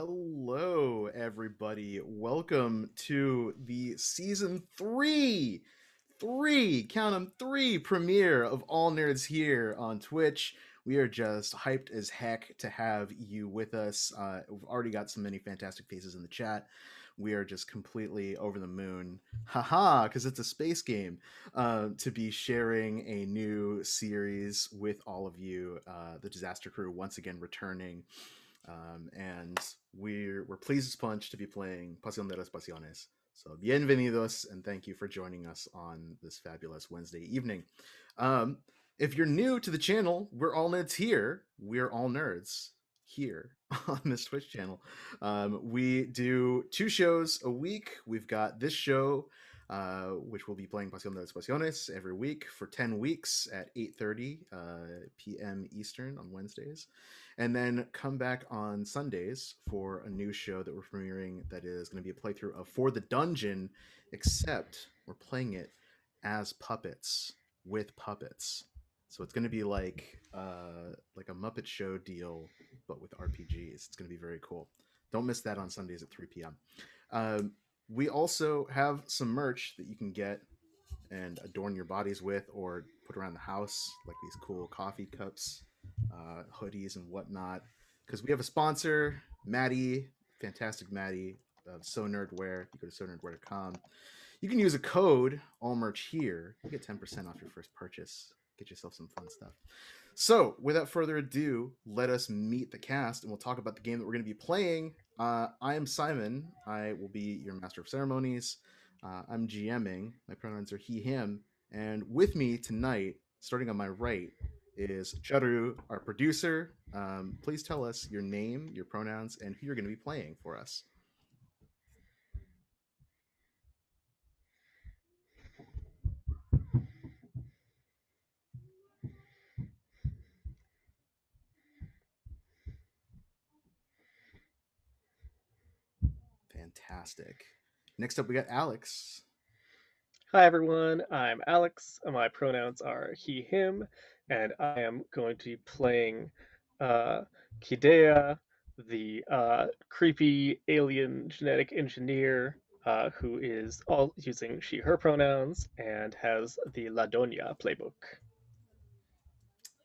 Hello, everybody. Welcome to the season count 'em three premiere of All Nerds here on Twitch. We are just hyped as heck to have you with us. We've already got so many fantastic faces in the chat. We are just completely over the moon, haha, because it's a space game, to be sharing a new series with all of you. The Disaster Crew once again returning. And we're pleased as punch to be playing Pasión de las Pasiones. So, bienvenidos, and thank you for joining us on this fabulous Wednesday evening. If you're new to the channel, we're all nerds here. We're all nerds here on this Twitch channel. We do 2 shows a week. We've got this show, which will be playing Pasión de las Pasiones every week for 10 weeks at 8:30 p.m. Eastern on Wednesdays. And then come back on Sundays for a new show that we're premiering that is going to be a playthrough of For the Dungeon, except we're playing it as puppets with puppets. So it's going to be like a Muppet Show deal, but with RPGs. It's going to be very cool. Don't miss that on Sundays at 3 p.m. We also have some merch that you can get and adorn your bodies with or put around the house, like these cool coffee cups, hoodies and whatnot, because we have a sponsor, Maddie, fantastic Maddie of So Nerdwear. You go to sonerdwear.com. You can use a code AllMerch here. You get 10% off your first purchase. Get yourself some fun stuff. So without further ado, let us meet the cast and we'll talk about the game that we're going to be playing. I am Simon. I will be your master of ceremonies. I'm GMing. My pronouns are he, him. And with me tonight, starting on my right, is Charu, our producer. Please tell us your name, your pronouns, and who you're going to be playing for us. Fantastic. Next up, we got Alex. Hi everyone, I'm Alex. My pronouns are he, him, and I am going to be playing Kidea, the creepy alien genetic engineer who is all using she, her pronouns and has the La Doña playbook.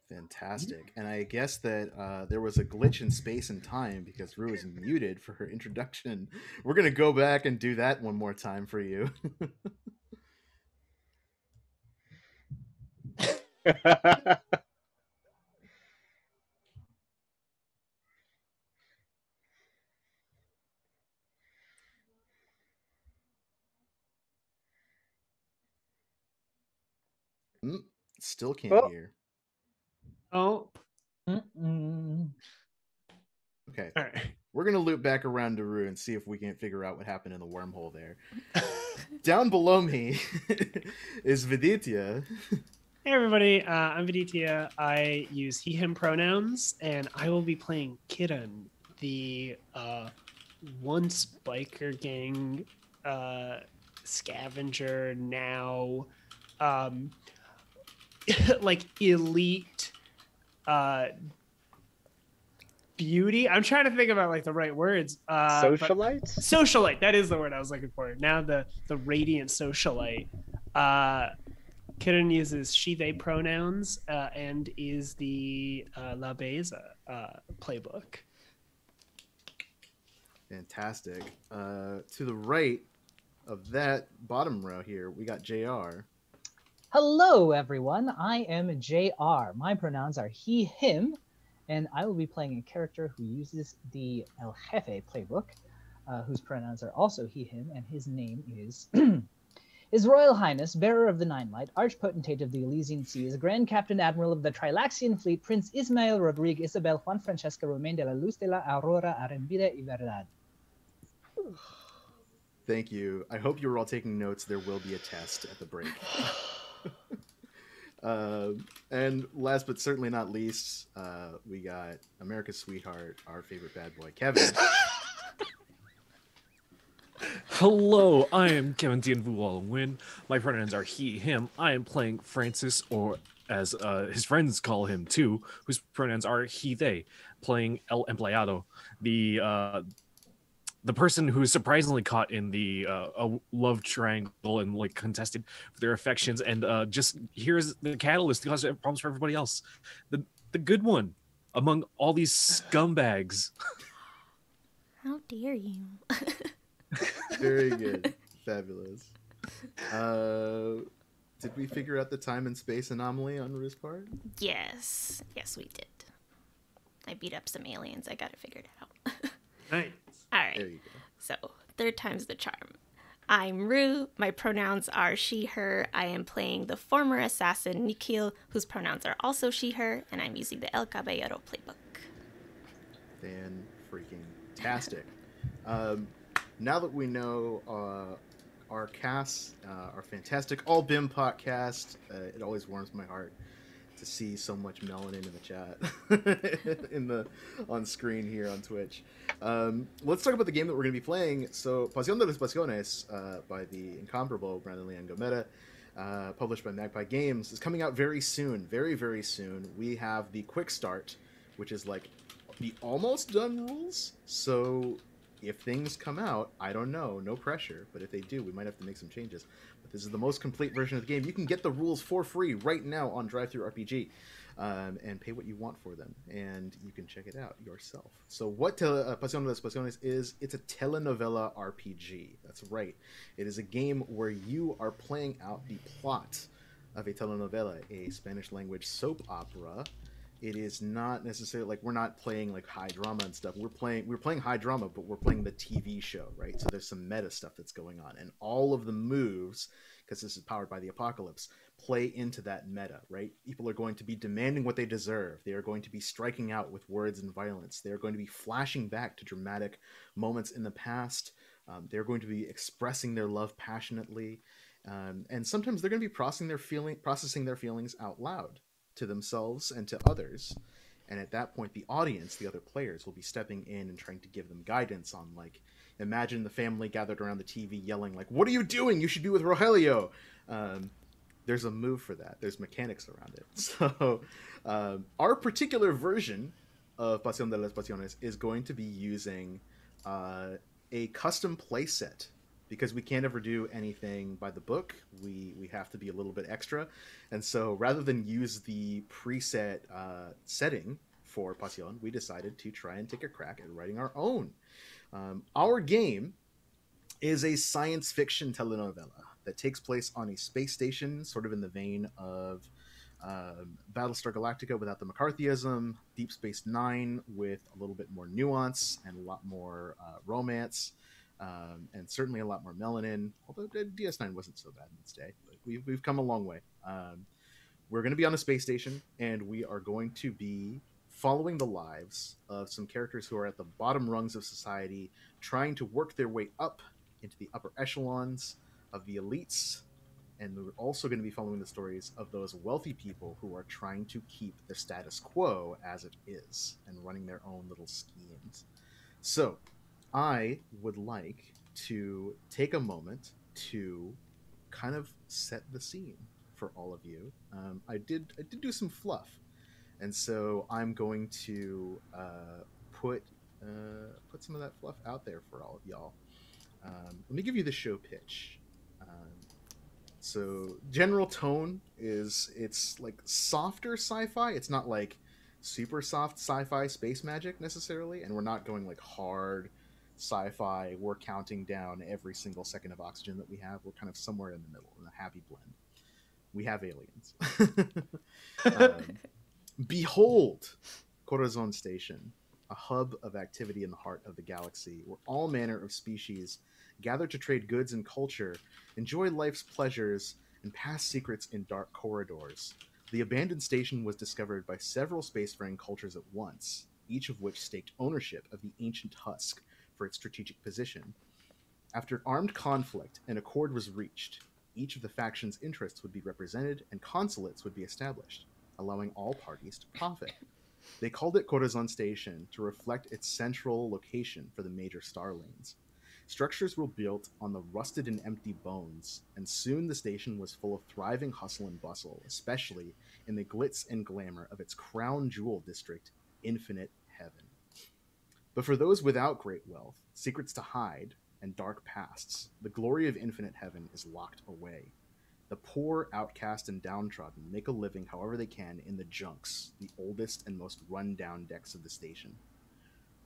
Fantastic. And I guess that there was a glitch in space and time because Rue is muted for her introduction. We're going to go back and do that one more time for you. Still can't hear. Oh. Okay. All right. We're going to loop back around to Rue and see if we can figure out what happened in the wormhole there. Down below me is Viditya. Hey everybody, I'm Viditya. I use he, him pronouns, and I will be playing Kiran, the once biker gang scavenger, now like elite beauty. I'm trying to think about like the right words. Socialite? Socialite, that is the word I was looking for. Now the radiant socialite. Kiran uses she, they pronouns and is the La Beza playbook. Fantastic. To the right of that bottom row here, we got JR. Hello, everyone. I am JR. My pronouns are he, him, and I will be playing a character who uses the El Jefe playbook, whose pronouns are also he, him, and his name is His Royal Highness, Bearer of the Nine Light, Archpotentate of the Elysian Seas, Grand Captain Admiral of the Trilaxian Fleet, Prince Ismael Rodrigue Isabel Juan Francesca Romain de la Luz de la Aurora Arembida y Verdad. Thank you. I hope you were all taking notes. There will be a test at the break. And last but certainly not least, we got America's sweetheart, our favorite bad boy, Kevin. Hello, I am Kevin Win. My pronouns are he, him. I am playing Francis, or as his friends call him too, whose pronouns are he, they, playing El Empleado, the the person who is surprisingly caught in the a love triangle and like contested for their affections, and just here's the catalyst to cause problems for everybody else. The good one among all these scumbags. How dare you? Very good. Fabulous. Did we figure out the time and space anomaly on Rue's part? Yes, we did. I beat up some aliens. I got it figured out. Nice. All right. There you go. So, third time's the charm. I'm Rue. My pronouns are she, her. I am playing the former assassin Nikhil, whose pronouns are also she, her, and I'm using the El Caballero playbook. Fan-freaking-tastic. Now that we know our casts are fantastic, all BIM podcast, it always warms my heart to see so much melanin in the chat on screen here on Twitch. Let's talk about the game that we're going to be playing. So, Pasión de las Pasiones by the incomparable Brandon Leon Gometa, published by Magpie Games, is coming out very soon. Very, very soon. We have the quick start, which is like the almost done rules. So if things come out, I don't know, no pressure, but if they do, we might have to make some changes. But this is the most complete version of the game. You can get the rules for free right now on DriveThruRPG, and pay what you want for them, and you can check it out yourself. So what Pasión de las Pasiones is, it's a telenovela RPG. That's right. It is a game where you are playing out the plot of a telenovela, a Spanish language soap opera. It is not necessarily like we're not playing like high drama and stuff. We're playing high drama, but we're playing the TV show, right? So there's some meta stuff that's going on, and all of the moves, because this is powered by the apocalypse, play into that meta, right? People are going to be demanding what they deserve. They are going to be striking out with words and violence. They are going to be flashing back to dramatic moments in the past. They're going to be expressing their love passionately, and sometimes they're going to be processing their feelings out loud to themselves and to others. And at that point, the audience, the other players, will be stepping in and trying to give them guidance on, like, imagine the family gathered around the TV yelling, like, "What are you doing? You should be with Rogelio." There's a move for that. There's mechanics around it. So our particular version of Pasión de las Pasiones is going to be using a custom playset, because we can't ever do anything by the book. We have to be a little bit extra. And so rather than use the preset setting for Pasión, we decided to try and take a crack at writing our own. Our game is a science fiction telenovela that takes place on a space station, sort of in the vein of Battlestar Galactica without the McCarthyism, Deep Space Nine with a little bit more nuance and a lot more romance. And certainly a lot more melanin, although DS9 wasn't so bad in its day, but we've come a long way. We're going to be on a space station, and we are going to be following the lives of some characters who are at the bottom rungs of society, trying to work their way up into the upper echelons of the elites. And we're also going to be following the stories of those wealthy people who are trying to keep the status quo as it is and running their own little schemes. So I would like to take a moment to kind of set the scene for all of you. I did do some fluff, and so I'm going to put some of that fluff out there for all of y'all. Let me give you the show pitch. So general tone is, it's like softer sci-fi. It's not like super soft sci-fi space magic necessarily, and we're not going like hard sci-fi. We're counting down every single second of oxygen that we have. We're kind of somewhere in the middle, in a happy blend. We have aliens. Behold, Corazon Station, a hub of activity in the heart of the galaxy, where all manner of species gather to trade goods and culture, enjoy life's pleasures, and pass secrets in dark corridors. The abandoned station was discovered by several spacefaring cultures at once, each of which staked ownership of the ancient husk for its strategic position. After armed conflict, an accord was reached. Each of the factions' interests would be represented, and consulates would be established, allowing all parties to profit. They called it Corazon Station to reflect its central location for the major star lanes. Structures were built on the rusted and empty bones, and soon the station was full of thriving hustle and bustle, especially in the glitz and glamour of its crown jewel district, Infinite Heaven. But for those without great wealth, secrets to hide, and dark pasts, the glory of infinite heaven is locked away. The poor, outcast, and downtrodden make a living however they can in the junks, the oldest and most run-down decks of the station.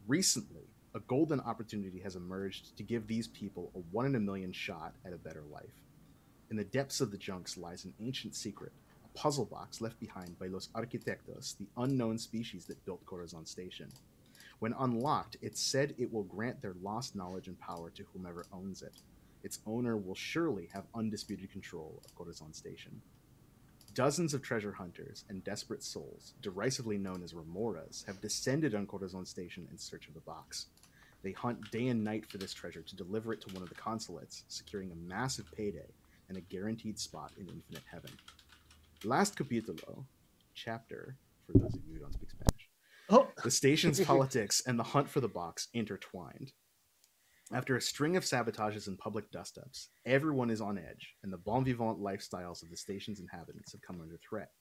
Recently, a golden opportunity has emerged to give these people a 1 in a million shot at a better life. In the depths of the junks lies an ancient secret, a puzzle box left behind by Los Arquitectos, the unknown species that built Corazon Station. When unlocked, it's said it will grant their lost knowledge and power to whomever owns it. Its owner will surely have undisputed control of Corazon Station. Dozens of treasure hunters and desperate souls, derisively known as remoras, have descended on Corazon Station in search of the box. They hunt day and night for this treasure to deliver it to one of the consulates, securing a massive payday and a guaranteed spot in infinite heaven. Last capítulo, chapter, for those of you who don't speak Spanish, Oh, the station's politics and the hunt for the box intertwined. After a string of sabotages and public dust-ups, everyone is on edge, and the bon vivant lifestyles of the station's inhabitants have come under threat.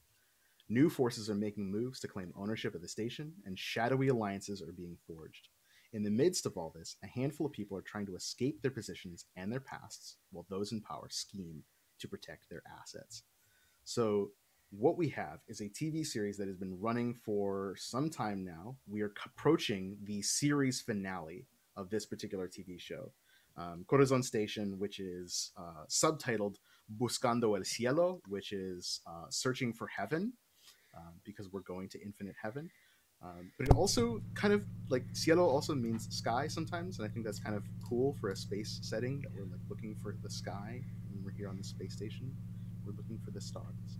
New forces are making moves to claim ownership of the station, and shadowy alliances are being forged. In the midst of all this, a handful of people are trying to escape their positions and their pasts, while those in power scheme to protect their assets. So what we have is a TV series that has been running for some time now. We are approaching the series finale of this particular TV show. Corazon Station, which is subtitled Buscando el Cielo, which is searching for heaven, because we're going to infinite heaven. But it also kind of, like, cielo also means sky sometimes, and I think that's kind of cool for a space setting, that we're like looking for the sky when we're here on the space station. We're looking for the stars.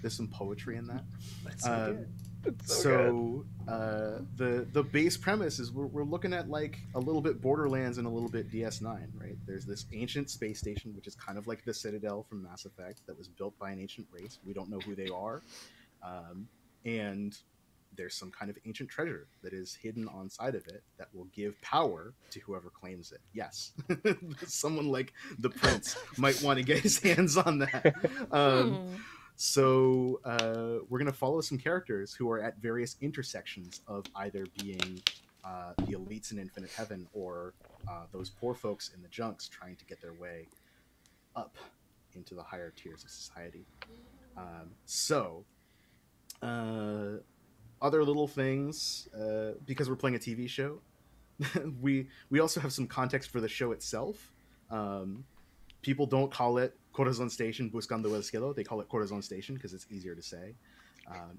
There's some poetry in that. that's so good. It's so The base premise is we're looking at like a little bit Borderlands and a little bit DS9, right? There's this ancient space station, which is kind of like the Citadel from Mass Effect, that was built by an ancient race. We don't know who they are. And there's some kind of ancient treasure that is hidden on side of it that will give power to whoever claims it. Yes. Someone like the prince might want to get his hands on that. So we're going to follow some characters who are at various intersections of either being the elites in infinite heaven, or those poor folks in the junks trying to get their way up into the higher tiers of society. Other little things, because we're playing a TV show, we also have some context for the show itself. People don't call it Corazon Station Buscando el Cielo. They call it Corazon Station because it's easier to say.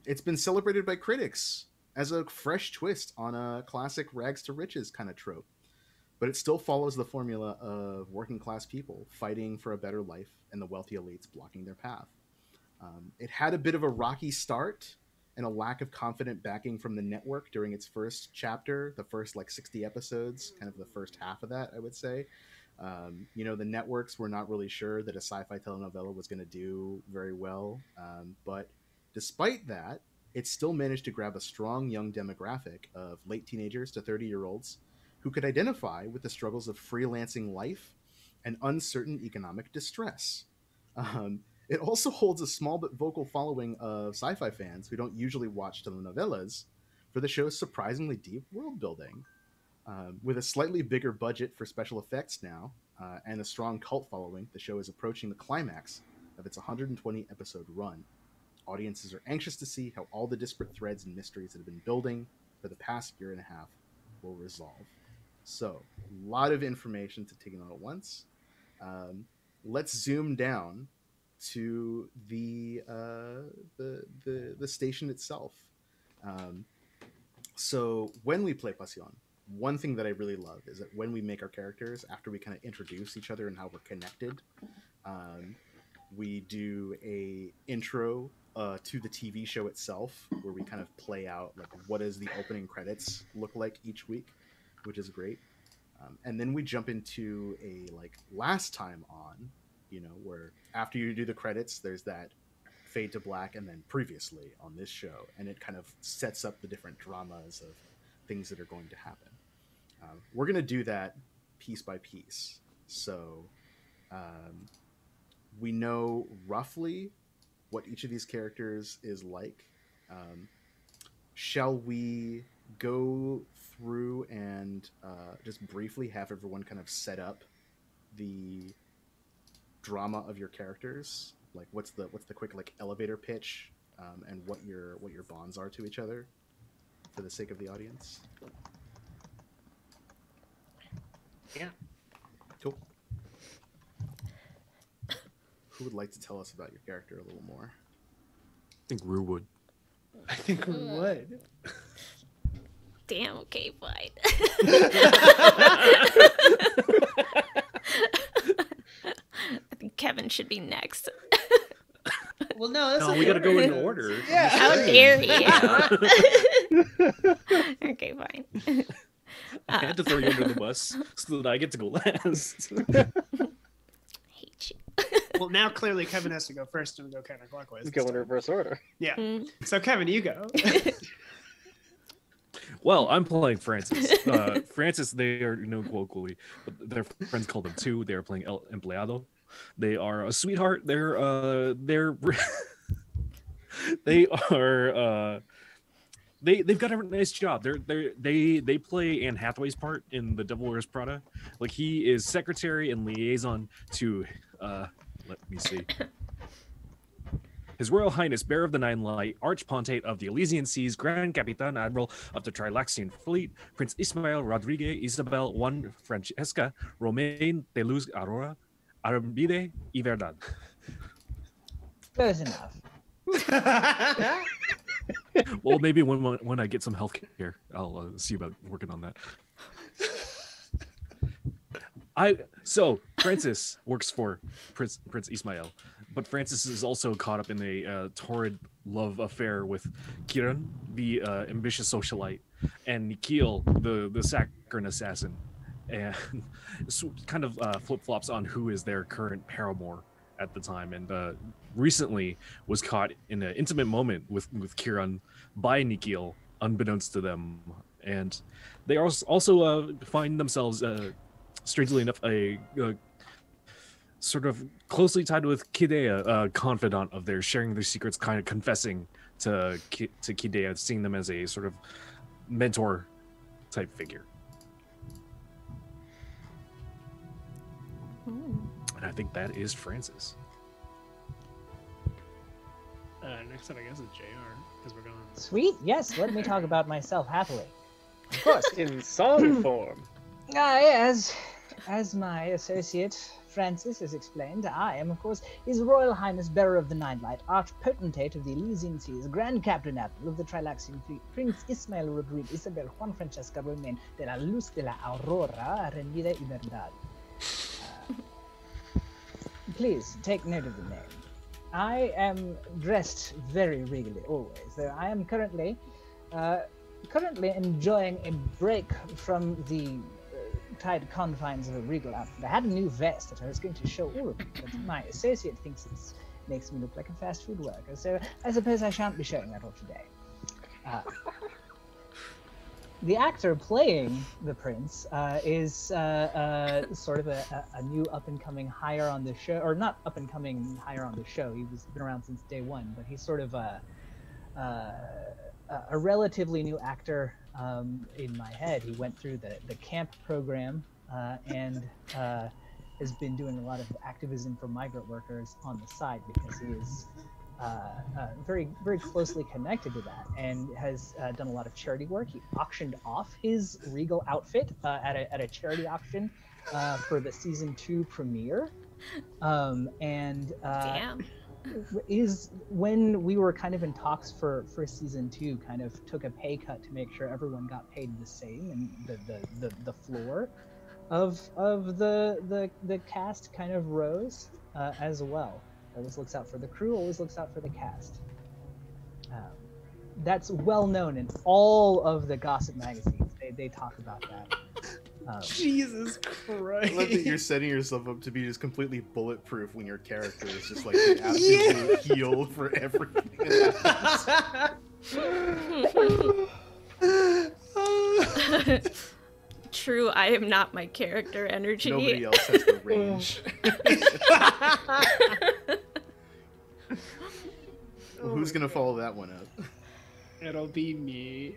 It's been celebrated by critics as a fresh twist on a classic rags to riches kind of trope. But it still follows the formula of working class people fighting for a better life and the wealthy elites blocking their path. It had a bit of a rocky start and a lack of confident backing from the network during its first chapter, the first like 60 episodes, kind of the first half of that, I would say. The networks were not really sure that a sci-fi telenovela was going to do very well. But despite that, it still managed to grab a strong young demographic of late teenagers to 30-year-olds who could identify with the struggles of freelancing life and uncertain economic distress. It also holds a small but vocal following of sci-fi fans who don't usually watch telenovelas for the show's surprisingly deep world building. With a slightly bigger budget for special effects now, and a strong cult following, the show is approaching the climax of its 120 episode run. Audiences are anxious to see how all the disparate threads and mysteries that have been building for the past year and a half will resolve. So, a lot of information to take in all at once. Let's zoom down to the station itself. So when we play Pasión, one thing that I really love is that when we make our characters, after we kind of introduce each other and how we're connected, we do a intro to the TV show itself, where we kind of play out like what does the opening credits look like each week, which is great. And then we jump into a like last time on, where after you do the credits, there's that fade to black and then previously on this show, and it kind of sets up the different dramas of things that are going to happen. We're going to do that piece by piece. So we know roughly what each of these characters is like. Shall we go through and just briefly have everyone kind of set up the drama of your characters? Like, what's the quick like elevator pitch, and what your bonds are to each other, for the sake of the audience? Yeah. Cool. Who would like to tell us about your character a little more? I think Rue would. I think we would. Damn, okay, fine. I think Kevin should be next. Well, no, that's No, we gotta go in order. Yeah. How dare you? Okay, fine. I had to throw you under the bus so that I get to go last. Hate you. Well, now clearly Kevin has to go first and go counterclockwise. Let's go in reverse order. Yeah. Mm. So Kevin, you go. Well, I'm playing Francis. Francis, they are known colloquially, but their friends call them two. They are playing El Empleado. They are a sweetheart. They're they are they've got a nice job. They play Anne Hathaway's part in The Devil Wears Prada. Like, he is secretary and liaison to let me see. His Royal Highness, Bearer of the Nine Light, Archpontate of the Elysian Seas, Grand Capitan Admiral of the Trilaxian Fleet, Prince Ismael Rodrigue Isabel Juan Francesca Romain de Luz Aurora, Arambide y Verdad. Close enough. Well, maybe when I get some health care, I'll see about working on that. So Francis works for Prince Ismael, but Francis is also caught up in a torrid love affair with Kiran, the ambitious socialite, and Nikhil, the saccharine assassin, and kind of flip-flops on who is their current paramour at the time, and recently was caught in an intimate moment with Kiran by Nikhil, unbeknownst to them, and they also find themselves, strangely enough, a sort of closely tied with Kidea, a confidant of theirs, sharing their secrets, kind of confessing to Kidea, seeing them as a sort of mentor type figure. And I think that is Francis. Next up, I guess, is JR, because we're going. Sweet. Yes, let me talk about myself happily. Of course. In song form. As my associate Francis has explained, I am, of course, His Royal Highness Bearer of the Nine Light, Archpotentate of the Elysian Seas, Grand Captain Admiral of the Trilaxian Fleet, Prince Ismael Rodrigue Isabel Juan Francesca Romain de la Luz de la Aurora, Rendida y Verdad. Please take note of the name. I am dressed very regally always, though I am currently enjoying a break from the tight confines of a regal outfit. I had a new vest that I was going to show all of you, but my associate thinks it makes me look like a fast food worker, so I suppose I shan't be showing that off today. The actor playing the prince is sort of a new up-and-coming hire on the show, or not up-and-coming hire on the show. He's been around since day one, but he's sort of a relatively new actor in my head. He went through the camp program and has been doing a lot of activism for migrant workers on the side because he is very, very closely connected to that and has done a lot of charity work. He auctioned off his regal outfit at a charity auction for the season 2 premiere. Damn. Is when we were kind of in talks for season 2, kind of took a pay cut to make sure everyone got paid the same, and the floor of the cast kind of rose as well. Always looks out for the crew, always looks out for the cast. That's well known in all of the gossip magazines. They talk about that. Jesus Christ! I love that you're setting yourself up to be just completely bulletproof when your character is just like the absolute heel for everything that happens. True, I am not my character energy. Nobody else has the range. Well, who's gonna follow that one up? It'll be me.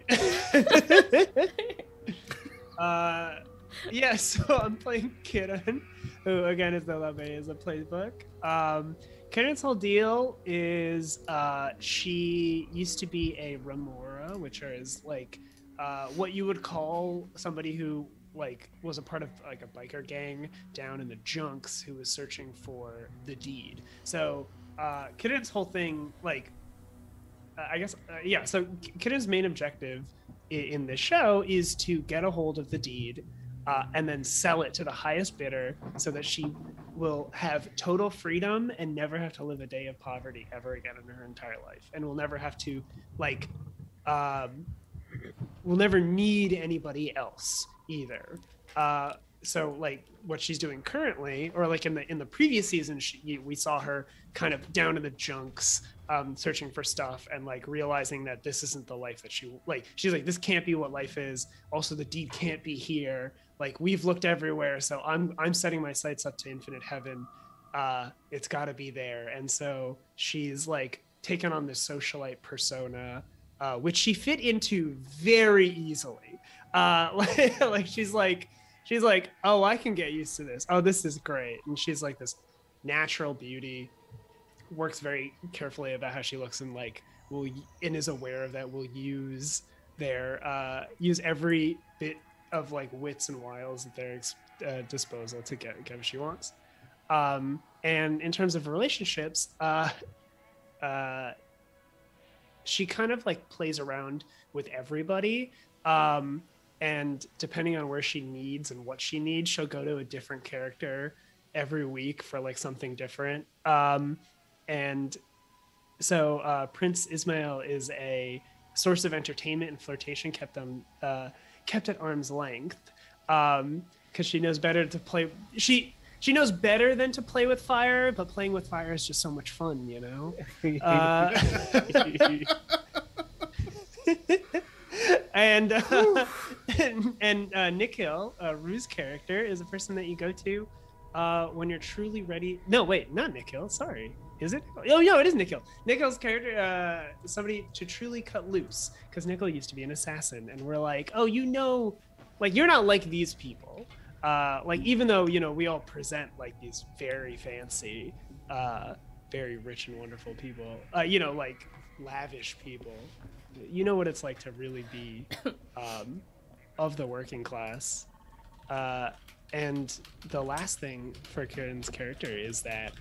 Yeah, so I'm playing Kiran, who again is the Love is a playbook. Kiran's whole deal is she used to be a remora, which is like what you would call somebody who like was a part of like a biker gang down in the junks who was searching for the deed. So Kiran's whole thing, like I guess yeah. So Kiran's main objective in this show is to get a hold of the deed and then sell it to the highest bidder so that she will have total freedom and never have to live a day of poverty ever again in her entire life, and will never have to like will never need anybody else either. So like what she's doing currently, or like in the previous season, we saw her kind of down in the junks, searching for stuff and like realizing that this isn't the life that she's like, this can't be what life is. Also, the deed can't be here. Like we've looked everywhere, so I'm setting my sights up to infinite heaven. It's got to be there, and so she's like taken on this socialite persona, which she fit into very easily. Like she's like, oh, I can get used to this. Oh, this is great. And she's like this natural beauty, works very carefully about how she looks, and like and is aware of that, will use every bit of like wits and wiles at their disposal to get what she wants. And in terms of relationships, she kind of like plays around with everybody. And depending on where she needs and what she needs, she'll go to a different character every week for like something different. And so Prince Ismail is a source of entertainment and flirtation kept at arm's length, because she knows better to play. She knows better than to play with fire, but playing with fire is just so much fun, you know. And Nikhil, Rue's character, is a person that you go to when you're truly ready. No, wait, not Nikhil. Sorry, is it? Oh, no, it is Nikhil. Nikhil's character, somebody to truly cut loose, because Nikhil used to be an assassin, and we're like, oh, you know, like you're not like these people. Like even though we all present like these very fancy, very rich and wonderful people, like lavish people. You know what it's like to really be of the working class. And the last thing for Kiran's character is that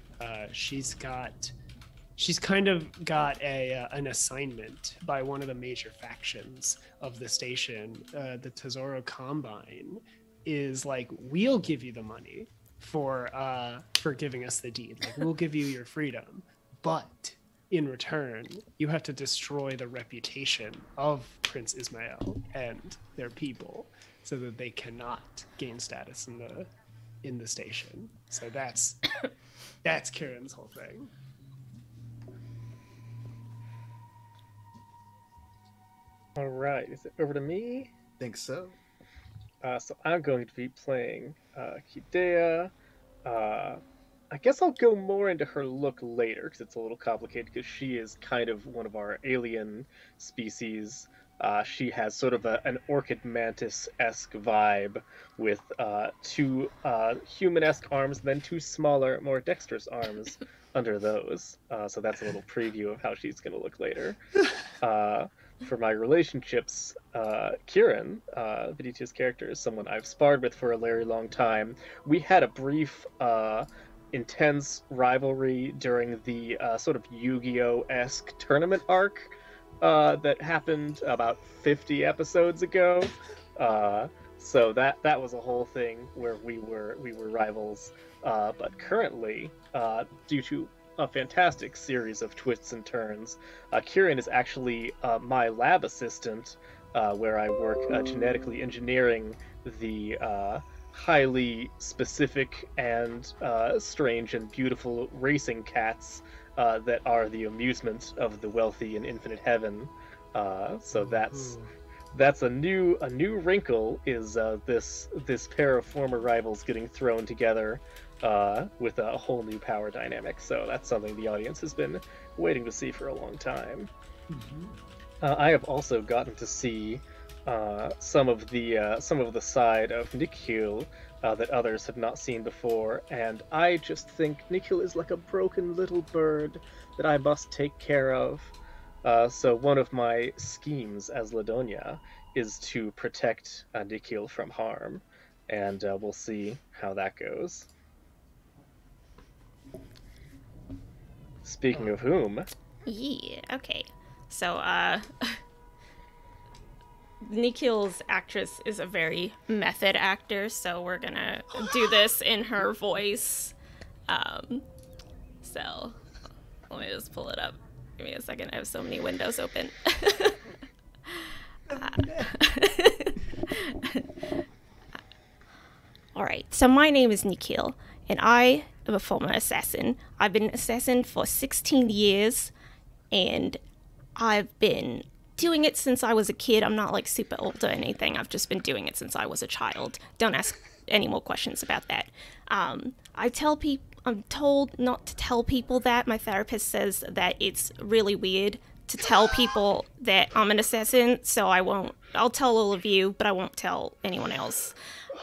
she's kind of got an assignment by one of the major factions of the station. The Tesoro Combine is like, we'll give you the money for giving us the deed. Like, we'll give you your freedom, but in return, you have to destroy the reputation of Prince Ismail and their people, so that they cannot gain status in the station. So that's Kiran's whole thing. All right, is it over to me? Think so. So I'm going to be playing Kidea. I guess I'll go more into her look later, because it's a little complicated, because she is kind of one of our alien species. She has sort of an orchid mantis-esque vibe, with two human-esque arms, then two smaller, more dexterous arms under those. So that's a little preview of how she's going to look later. For my relationships, Kiran, Viditia's character, is someone I've sparred with for a very long time. We had a brief, intense rivalry during the sort of Yu-Gi-Oh-esque tournament arc that happened about 50 episodes ago. So that was a whole thing where we were rivals. But currently, due to a fantastic series of twists and turns, Kiran is actually my lab assistant, where I work genetically engineering the highly specific and strange and beautiful racing cats that are the amusement of the wealthy in Infinite Heaven. So that's a new wrinkle, is this pair of former rivals getting thrown together with a whole new power dynamic. So that's something the audience has been waiting to see for a long time. I have also gotten to see some of the side of Nikhil that others have not seen before, and I just think Nikhil is like a broken little bird that I must take care of. So one of my schemes as Ladonia is to protect Nikhil from harm, and we'll see how that goes. Speaking of whom, Yeah, okay. So, Nikhil's actress is a very method actor, so we're gonna do this in her voice. So, let me just pull it up. Give me a second. I have so many windows open. Alright, so my name is Nikhil, and I am a former assassin. I've been an assassin for 16 years, and I've been doing it since I was a kid. I'm not like super old or anything. I've just been doing it since I was a child. Don't ask any more questions about that. I'm told not to tell people that. My therapist says that it's really weird to tell people that I'm an assassin, so I won't. I'll tell all of you, but I won't tell anyone else.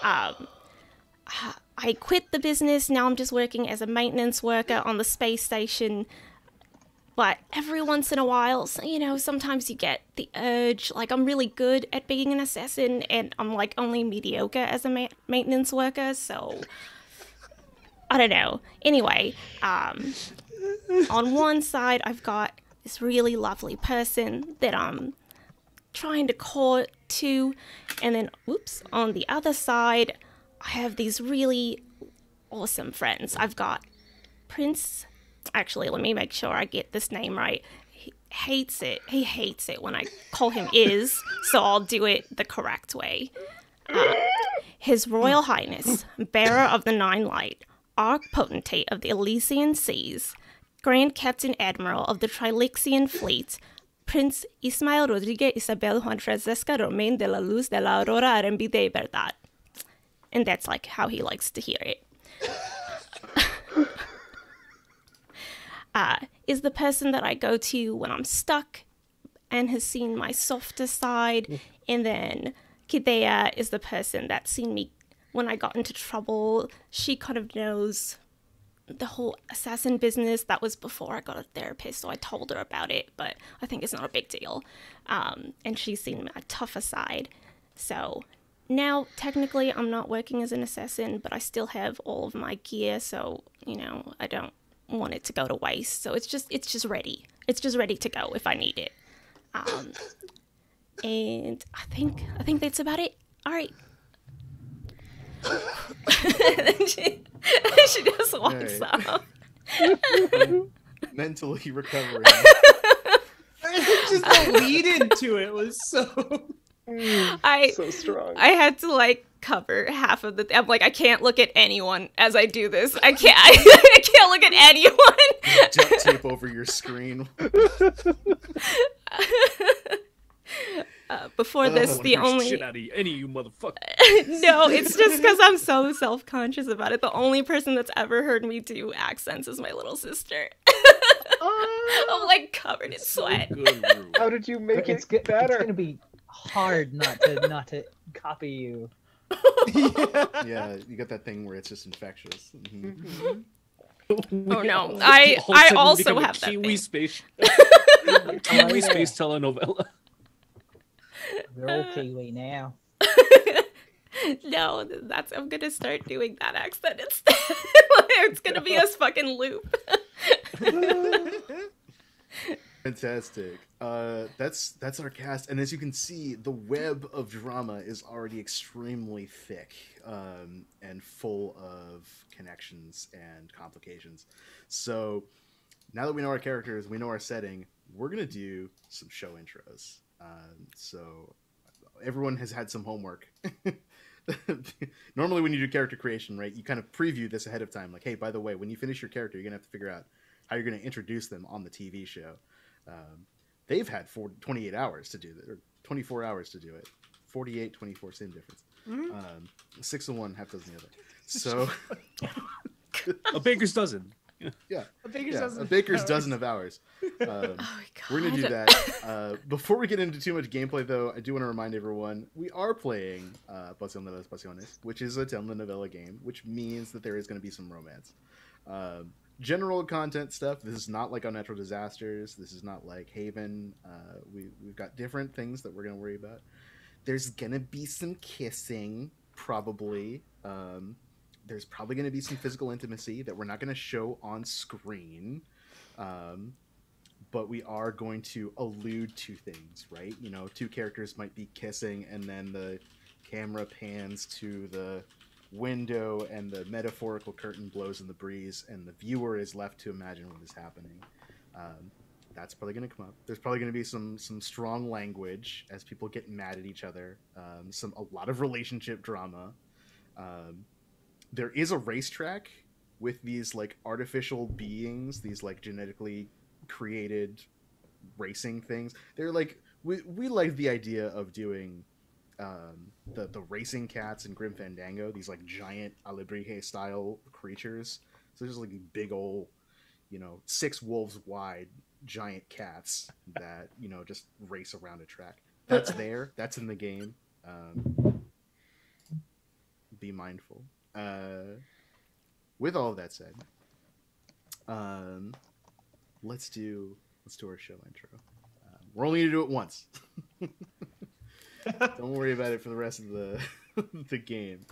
I quit the business. Now I'm just working as a maintenance worker on the space station. But every once in a while, you know, sometimes you get the urge. Like, I'm really good at being an assassin, and I'm, like, only mediocre as a maintenance worker, so I don't know. Anyway, on one side, I've got this really lovely person that I'm trying to court to, and then, whoops, on the other side, I have these really awesome friends. I've got Prince. Actually, let me make sure I get this name right. He hates it. He hates it when I call him Is, so I'll do it the correct way. His Royal Highness, Bearer of the Nine Light, Archpotentate of the Elysian Seas, Grand Captain Admiral of the Trilixian Fleet, Prince Ismael Rodrigue Isabel Juan Francesca Romain de la Luz de la Aurora Arembide y Verdad. And that's like how he likes to hear it. Is the person that I go to when I'm stuck and has seen my softer side. And then Kidea is the person that's seen me when I got into trouble. She kind of knows the whole assassin business. That was before I got a therapist, so I told her about it, but I think it's not a big deal. And she's seen my tougher side. So now, technically, I'm not working as an assassin, but I still have all of my gear, so, you know, I don't want it to go to waste. So it's just ready. It's just ready to go if I need it. And I think that's about it. All right. she just walks off. Mentally recovering. Just the lead into it was so. so strong. I had to like cover half of the. I'm like, I can't look at anyone as I do this. I can't. I can't look at anyone. Duct tape over your screen. Before this, the only shit out of you, any of you motherfuckers. No, it's just because I'm so self-conscious about it. The only person that's ever heard me do accents is my little sister. I'm like covered in sweat. How did you make it better? It's gonna be hard not to copy you. Yeah, you got that thing where it's just infectious. Mm-hmm. Oh no, I also have that Kiwi thing. space. Kiwi space telenovela. We're okay right now. No, I'm gonna start doing that accent instead. It's gonna be a fucking loop. Fantastic. That's our cast, and as you can see, the web of drama is already extremely thick and full of connections and complications. So now that we know our characters, we know our setting, we're gonna do some show intros. So everyone has had some homework. Normally when you do character creation, right, you kind of preview this ahead of time, like, hey, by the way, when you finish your character, you're gonna have to figure out how you're gonna introduce them on the TV show. They've had 28 hours to do that, or 24 hours to do it. 48, 24, same difference. 6 of one, half dozen the other. So A baker's dozen. Yeah, A baker's yeah, dozen. a baker's of dozen hours. of hours. Oh my god. We're gonna do that. Before we get into too much gameplay, though, I do want to remind everyone we are playing Pasión de las Pasiones, which is a telenovela game, which means that there is going to be some romance. General content stuff. This is not like Unnatural Disasters. This is not like Haven. We've got different things that we're going to worry about. There's going to be some kissing, probably. There's probably going to be some physical intimacy that we're not going to show on screen. But we are going to allude to things, right? You know, two characters might be kissing, and then the camera pans to the window, and the metaphorical curtain blows in the breeze, and the viewer is left to imagine what is happening. That's probably going to come up. There's probably going to be some strong language as people get mad at each other. A lot of relationship drama. There is a racetrack with these like artificial beings, these like genetically created racing things. They're like we like the idea of doing the racing cats in Grim Fandango, these like giant Alebrije style creatures. So there's like big old, 6 wolves wide giant cats that just race around a track. That's there. That's in the game. Be mindful. With all of that said, let's do our show intro. We're only gonna do it once. Don't worry about it for the rest of the game.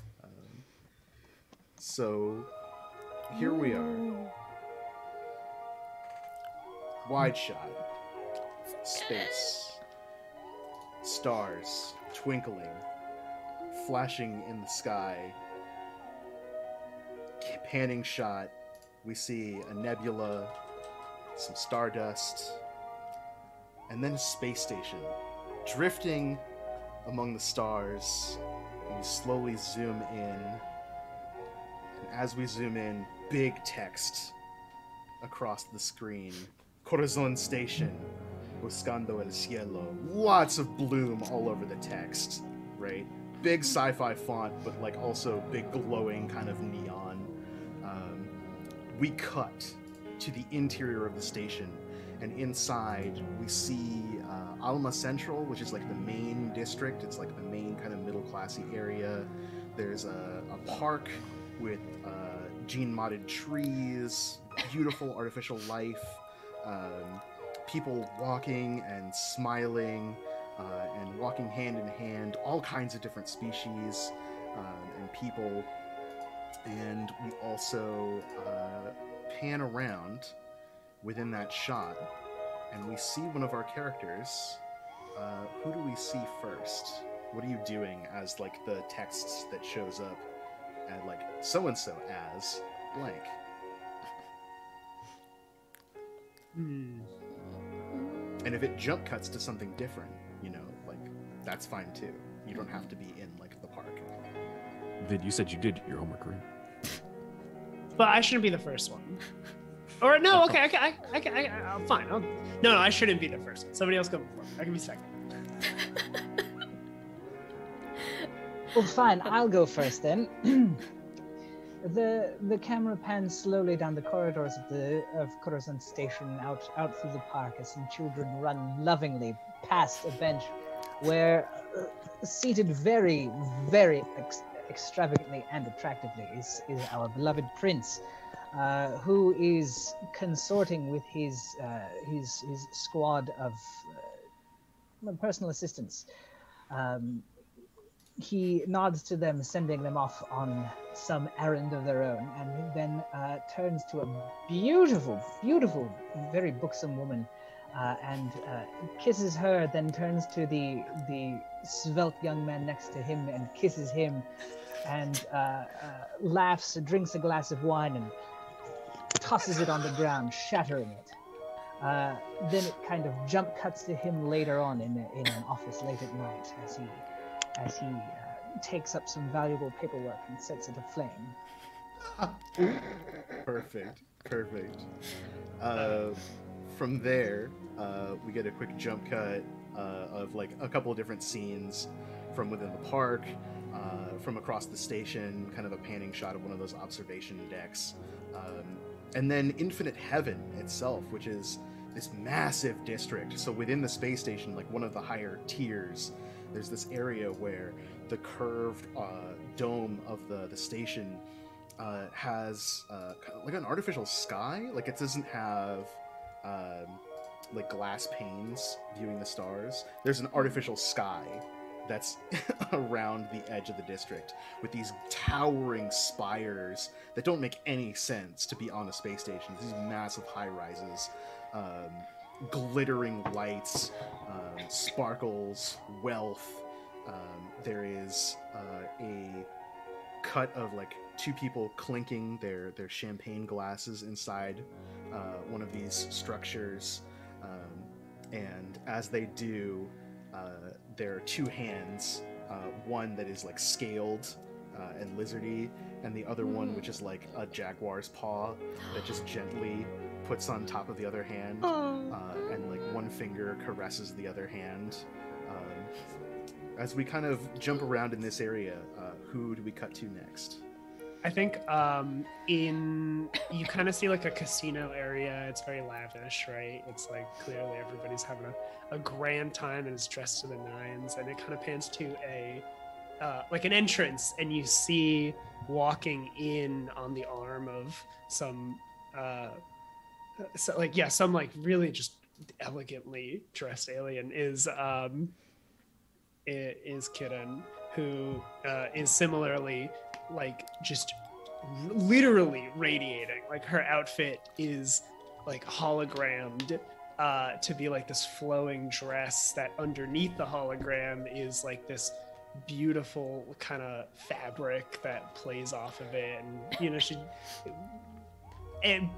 So here we are. Wide shot. Space. Stars twinkling, flashing in the sky. Panning shot. We see a nebula, some stardust, and then a space station drifting among the stars. And we slowly zoom in, and as we zoom in, big text across the screen. Corazon Station, buscando el cielo. Lots of bloom all over the text, right? Big sci-fi font, but like also big glowing kind of neon. We cut to the interior of the station, and inside we see Alma Central, which is like the main district. It's like the main kind of middle classy area. There's a park with gene-modded trees, beautiful artificial life, people walking and smiling and walking hand in hand, all kinds of different species and people. And we also pan around within that shot, and we see one of our characters. Who do we see first? What are you doing as like the text that shows up and like so and so as blank? And if it jump cuts to something different, like that's fine too. You don't have to be in like the park. Vid, you said you did your homework, right? But I shouldn't be the first one. Or no, okay, I'm fine. No, I shouldn't be the first one. Somebody else go before me. I can be second. Well, fine. I'll go first then. The camera pans slowly down the corridors of Corazon Station, out through the park as some children run lovingly past a bench where, seated very, very extravagantly and attractively, is our beloved prince, who is consorting with his squad of personal assistants. He nods to them, sending them off on some errand of their own, and then turns to a beautiful, beautiful, very buxom woman and kisses her, then turns to the svelte young man next to him and kisses him, and laughs, drinks a glass of wine, and tosses it on the ground, shattering it. Then it kind of jump cuts to him later on in an office late at night as he takes up some valuable paperwork and sets it aflame. Perfect. From there, we get a quick jump cut of like a couple of different scenes from within the park, from across the station, kind of a panning shot of one of those observation decks. And then Infinite Heaven itself, which is this massive district. So within the space station, like one of the higher tiers, there's this area where the curved dome of the station has like an artificial sky. Like it doesn't have like glass panes viewing the stars. There's an artificial sky that's around the edge of the district with these towering spires that don't make any sense to be on a space station. These massive high rises, glittering lights, sparkles, wealth. There is a cut of like two people clinking their champagne glasses inside one of these structures, and as they do, there are two hands, one that is like scaled and lizardy, and the other one which is like a jaguar's paw that just gently puts on top of the other hand, and like one finger caresses the other hand. As we kind of jump around in this area, who do we cut to next? I think you kind of see like a casino area. It's very lavish, right? It's like clearly everybody's having a grand time and is dressed to the nines, and it kind of pans to a like an entrance, and you see walking in on the arm of some some like really just elegantly dressed alien is Kiran, who is similarly like just literally radiating. Like her outfit is like hologrammed to be like this flowing dress that underneath the hologram is like this beautiful kind of fabric that plays off of it, and you know she and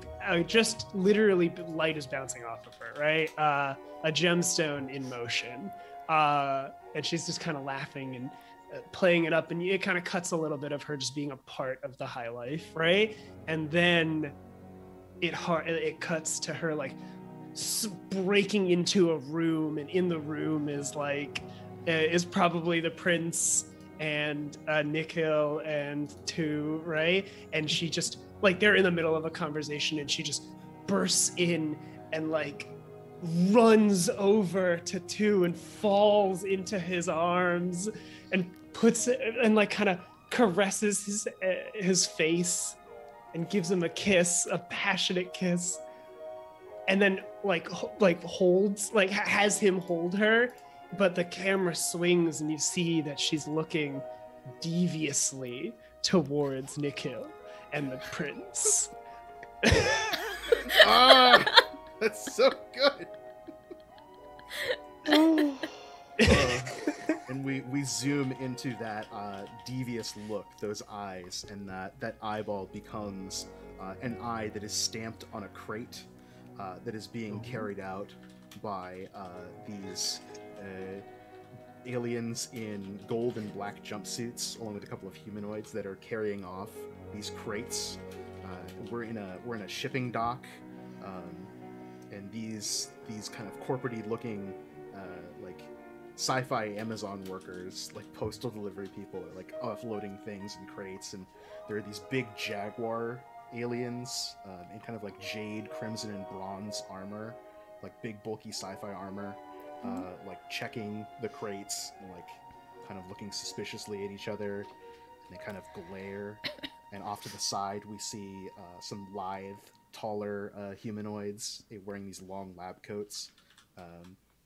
just literally light is bouncing off of her, right? A gemstone in motion, and she's just kind of laughing and playing it up, and it kind of cuts a little bit of her just being a part of the high life, right? And then it cuts to her like breaking into a room, and in the room is like is probably the prince and Nikhil and Tu, right? And she just like they're in the middle of a conversation, and she just bursts in and like runs over to Tu and falls into his arms and puts it and like kind of caresses his face and gives him a kiss, a passionate kiss, and then like holds like has him hold her, but the camera swings and you see that she's looking deviously towards Nikhil and the prince. That's so good. And we zoom into that devious look, those eyes, and that eyeball becomes an eye that is stamped on a crate that is being carried out by these aliens in gold and black jumpsuits, along with a couple of humanoids that are carrying off these crates. We're in a shipping dock, and these kind of corporate-y looking like sci-fi Amazon workers, like postal delivery people, are like offloading things in crates, and there are these big jaguar aliens in kind of like jade, crimson, and bronze armor, like big bulky sci-fi armor, like checking the crates and like kind of looking suspiciously at each other, and they kind of glare. And off to the side we see some lithe, taller humanoids wearing these long lab coats,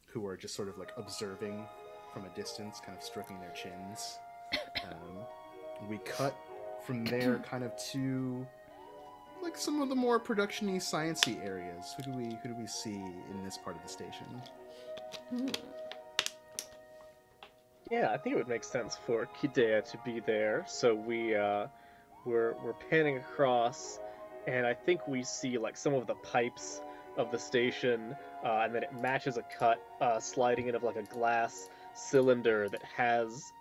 who are just sort of like observing from a distance, kind of stroking their chins. We cut from there kind of to like some of the more production-y, science-y areas. Who do we see in this part of the station? Yeah, I think it would make sense for Kidea to be there. So we're panning across, and I think we see like some of the pipes of the station, and then it matches a cut sliding in of like a glass cylinder that has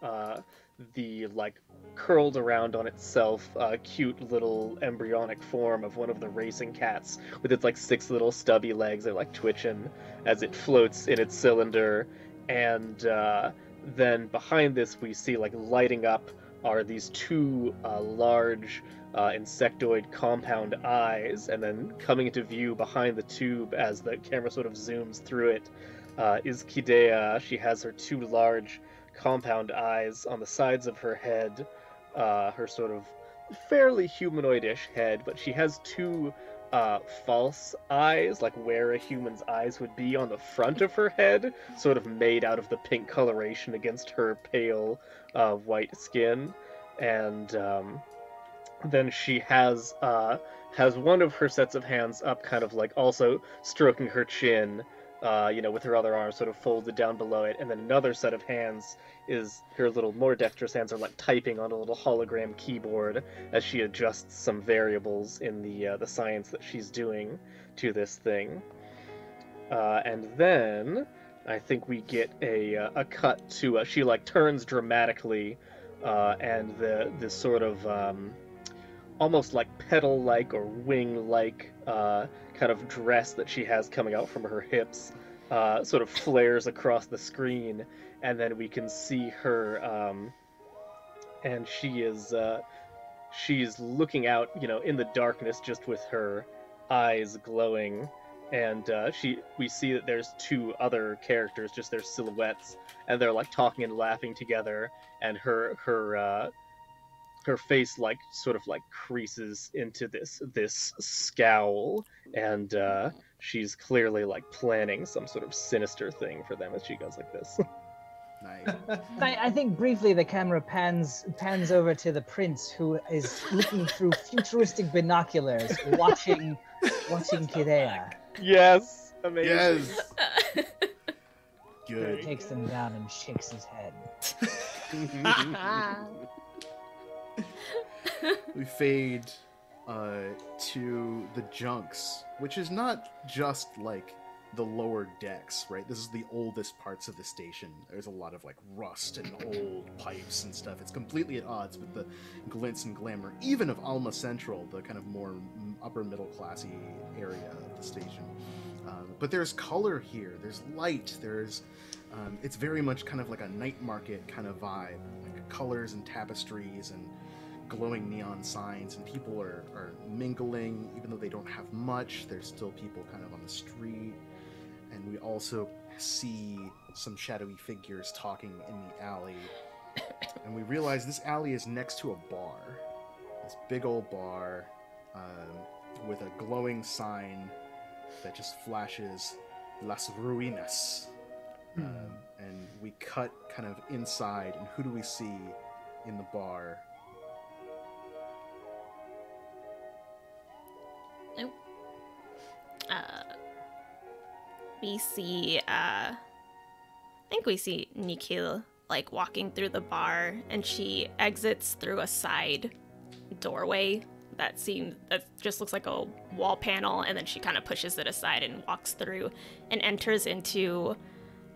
the like curled around on itself cute little embryonic form of one of the racing cats with its like 6 little stubby legs that are like twitching as it floats in its cylinder. And then behind this we see like lighting up are these two large insectoid compound eyes, and then coming into view behind the tube as the camera sort of zooms through it is Kidea. She has her two large compound eyes on the sides of her head, her sort of fairly humanoid-ish head, but she has two false eyes, like where a human's eyes would be on the front of her head, sort of made out of the pink coloration against her pale white skin. And then she has one of her sets of hands up, kind of like also stroking her chin, with her other arm sort of folded down below it, and then another set of hands is her little more dexterous hands are like typing on a little hologram keyboard as she adjusts some variables in the science that she's doing to this thing. And then I think we get a cut to she like turns dramatically, and this sort of almost like petal-like or wing-like kind of dress that she has coming out from her hips sort of flares across the screen, and then we can see her, and she's looking out, in the darkness, just with her eyes glowing, and we see that there's two other characters, just their silhouettes, and they're like talking and laughing together, and her face like sort of like creases into this scowl, and she's clearly like planning some sort of sinister thing for them as she goes like this. Nice. I think briefly the camera pans over to the prince, who is looking through futuristic binoculars, watching Kidea. Yes, amazing. Yes. He Good. takes them down and shakes his head. We fade to the junks, which is not just like the lower decks, right? This is the oldest parts of the station. There's a lot of like rust and old pipes and stuff. It's completely at odds with the glints and glamour, even of Alma Central, the kind of more upper middle classy area of the station. But there's color here. There's light. There's it's very much kind of like a night market kind of vibe, like colors and tapestries and glowing neon signs, and people are mingling. Even though they don't have much, there's still people kind of on the street. And we also see some shadowy figures talking in the alley. And we realize this alley is next to a bar. This big old bar with a glowing sign that just flashes Las Ruinas. And we cut kind of inside, and who do we see in the bar? Nope. We see, I think we see Nikhil, like, walking through the bar, and she exits through a side doorway that just looks like a wall panel, and then she kind of pushes it aside and walks through and enters into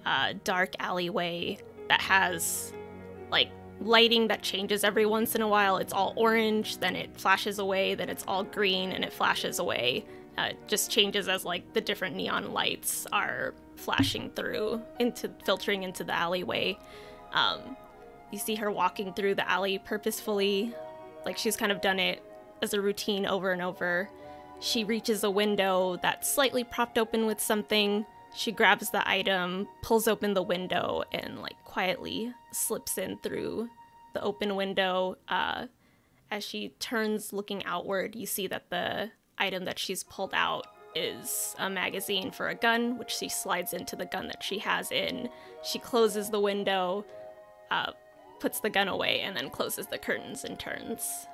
a dark alleyway that has, like, lighting that changes every once in a while. It's all orange, then it flashes away, then it's all green, and it flashes away. Just changes as like the different neon lights are flashing through, filtering into the alleyway. You see her walking through the alley purposefully, like she's kind of done it as a routine over and over. She reaches a window that's slightly propped open with something. She grabs the item, pulls open the window, and like quietly slips in through the open window. As she turns looking outward, you see that the item that she's pulled out is a magazine for a gun, which she slides into the gun that she has in. She closes the window, puts the gun away, and then closes the curtains and turns.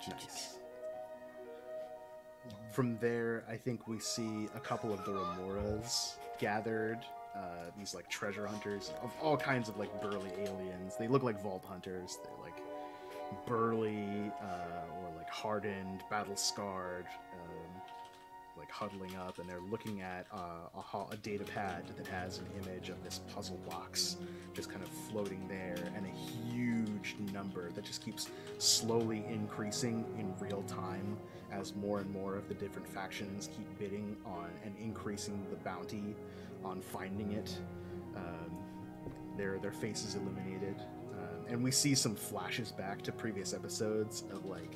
Nice. From there, I think we see a couple of the Remoras gathered. These like treasure hunters of all kinds of like burly aliens. They look like vault hunters. They're like burly or like hardened, battle scarred, like huddling up, and they're looking at a data pad that has an image of this puzzle box just kind of floating there, and a huge number that just keeps slowly increasing in real time as more and more of the different factions keep bidding on and increasing the bounty on finding it. Their faces illuminated, And we see some flashes back to previous episodes of like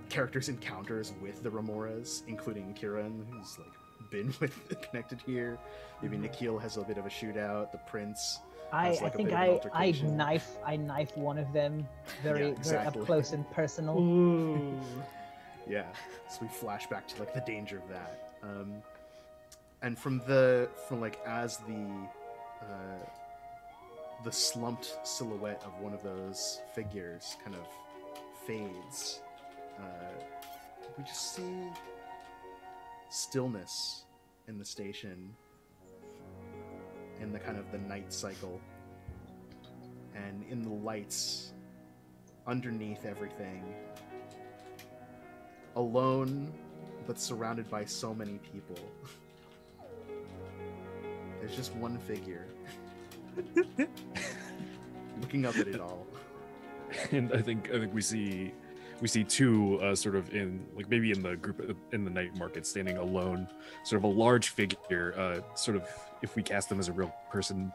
characters' encounters with the Remoras, including Kieran, who's like been with connected here. Maybe Nikhil has a bit of a shootout. The Prince. I Like think I knife one of them very up close and personal. Ooh. Yeah, so we flash back to like the danger of that, and from like as the slumped silhouette of one of those figures kind of fades, we just see stillness in the station, in the kind of the night cycle, and in the lights underneath everything, alone but surrounded by so many people, there's just one figure looking up at it all. And I think we see two sort of in like maybe in the group in the night market standing alone, sort of a large figure, sort of if we cast them as a real person,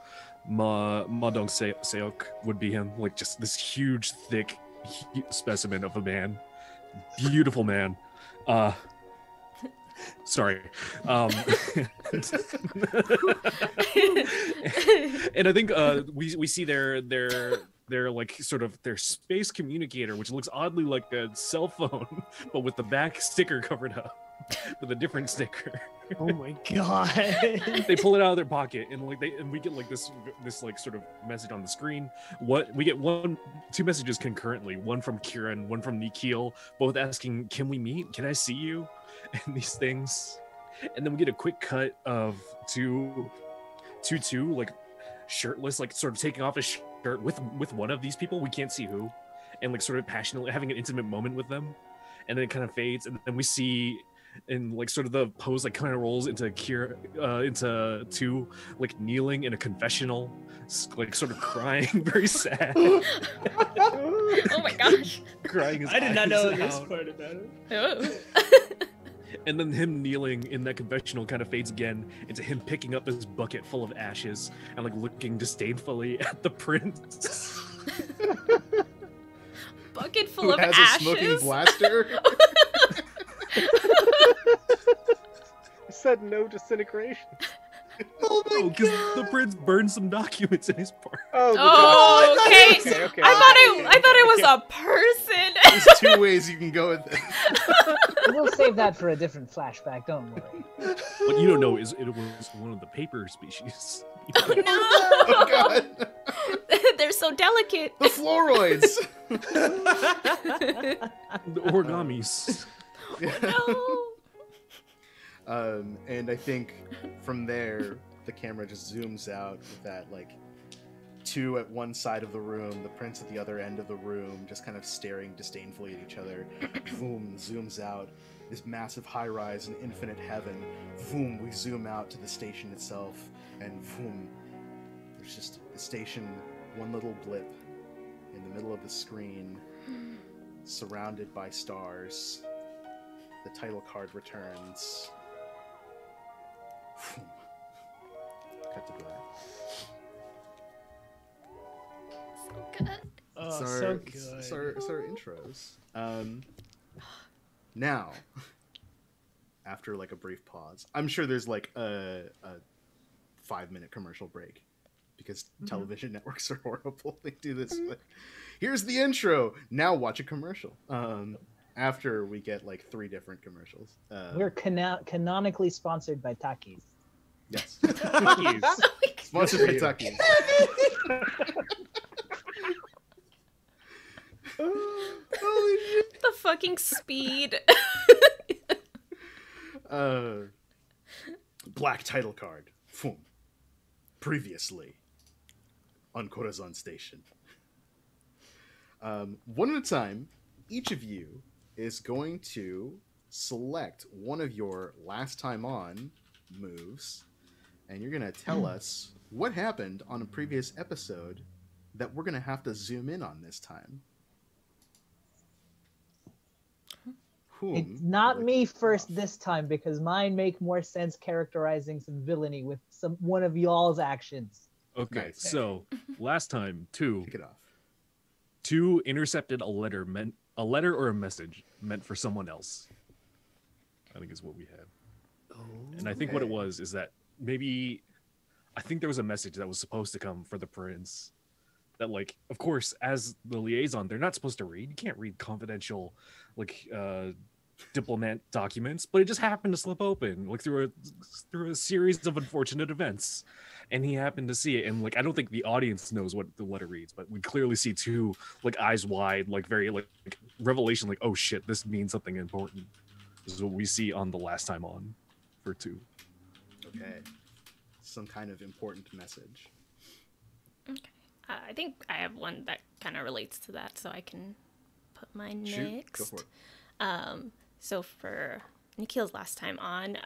Ma Dong Seok would be him, like just this huge thick specimen of a man, beautiful man. Sorry. And I think we see their like sort of their space communicator, which looks oddly like a cell phone, but with the back sticker covered up with a different sticker. Oh my god. They pull it out of their pocket and we get like this like sort of message on the screen. We get two messages concurrently, one from Kieran, one from Nikhil, both asking, "Can we meet? Can I see you?" and these things. And then we get a quick cut of two like shirtless, like sort of taking off his shirt with one of these people, we can't see who, and like sort of passionately having an intimate moment with them. And then it kind of fades, and then we see in like sort of the pose like kind of rolls into into two like kneeling in a confessional, like sort of crying, very sad. Oh my gosh. Crying his I did not eyes know out. this part about it. Oh. And then him kneeling in that confessional kind of fades again into him picking up this bucket full of ashes and like looking disdainfully at the prince. Bucket full Who of has ashes. a smoking blaster? I said no disintegration. Oh no, because the prince burned some documents in his park. Oh, Oh, okay. okay. I thought it was a person. There's two ways you can go with it. We'll save that for a different flashback, don't worry. What you don't know is it was one of the paper species. Oh no. Oh god, They're so delicate. the fluoroids. The origamis. No. And I think from there, the camera just zooms out with that, like, two at one side of the room, the prince at the other end of the room, just kind of staring disdainfully at each other. Boom, zooms out. This massive high-rise in infinite heaven. Boom, we zoom out to the station itself, and boom, there's just the station, one little blip in the middle of the screen, surrounded by stars. The title card returns. Cut to black. So good. Oh, So so our- good. so our intros. Now, after like a brief pause, I'm sure there's like a 5-minute commercial break because television networks are horrible. They do this. But here's the intro. Now watch a commercial. After we get like 3 different commercials. We're canonically sponsored by Takis. Yes. Takis. Sponsored by Takis. Holy shit. The fucking speed. Black title card. Boom. Previously on Corazon Station. One at a time, each of you is going to select one of your last time on moves, and you're going to tell us what happened on a previous episode that we're going to have to zoom in on this time. It's not me first this time because mine make more sense characterizing some villainy with one of y'all's actions. Okay, Nice. so last time, 2, Kick it off. 2 intercepted a letter or a message meant for someone else. I think is what we had. And I think what it was is that maybe I think there was a message that was supposed to come for the prince that, like, of course, as the liaison, they're not supposed to read. You can't read confidential, like, diplomat documents, but it just happened to slip open, like, through a series of unfortunate events, and he happened to see it. And, like, I don't think the audience knows what the letter reads, but we clearly see 2, like, eyes wide, like, very, like revelation, like, oh shit, this means something important. This is what we see on the last time on for 2. Okay, some kind of important message. Okay. I think I have one that kind of relates to that, so I can put mine Shoot, next. go for it. So for Nikhil's last time on,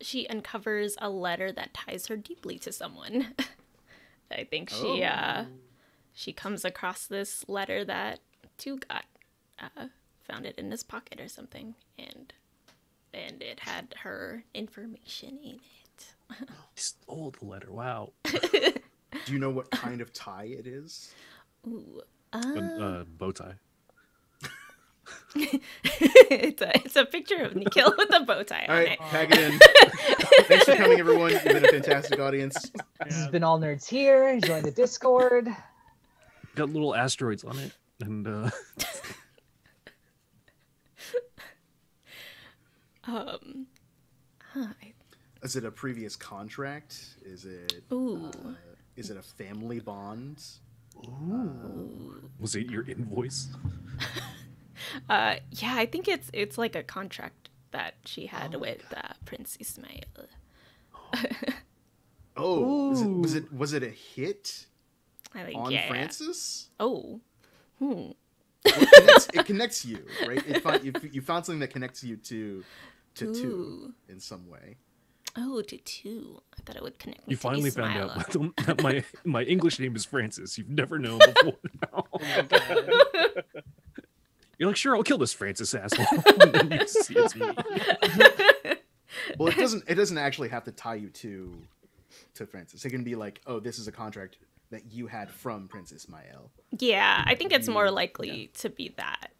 she uncovers a letter that ties her deeply to someone. I think she comes across this letter that 2 got, found it in his pocket or something, and it had her information in it. He stole the letter. Wow. Do you know what kind of tie it is? Ooh. Bow tie. it's a picture of Nikhil with a bow tie All on right, it. tag it in. Thanks for coming, everyone. You've been a fantastic audience. This has been All Nerds here. Join the Discord. Got little asteroids on it, and Is it a previous contract? Is it? Ooh. Is it a family bond? was it your invoice? Yeah, I think it's like a contract that she had with Prince Ismail. Was it a hit I think, on yeah. Francis? Oh. Well, it connects you, right? You found something that connects you to 2 in some way. Oh, to 2. I thought it would connect me You to finally Ismail. found out that my English name is Francis. You've never known before. Oh my God. You're like, sure, I'll kill this Francis asshole. And then you see it's me. Well, it doesn't actually have to tie you to Francis. It can be like, oh, this is a contract that you had from Prince Ismail. Yeah, I think it's more likely to be that.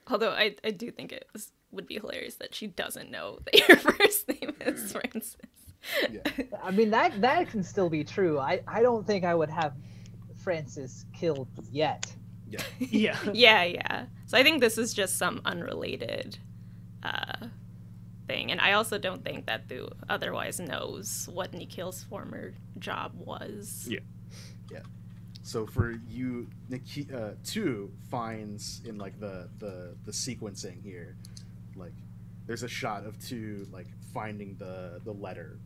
Although I do think it would be hilarious that she doesn't know that your first name is Francis. Yeah. I mean, that can still be true. I don't think I would have Francis killed yet. Yeah. Yeah. Yeah. So I think this is just some unrelated thing. And I also don't think that Thu otherwise knows what Nikhil's former job was. Yeah. So for you, 2 finds in like the sequencing here, like there's a shot of 2 like finding the letter,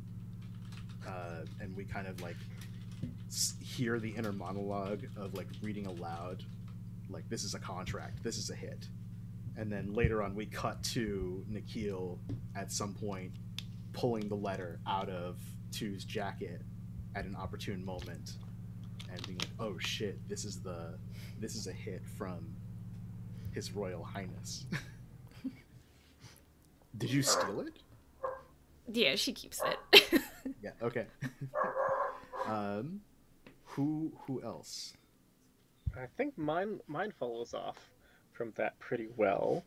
and we kind of like hear the inner monologue of like reading aloud, like this is a contract, this is a hit, and then later on we cut to Nikhil at some point pulling the letter out of 2's jacket at an opportune moment. And being like, oh shit, this is a hit from His Royal Highness. Did you steal it? Yeah, she keeps it. Yeah. Okay. Who else? I think mine follows off from that pretty well.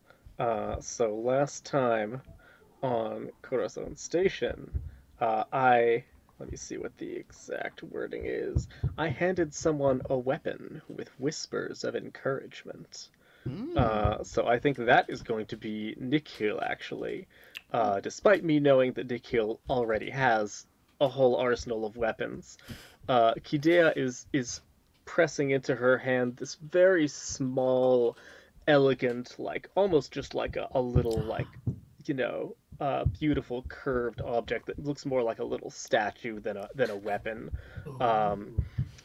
So last time on Corazon Station, let me see what the exact wording is. I handed someone a weapon with whispers of encouragement. So I think that is going to be Nikhil, actually. Despite me knowing that Nikhil already has a whole arsenal of weapons, Kidea is pressing into her hand this very small, elegant, like almost just like a little, like, beautiful curved object that looks more like a little statue than a weapon.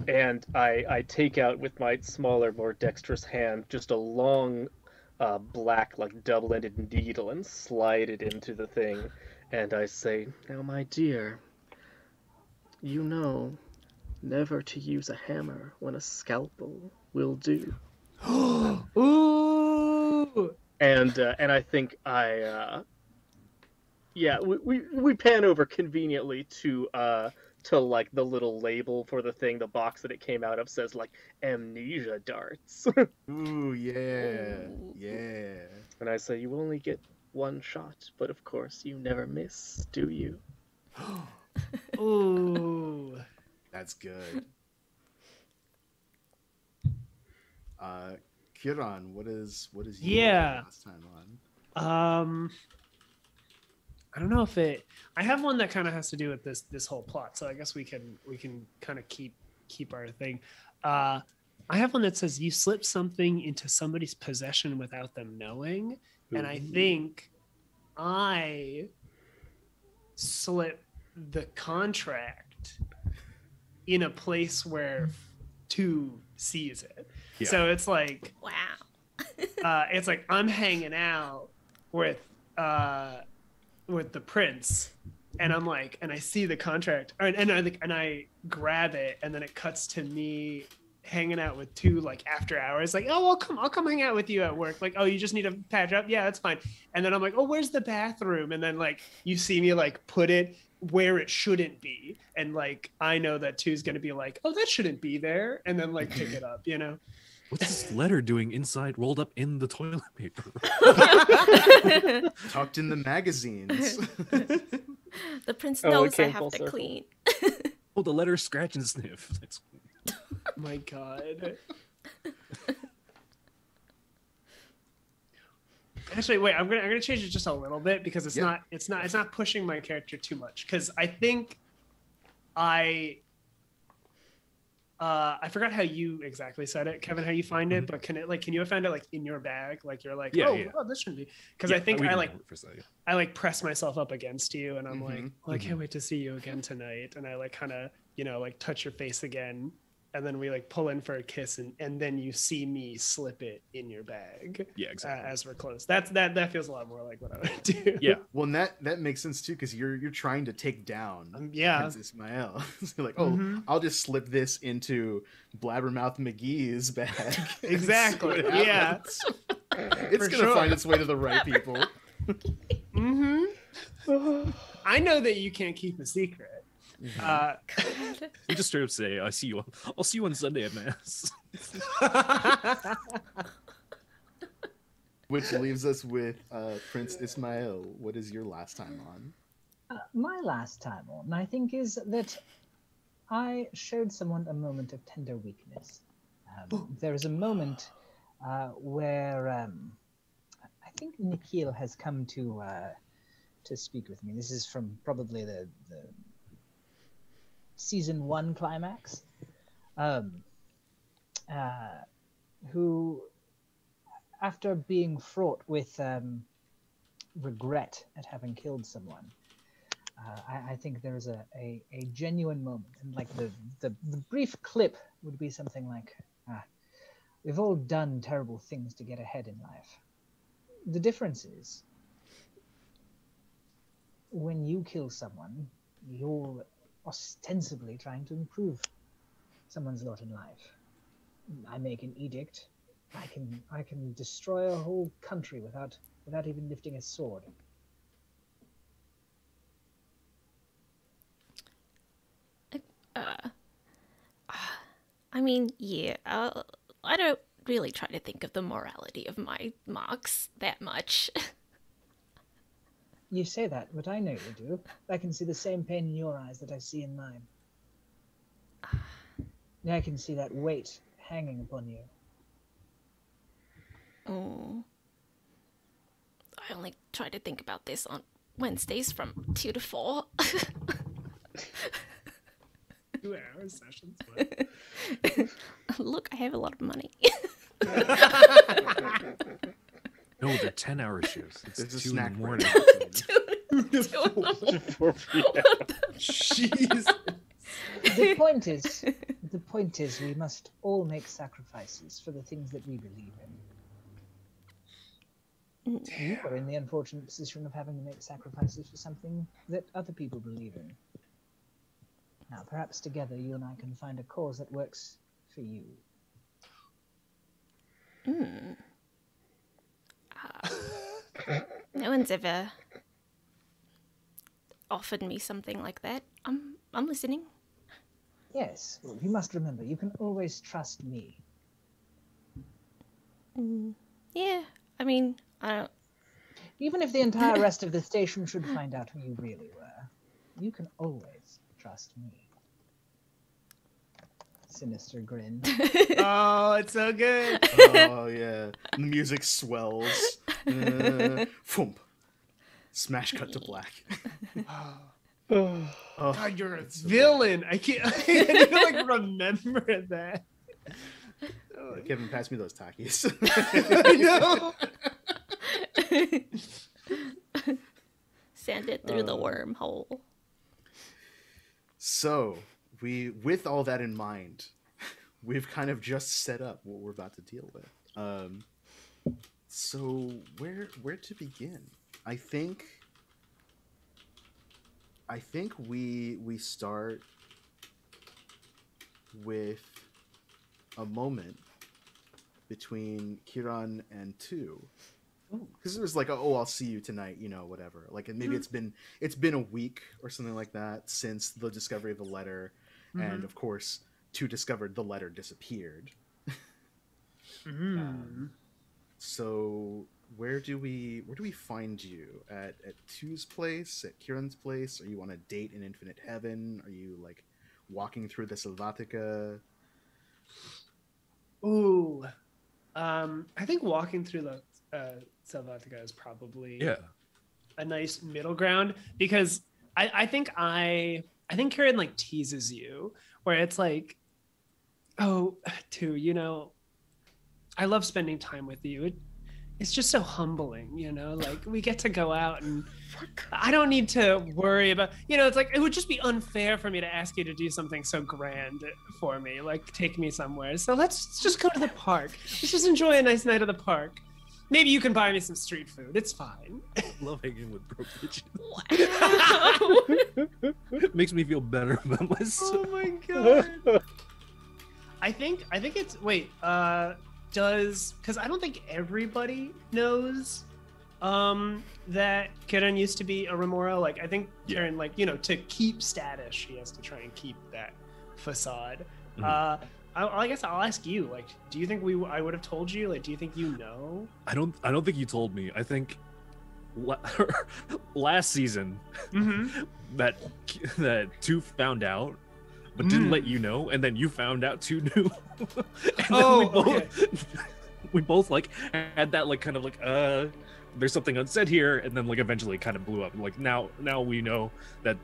And I take out with my smaller, more dexterous hand just a long black, like double-ended needle and slide it into the thing, and I say, "Now, my dear, you know never to use a hammer when a scalpel will do." Ooh. And I think we pan over conveniently to to like the little label for the thing, the box that it came out of says like amnesia darts. Ooh, yeah, Ooh. yeah. And I say, you only get one shot, but of course you never miss, do you? Ooh. That's good. Kiran, what is your Yeah. last time on? I don't know if it. I have one that kind of has to do with this whole plot, so I guess we can kind of keep our thing. I have one that says you slip something into somebody's possession without them knowing, and I think I slip the contract in a place where 2 sees it. Yeah. So it's like Wow. it's like I'm hanging out with the prince, and I'm like, and I see the contract, and I grab it, and then it cuts to me hanging out with 2 like after hours, like, oh, I'll come hang out with you at work, like, oh, you just need to patch up, yeah, that's fine. And then I'm like, oh, where's the bathroom? And then like you see me like put it where it shouldn't be, and like I know that 2's gonna be like, oh, that shouldn't be there, and then like pick it up, you know. What's this letter doing inside, rolled up in the toilet paper? Tucked in the magazines. The prince Oh, it knows I came have full to circle. clean. Oh, the letter scratch and sniff. That's... My God. Actually, wait. I'm gonna change it just a little bit because it's Yeah. not pushing my character too much, because I think I forgot how you exactly said it, Kevin. How you find it, but can you find it like in your bag? Like you're like, Yeah, oh, yeah. oh, this shouldn't be, because Yeah, I think we I can like go for a second. I like press myself up against you, and I'm Mhm, like, well, I can't wait to see you again tonight. And I like kind of, like touch your face again, and then we like pull in for a kiss, and then you see me slip it in your bag. Yeah, exactly. As we're close. That feels a lot more like what I would do. Yeah. Well, and that makes sense too, because you're trying to take down Yeah. Prince Ismail. So you're like, oh, Mhm. I'll just slip this into Blabbermouth McGee's bag. and see Exactly, what yeah. happens. It's For gonna sure. find its way to the right people. Mm-hmm. I know that you can't keep a secret. God. You just straight up say, I'll see you on Sunday at mass. Which leaves us with Prince Ismail. What is your last time on? My last time on, I think, is that I showed someone a moment of tender weakness. There is a moment where I think Nikhil has come to speak with me. This is from probably the season 1 climax. Who, after being fraught with regret at having killed someone, I think there is a genuine moment, and like the brief clip would be something like, we've all done terrible things to get ahead in life. The difference is, when you kill someone, you're ostensibly trying to improve someone's lot in life. I make an edict. I can destroy a whole country without even lifting a sword. I mean, yeah, I don't really try to think of the morality of my marks that much. You say that, but I know you do. I can see the same pain in your eyes that I see in mine. I can see that weight hanging upon you. Mm. I only try to think about this on Wednesdays from 2 to 4. 2-hour sessions. Look, I have a lot of money. No, they're 10-hour shifts. It's There's a 2 in snack the break. morning. Jeez. The point is, we must all make sacrifices for the things that we believe in. You are in the unfortunate position of having to make sacrifices for something that other people believe in. Now, perhaps together you and I can find a cause that works for you. No one's ever offered me something like that. I'm listening. Yes, you must remember, you can always trust me. Yeah, I mean, I don't. Even if the entire rest of the station should find out who you really were, you can always trust me. Sinister grin. Oh, it's so good. Oh yeah, the music swells. Thump. Smash cut to black. Oh, Oh, God, you're a it's so villain. I can't even like remember that. Oh, good. Kevin, pass me those Takis. I know. Send it through the wormhole. So, with all that in mind, we've kind of just set up what we're about to deal with. So where to begin? I think we start with a moment between Kiran and Tu. Because it was like, oh, I'll see you tonight, whatever. Like, and maybe it's been a week or something like that since the discovery of the letter, and of course, Tu discovered the letter disappeared. So where do we find you at Tu's place, at Kiran's place? Are you on a date in Infinite Heaven? Are you like walking through the Selvatica? Ooh. I think walking through the Selvatica is probably a nice middle ground, because I think Karen like teases you where it's like, oh, Tu, I love spending time with you. It's just so humbling, like we get to go out and I don't need to worry about, it's like, it would just be unfair for me to ask you to do something so grand for me, like take me somewhere. So let's just go to the park. Let's just enjoy a nice night at the park. Maybe you can buy me some street food. It's fine. Love hanging with broke bitches. Wow. Makes me feel better about myself. Oh my god. I think it's because I don't think everybody knows that Karen used to be a Remora. Like I think Karen, to keep status, she has to try and keep that facade. Mm-hmm. I guess I'll ask you. Like, do you think I would have told you? Like, do you think you know? I don't think you told me. I think last season that Tu found out, but didn't let you know, and then you found out Tu knew. And we both like had that like kind of like there's something unsaid here, and then like eventually kind of blew up. Like now we know that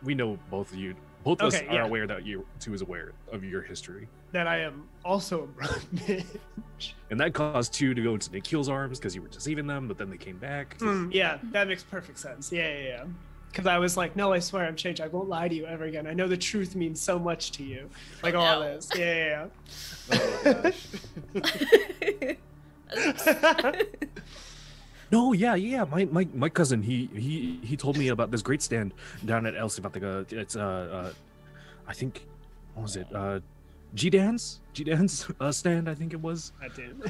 we know both of you. Both of us are aware that Tu is aware of your history. That I am also a broad bitch. And that caused Tu to go into Nikhil's arms because you were deceiving them, but then they came back. Yeah, that makes perfect sense. Yeah. Because I was like, no, I swear I'm changed. I won't lie to you ever again. I know the truth means so much to you. Like all this. Yeah. Oh gosh. No, yeah. My cousin, he told me about this great stand down at El Selvatica. It's I think, what was it? G-Dance stand, I think it was. I did.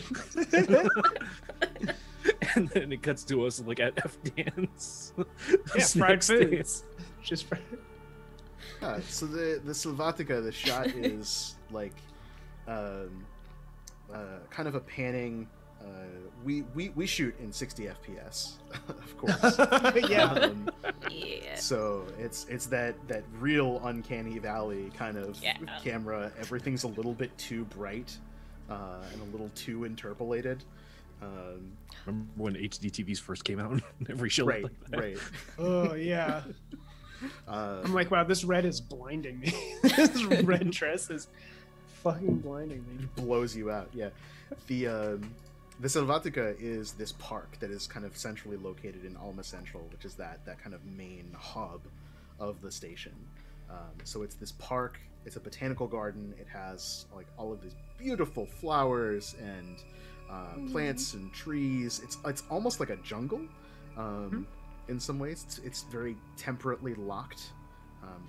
And then it cuts to us like at F Dance. Yeah, fried foods. Just fried. Yeah, so the Selvatica, the shot is like kind of a panning. We shoot in 60 FPS, of course. Yeah. Yeah. So it's that real uncanny valley kind of camera. Everything's a little bit too bright and a little too interpolated. Remember when HD TVs first came out? Every show right, like that. right. Oh yeah. I'm like, wow, this red is blinding me. This red dress is fucking blinding me. It blows you out. Yeah. The Selvatica is this park that is kind of centrally located in Alma Central, which is that kind of main hub of the station. So it's this park. It's a botanical garden. It has like all of these beautiful flowers and plants and trees. It's almost like a jungle in some ways. It's very temperately locked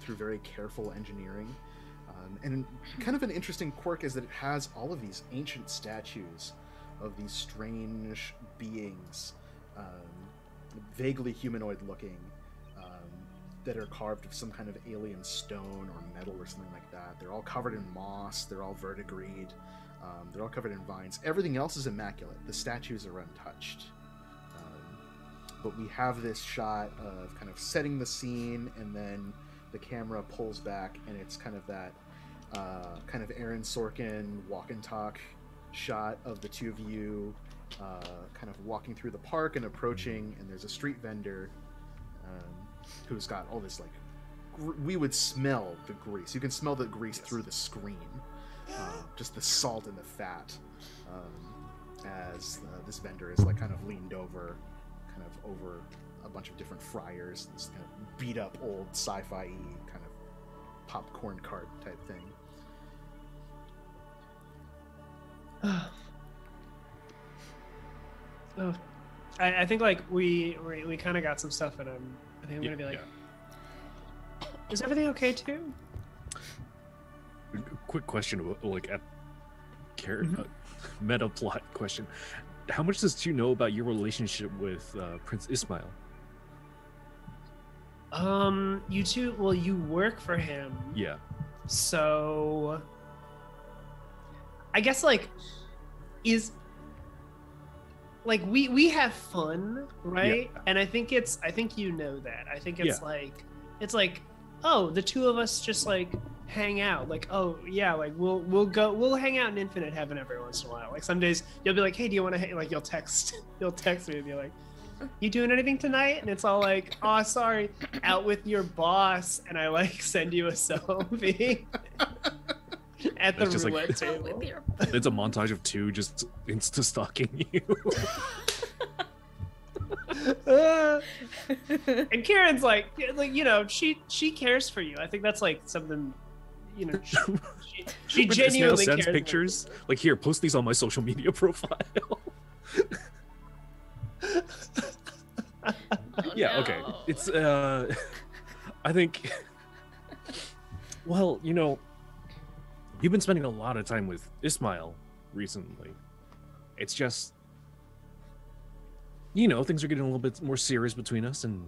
through very careful engineering. And kind of an interesting quirk is that it has all of these ancient statues of these strange beings, vaguely humanoid looking, that are carved of some kind of alien stone or metal or something like that. They're all covered in moss. They're all verdigreed. They're all covered in vines. Everything else is immaculate. The statues are untouched. But we have this shot of kind of setting the scene, and then the camera pulls back, and it's kind of that kind of Aaron Sorkin walk and talk shot of the two of you kind of walking through the park and approaching, and there's a street vendor who's got all this, like, we would smell the grease. You can smell the grease through the screen. Just the salt and the fat, as this vendor is like kind of leaned over a bunch of different fryers, this kind of beat up old sci-fi kind of popcorn cart type thing. Oh, I think like we kind of got some stuff, and I think I'm gonna be like, is everything okay too? Quick question about like a meta plot question. How much does Chu know about your relationship with Prince Ismail? You two, well, you work for him. Yeah. So I guess like we have fun, right? Yeah. And I think you know that. I think it's like, oh, the two of us just like hang out, like, oh yeah, like we'll hang out in Infinite Heaven every once in a while. Like some days you'll be like, hey, do you want to like you'll text me and be like, you doing anything tonight? And it's all like, oh, sorry, out with your boss, and I like send you a selfie at the That's roulette just table. It's a montage of two just insta stalking you. And Karen's like you know, she cares for you. I think that's like something, you know, she genuinely sends cares. pictures like, here, post these on my social media profile. Yeah, no. okay. It's I think, well, you know, you've been spending a lot of time with Ismail recently. It's just, you know, things are getting a little bit more serious between us, and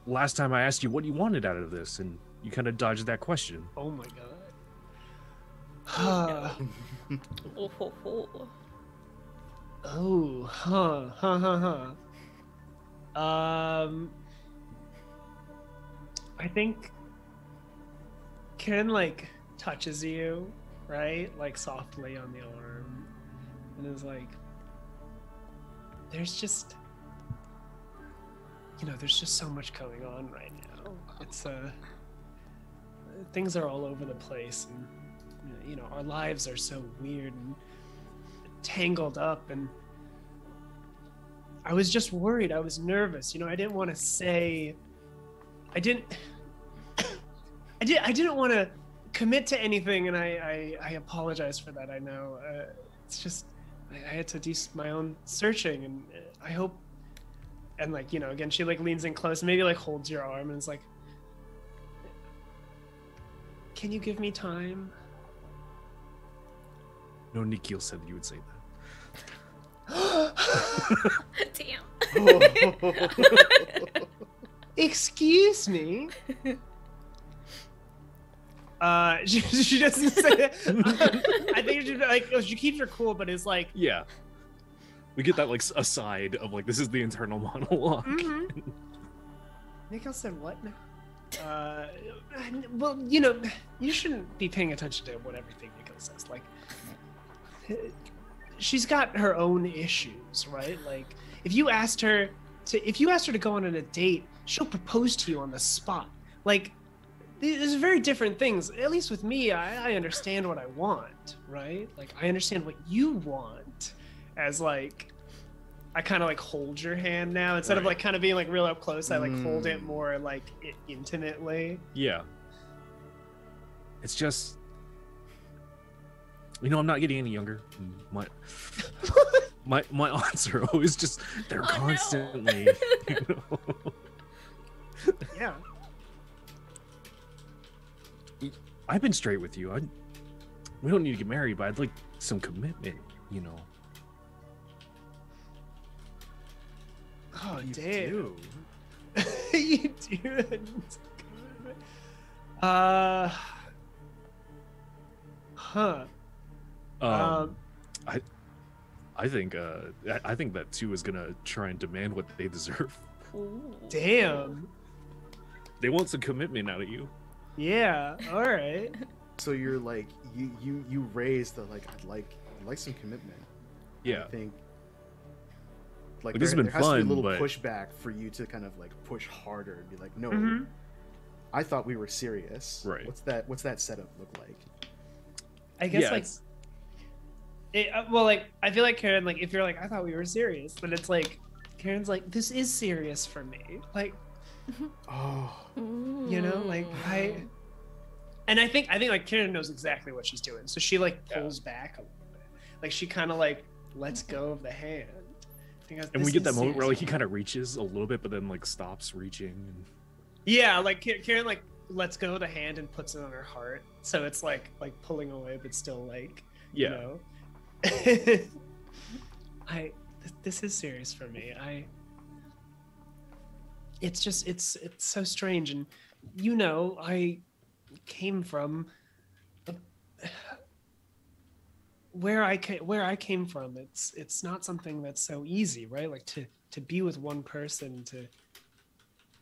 last time I asked you what you wanted out of this, and you kind of dodged that question. Oh my god. Oh, ho, ho. Oh, huh. I think Karen like touches you, right? Like softly on the arm, and is like, there's just, you know, there's just so much going on right now. It's things are all over the place, and you know, our lives are so weird and tangled up, and I was just worried. I was nervous. You know, I didn't want to say, I didn't want to commit to anything, and I apologize for that. I know it's just I had to do my own searching, and I hope. And like, you know, again, she like leans in close, maybe like holds your arm, and is like, "Can you give me time?" No, Nikhil said you would say that. Damn. Excuse me. She doesn't say that. I think she keeps her cool, but is like, Yeah. We get that like aside of like, this is the internal monologue. mm-hmm. Nikhil said what now? Well, you know, you shouldn't be paying attention to what everything Nikhil says. Like, she's got her own issues, right? Like, if you asked her to go on a date, she'll propose to you on the spot. Like, there's very different things. At least with me, I understand what I want, right? Like, I understand what you want. As like, I kind of like hold your hand now instead of like kind of being like real up close. I like hold it more like intimately. Yeah. It's just, you know, I'm not getting any younger. My aunts are always just, they're constantly, no. you know. Yeah. I've been straight with you. We don't need to get married, but I'd like some commitment, you know. Oh, damn. You do. Huh. I think I think that 2 is gonna try and demand what they deserve. Damn. They want some commitment out of you. Yeah. All right. So you're like you raise the like I'd like some commitment. Yeah. I think Like, this has been there has to be a fun, little but pushback for you to kind of like push harder and be like, no, Mhm. I thought we were serious. Right. What's that setup look like? I guess Yeah, like. Well, like I feel like Karen, like if you're like I thought we were serious, but it's like Karen's like this is serious for me, like Oh, you know, like and I think like Karen knows exactly what she's doing, so she like pulls back a little bit, like she kind of like lets go of the hand. Because and we this get that is moment where serious. like he kind of reaches a little bit, but then like stops reaching. And... Yeah, like Karen like lets go of the hand and puts it on her heart, so it's like pulling away, but still like Yeah. you know. This is serious for me. It's just it's so strange, and you know I came from where I came from. It's not something that's so easy, right? Like to be with one person,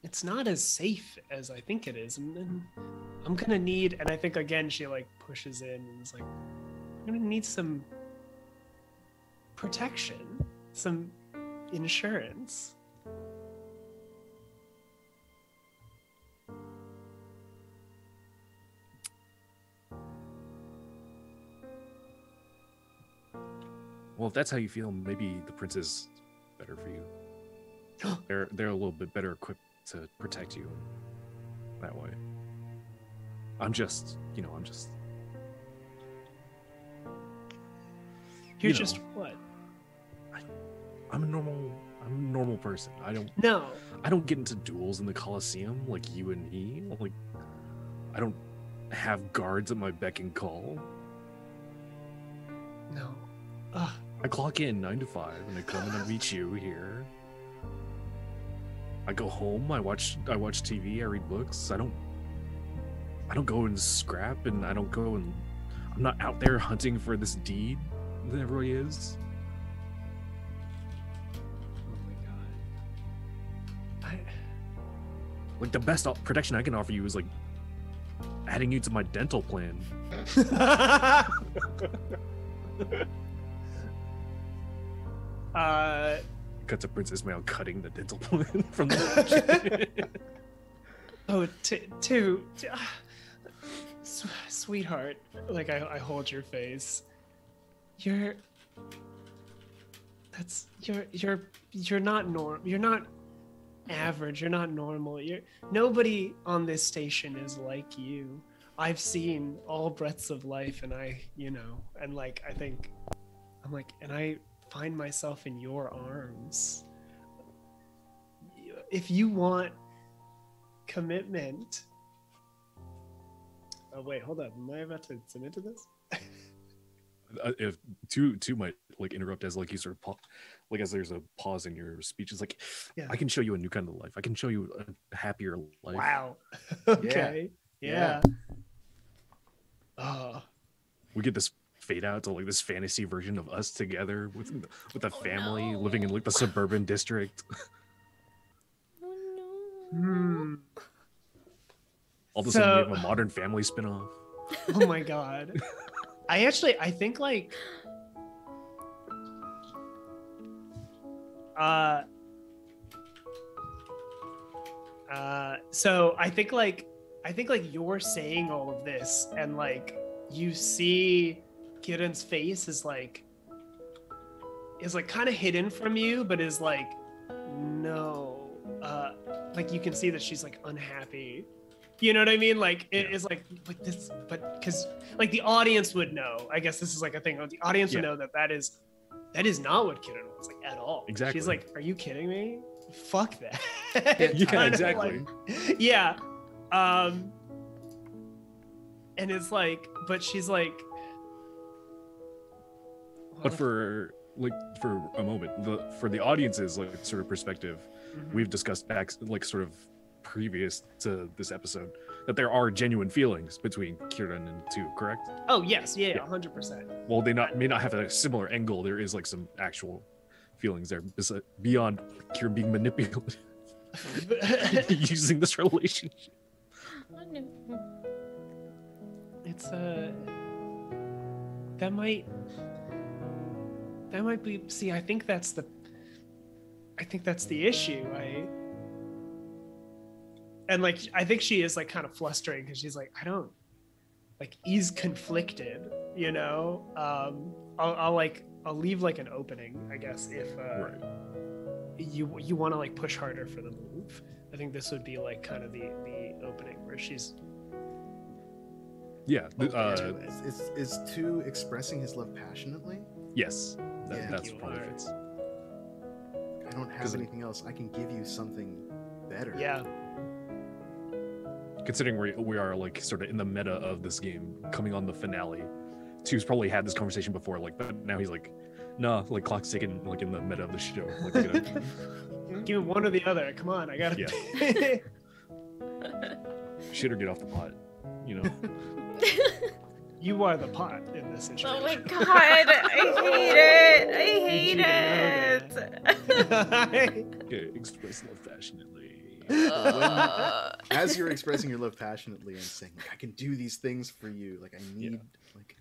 it's not as safe as I think it is, and I'm gonna need. And I think again she like pushes in and is like, I'm gonna need some protection, some insurance. Well, if that's how you feel, maybe the prince is better for you. They're a little bit better equipped to protect you that way. I'm just. You're You know. just what? I'm a normal person. I don't get into duels in the Coliseum like you and me. Like, I don't have guards at my beck and call. No. Ugh. I clock in 9 to 5 and I come and I meet you here. I go home, I watch TV, I read books. I don't go and scrap, and I don't go and I'm not out there hunting for this deed that everybody is. Oh my god. Like, the best protection I can offer you is like adding you to my dental plan. Cut to Princess Mail cutting the dental plan from the Oh, sweetheart. Like I hold your face. You're not You're not average. You're not normal. Nobody on this station is like you. I've seen all breadths of life, and I find myself in your arms. If you want commitment. Oh wait, hold up. Am I about to submit to this? if two might like interrupt as like you sort of like as there's a pause in your speech. It's like, Yeah. I can show you a new kind of life. I can show you a happier life. Wow. Okay. Yeah. Oh. We get this fade out to like this fantasy version of us together with a family no. living in like the suburban district. Oh no. Hmm. All of a sudden, we So- have a Modern Family spinoff. Oh my god. I think like so I think like you're saying all of this, and like you see Kiran's face is like kind of hidden from you, but is like no, like you can see that she's like unhappy. You know what I mean? Like it is like this, but because like the audience would know. I guess this is like a thing. The audience would know that is not what Kiran wants, like at all. Exactly. She's like, "Are you kidding me? Fuck that." Yeah, Kind of exactly. like- yeah. And it's like, but she's like. But for like for a moment, for the audience's like sort of perspective, we've discussed back like sort of previous to this episode that there are genuine feelings between Kieran and Tu, correct? Oh yes, yeah, 100%. Well, they may not have a similar angle. There is like some actual feelings there beyond Kieran being manipulated using this relationship. It's that might be. See, I think that's the issue. I think she is like kind of flustering because she's like, I don't like, he's conflicted, you know. I'll leave like an opening, I guess, if Right. you want to like push harder for the move. I think this would be like kind of the opening where she's Is Tu expressing his love passionately? Yes, Yeah. that's You probably are. fits. I don't have anything else. I can give you something better. yeah. Considering we are like sort of in the meta of this game, coming on the finale, Tu's probably had this conversation before, like, but now he's like, nah, like clock's ticking, like in the meta of the show. Like, we gotta- Give me one or the other. Come on, I gotta. Yeah. shit or get off the pot, you know. You are the pot in this situation. Oh my god, I hate it. Okay, express love passionately. As you're expressing your love passionately and saying, like, I can do these things for you, like I need, like,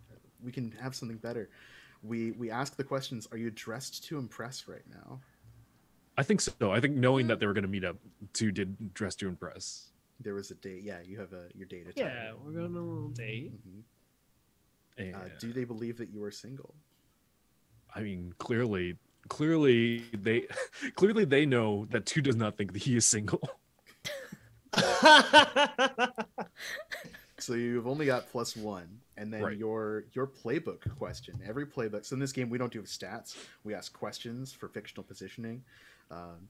we can have something better. We ask the questions. Are you dressed to impress right now? I think so. I think knowing that they were going to meet up, Tu did dress to impress. There was a date. Yeah, you have your date. Yeah, we're going on a little date. Mhm. And, Do they believe that you are single? I mean, clearly they know that Tu does not think that he is single. So you've only got +1, and then Right. your playbook question. Every playbook. So in this game, we don't do stats. We ask questions for fictional positioning.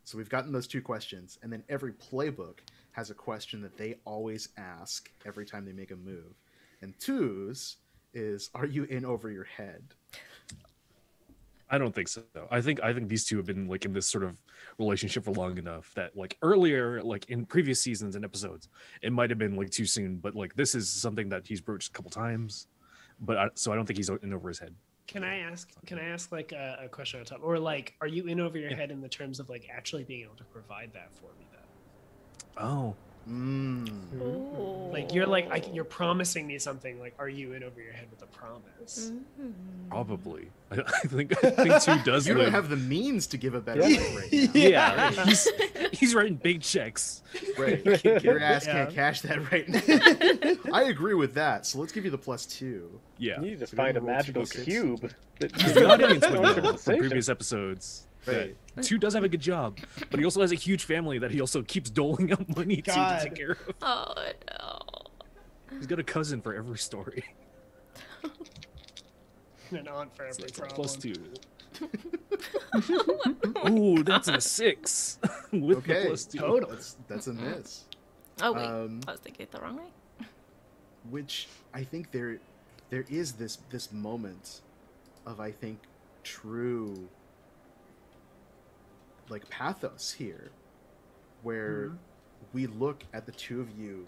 So we've gotten those 2 questions, and then every playbook has a question that they always ask every time they make a move. And Tu's is, are you in over your head? I don't think so. I think these two have been like in this sort of relationship for long enough that like earlier, like in previous seasons and episodes, it might have been like too soon. But like this is something that he's broached a couple times. But so I don't think he's in over his head. Can I ask like a question on top, or like, are you in over your head in the terms of like actually being able to provide that for me then? Oh, Ooh. Like you're promising me something. Like, are you in over your head with a promise? probably. I think Tu does You don't live. have the means to give a better Yeah. rate right now. Yeah, he's writing big checks. Right. Your ass can't cash that right now. I agree with that. So let's give you the +2. Yeah, You need to So find a we roll magical 2d6. cube. the audience would know from Conversation. previous episodes that Right. Tu does have a good job, but he also has a huge family that he also keeps doling out money to God. take care of. Oh no. He's got a cousin for every story. And an aunt for every It's problem. +2. Ooh, that's a 6 with Okay. the +2. Total. That's a miss. Oh wait, Um, I was thinking it the wrong way. Which I think there is this moment of, I think, true like pathos here, where we look at the 2 of you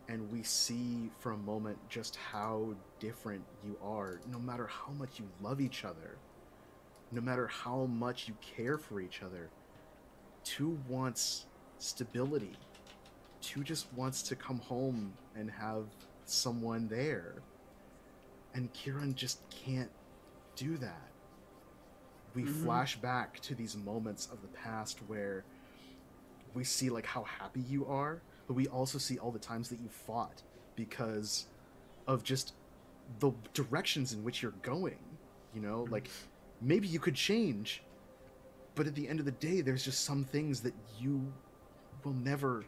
and we see for a moment just how different you are, no matter how much you love each other, no matter how much you care for each other. Tu wants stability. Tu just wants to come home and have someone there. And Kieran just can't do that. We flash back to these moments of the past where we see like how happy you are, but we also see all the times that you fought because of just the directions in which you're going. You know, like maybe you could change, but at the end of the day, there's just some things that you will never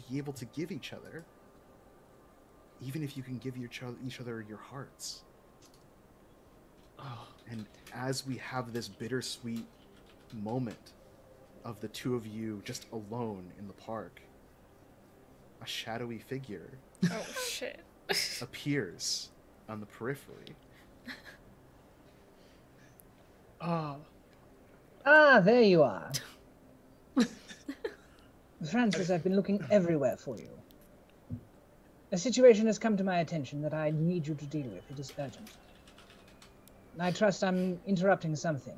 be able to give each other, even if you can give each other your hearts. Oh, And as we have this bittersweet moment of the 2 of you just alone in the park, a shadowy figure Oh shit. appears on the periphery. Oh. Ah, there you are. Francis, I've been looking everywhere for you. A situation has come to my attention that I need you to deal with. It is urgent. I trust I'm interrupting something.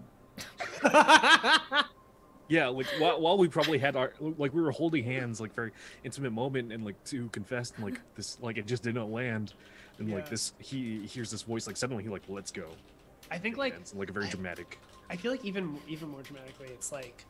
Yeah, like while we probably had our like we were holding hands, like very intimate moment, and like two confessed, and like this like it just didn't land, and like Yeah. this he hears this voice like suddenly he like let's go. I think like It's like a very dramatic. I feel like even more dramatically, it's like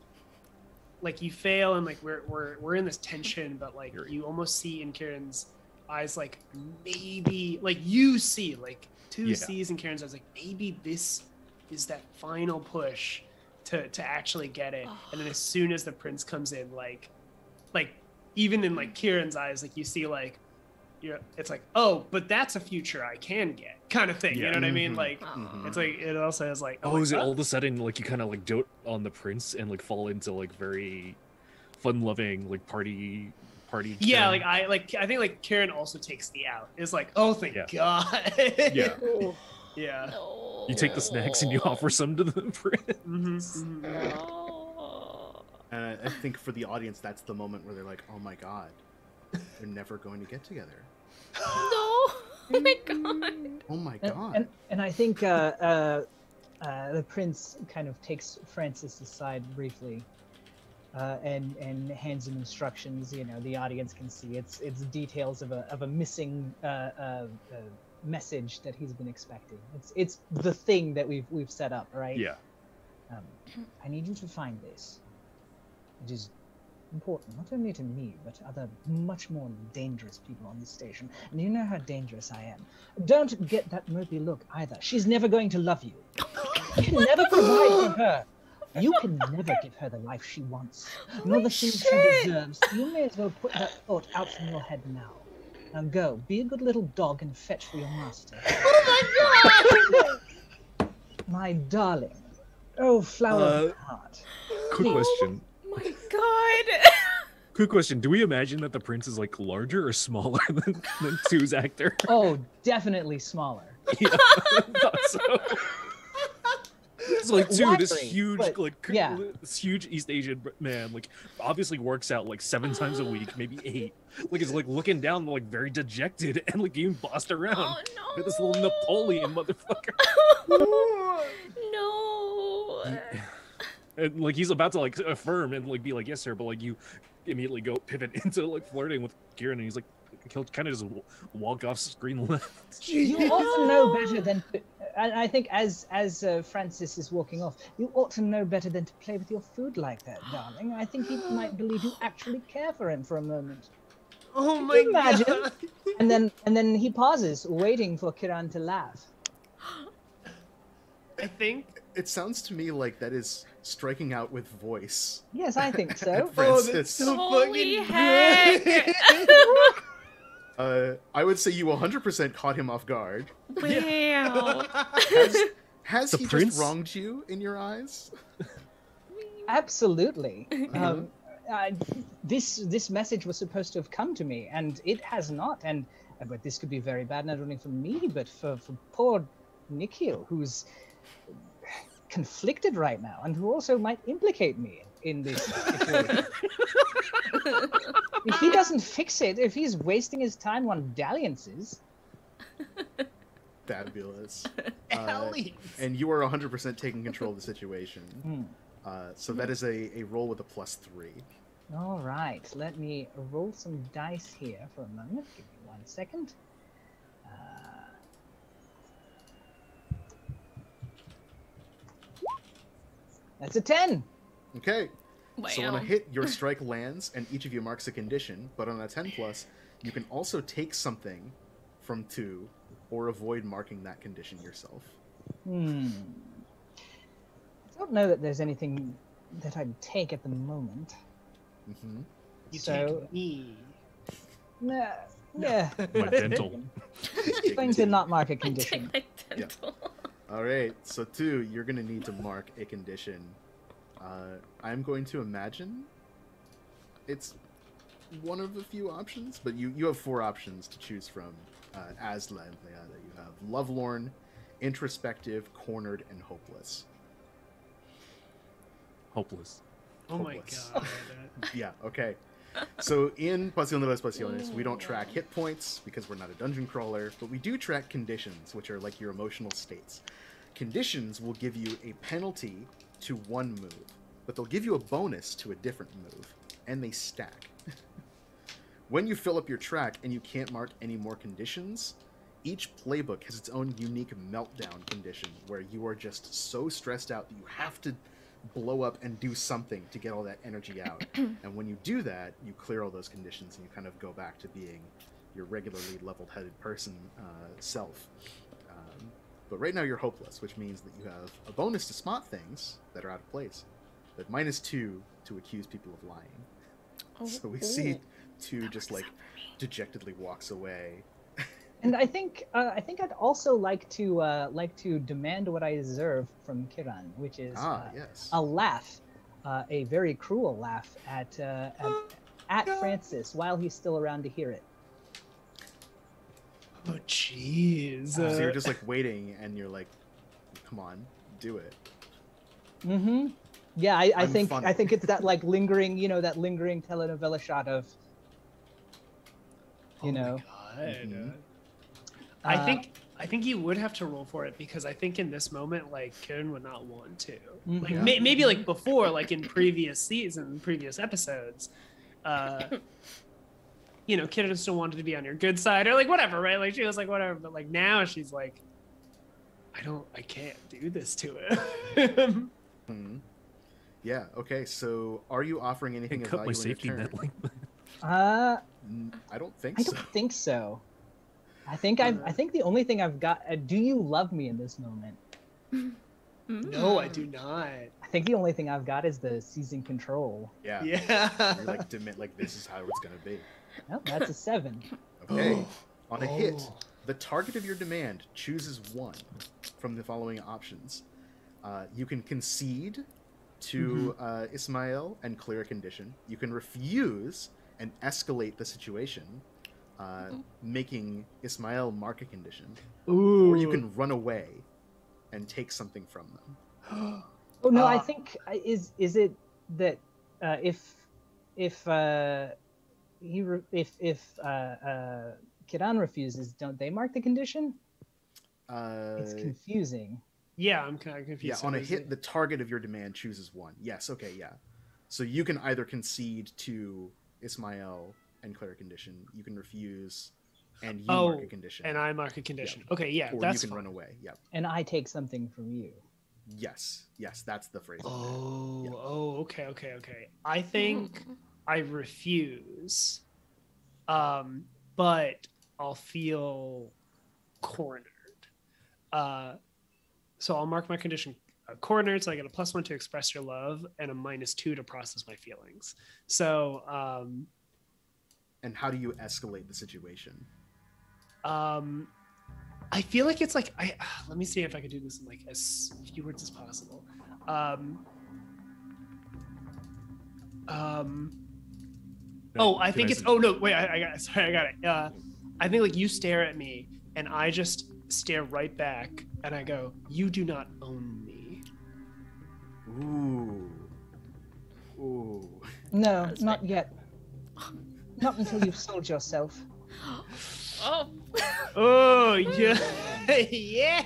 you fail and like we're in this tension, but like you almost see in Kieran's eyes like maybe like you see like two sees in Kieran's eyes like maybe this is that final push to actually get it. And then as soon as the prince comes in, like even in like Kieran's eyes, like you see like it's like, oh, but that's a future I can get kind of thing. You know what I mean? Like it's like it also has like Is it all of a sudden like you kind of like dote on the prince and like fall into like very fun loving like party yeah, Karen? I think like Kieran also takes the out. It's like, oh thank God. Yeah. Yeah. You take the snacks and you offer some to the prince. And I think for the audience, that's the moment where they're like, "Oh my god, they're never going to get together." No! Oh my god. Oh my god. And I think the prince kind of takes Francis aside briefly and hands him instructions. You know, the audience can see it's details of a missing message that he's been expecting. It's the thing that we've set up, right? Yeah. I need you to find this. It is important, not only to me, but to other much more dangerous people on this station. And you know how dangerous I am. Don't get that mopey look either. She's never going to love you. You can never provide for her. You can never give her the life she wants, nor the things she deserves. You may as well put that thought out from your head now. Now go, be a good little dog and fetch for your master. Oh my god! My darling. Oh, flower of my heart. Quick question. Oh my god! Quick question. Do we imagine that the prince is like larger or smaller than Two's actor? Oh, definitely smaller. Yeah, I thought so. It's like, dude, this Exactly, huge, but, like, yeah. this huge East Asian man, like, obviously works out like 7 times a week, maybe 8. Like, is like looking down, like, very dejected and like even bossed around. Oh no! This little Napoleon motherfucker. No! And like he's about to like affirm and like be like, yes, sir, but like you immediately go pivot into like flirting with Kieran, and he's like, he'll kind of just walk off screen left. You ought to know better than. And I think as Francis is walking off, you ought to know better than to play with your food like that, darling. I think he might believe you actually care for him for a moment. Oh Can my you imagine? god. And then he pauses, waiting for Kiran to laugh. I think It sounds to me like that is striking out with voice. Yes, I think so. At Francis. Holy heck! I would say you 100% caught him off guard. Wow. Has The he prince? just wronged you in your eyes? Absolutely. This message was supposed to have come to me, and it has not. And but this could be very bad, not only for me, but for poor Nikhil, who's conflicted right now, and who also might implicate me in this situation. If he doesn't fix it, if he's wasting his time on dalliances. Fabulous. Allies. And you are 100% taking control of the situation. So that is a roll with a +3. All right, let me roll some dice here for a moment. Give me 1 second. That's a 10. Okay. So on a Wow. hit, your strike lands, and each of you marks a condition. But on a 10+, you can also take something from 2, or avoid marking that condition yourself. I don't know that there's anything that I'd take at the moment. Mm-hmm. You So- take me. Nah, yeah. My dental. I'm going to not mark a I condition. take my dental. All right. So 2, you're gonna need to mark a condition. I'm going to imagine it's one of a few options, but you have 4 options to choose from. As Leia, you have lovelorn, introspective, cornered, and hopeless. hopeless. Oh my Hopeless. god. Yeah, okay. So in Pasión de las Pasiones, we don't track hit points because we're not a dungeon crawler, but we do track conditions, which are like your emotional states. Conditions will give you a penalty to one move, but they'll give you a bonus to a different move, and they stack. When you fill up your track and you can't mark any more conditions, each playbook has its own unique meltdown condition where you are just so stressed out that you have to blow up and do something to get all that energy out. And when you do that, you clear all those conditions and you kind of go back to being your regularly level-headed person self. But right now you're hopeless, which means that you have a bonus to spot things that are out of place, but -2 to accuse people of lying. So we see 2 just like dejectedly walks away. And I think I'd also like to demand what I deserve from Kiran, which is yes. a laugh, a very cruel laugh at Francis while he's still around to hear it. Oh jeez. So you're just like waiting, and you're like, "Come on, do it." Mm-hmm. Yeah, I think funny. I think it's that like lingering, that lingering telenovela shot of, Oh my God. Mhm. I think you would have to roll for it because I think in this moment, like Karen would not want to. Like Yeah. maybe like before, like in previous seasons, previous episodes, Karen still wanted to be on your good side or like whatever, right? Like she was like whatever, but like now she's like, I can't do this to him. Mhm. Yeah. Okay. So, are you offering anything of Cut my value in safety return? net like I I don't think don't so. think so. I think the only thing I've got. Do you love me in this moment? No, I do not. I think the only thing I've got is the season control. Yeah. Yeah. You're like like this is how it's gonna be. No, that's a 7. Okay. On a hit, Oh. the target of your demand chooses one from the following options. You can concede to Ismail and clear a condition. You can refuse and escalate the situation, making Ismail mark a condition. Ooh. Or you can run away and take something from them. Oh no, I think is it that if Kiran refuses, don't they mark the condition? It's confusing. Yeah, I'm kind of confused. Yeah, So on a is hit, it- the target of your demand chooses one. Yes, okay, yeah. So you can either concede to Ismail and clear a condition. You can refuse, and you mark a condition. and I mark a condition. Okay, yeah, or that's you can fine. run away. Yep. And I take something from you. Yes, that's the phrase. Okay. I think I refuse, but I'll feel cornered. So I'll mark my condition cornered, so I get a +1 to express your love and a -2 to process my feelings. So, And how do you escalate the situation? I feel like it's like let me see if I can do this in like as few words as possible. I think it's. Oh no! Wait, I got it. Sorry, I got it. I think like you stare at me, and I just stare right back, and I go, "You do not own me." Ooh. No, That's not yet. Not until you've sold yourself. Oh. Oh yeah, yeah.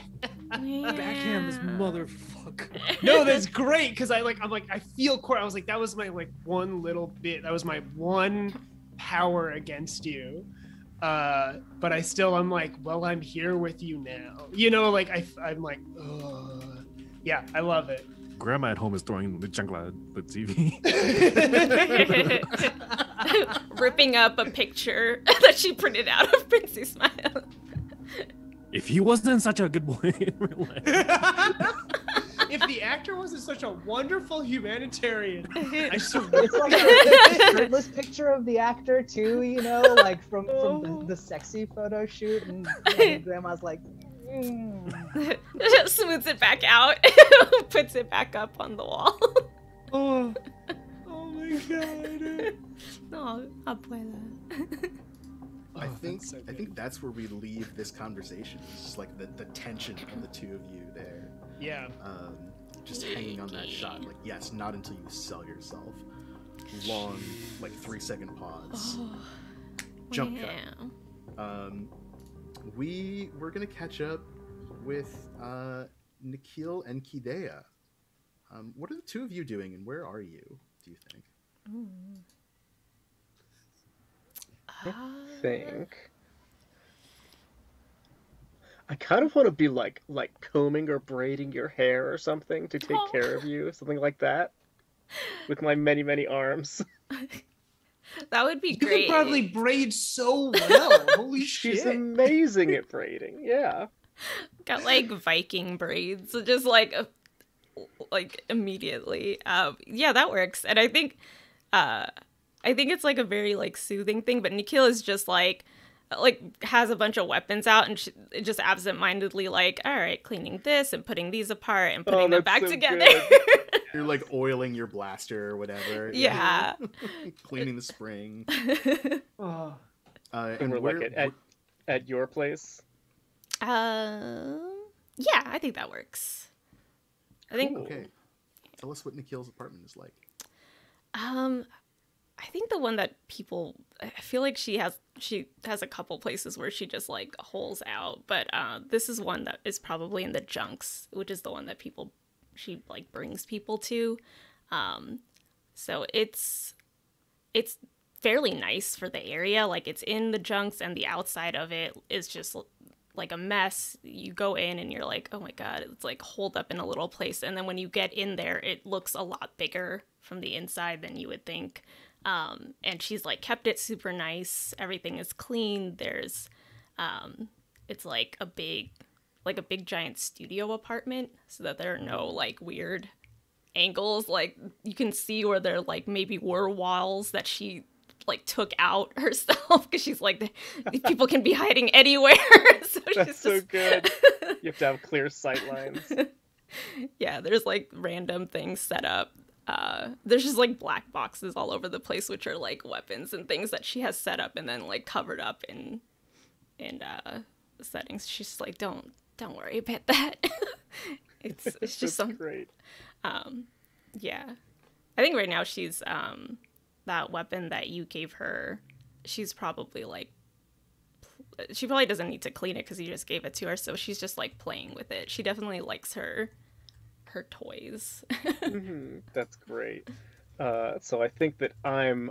backhand this motherfucker. No, that's great because I'm like I feel core. I was like that was my like one little bit. That was my one power against you. But I'm like, well, I'm here with you now. Like I'm like, ugh. Yeah, I love it. Grandma at home is throwing the chancla at the TV. Ripping up a picture that she printed out of Prince Ismail. If he wasn't such a good boy in real life. If the actor wasn't such a wonderful humanitarian, I swear. It's like a shirtless picture of the actor too, like from the sexy photo shoot, and Grandma's like, Just smooths it back out, puts it back up on the wall. Oh my god. No, abuela. I think that's so I think that's where we leave this conversation. It's just like the tension of the two of you there. Yeah. just hanging on that shot. Like, yes, not until you sell yourself. Long, like 3-second pause. Jump cut. We're gonna catch up with Nikhil and Kidea. What are the two of you doing, and where are you, do you think? I kind of want to be like combing or braiding your hair or something to take care of you, something like that, with my many arms. That would be You great. could probably braid so well. Holy shit. She's amazing at braiding. Yeah. Got like Viking braids, so just like immediately. Yeah, that works. And I think it's like a very like soothing thing. But Nikhil is just like has a bunch of weapons out and just absentmindedly like, all right, cleaning this and putting these apart and putting them back so together. You're like oiling your blaster or whatever. Yeah. Cleaning the spring. Oh. And we're like at your place. Yeah, I think that works. I think. Cool. Okay. Tell us what Nikhil's apartment is like. I think the one that people, I feel like she has a couple places where she just like holes out, but this is one that is probably in the junks, which is the one that she like brings people to. So it's fairly nice for the area. Like it's in the junks and the outside of it is just like a mess. You go in and you're like, oh my god, it's like holed up in a little place. And then when you get in there, it looks a lot bigger from the inside than you would think. And she's like kept it super nice. Everything is clean. There's, it's like a big giant studio apartment, so that there are no like weird angles. Like you can see where there like maybe were walls that she like took out herself because she's like, people can be hiding anywhere. So That's so good. You have to have clear sight lines. Yeah, there's like random things set up. There's just like black boxes all over the place, which are like weapons and things that she has set up and then like covered up in settings. She's just like, don't worry about that. It's just some great. Yeah, I think right now she's that weapon that you gave her. She's probably like, she probably doesn't need to clean it because you just gave it to her, so she's just like playing with it. She definitely likes her toys. That's great. So I think that I'm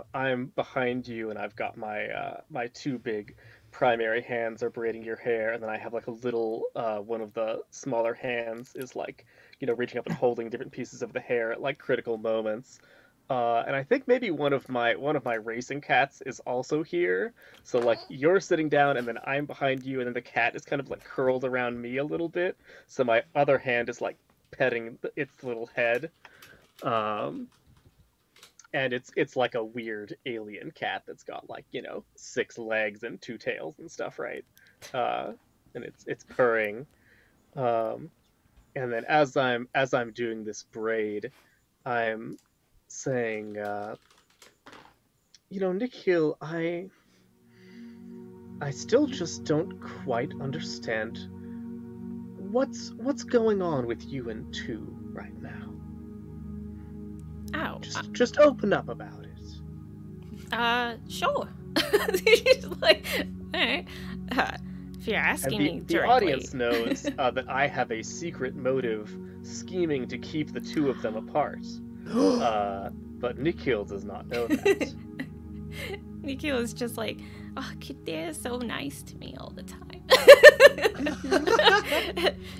behind you, and I've got my two big primary hands are braiding your hair, and then I have like a little one of the smaller hands is like, you know, reaching up and holding different pieces of the hair at like critical moments. And I think maybe one of my racing cats is also here. So like you're sitting down and then I'm behind you, and then the cat is kind of like curled around me a little bit. So my other hand is like petting its little head. And it's like a weird alien cat that's got like, you know, 6 legs and 2 tails and stuff, right? And it's purring. And then as I'm doing this braid, I'm saying, you know, Nikhil, I still just don't quite understand what's going on with you and Tu right now. Ow. Just open up about it. Sure. She's like, all right. If you're asking me the directly. audience knows that I have a secret motive scheming to keep the two of them apart. But Nikhil does not know that. Nikhil is just like, oh, Kidea is so nice to me all the time.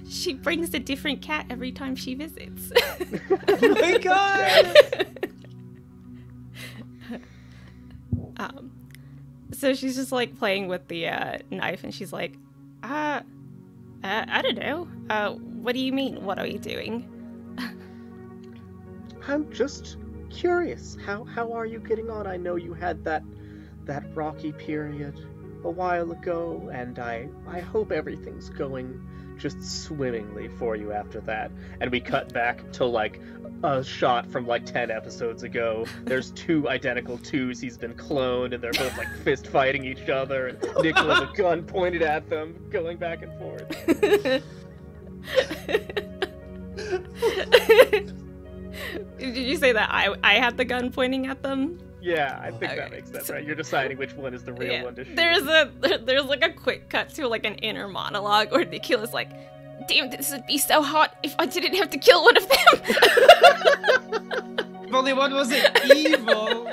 She brings a different cat every time she visits. Oh my god! So she's just like playing with the knife, and she's like, I don't know. What do you mean? What are you doing? I'm just curious. How are you getting on? I know you had that rocky period a while ago, and I hope everything's going just swimmingly for you after that. And we cut back to like a shot from like 10 episodes ago. There's 2 identical Tus. He's been cloned, and they're both like fist fighting each other, and Nikhil has a gun pointed at them, going back and forth. Did you say that I had the gun pointing at them? Yeah, I think Okay, that makes sense, so- right? You're deciding which one is the real Yeah. one to shoot. There's like a quick cut to like an inner monologue where Nikhil is like, damn, this would be so hot if I didn't have to kill one of them. If only one wasn't evil.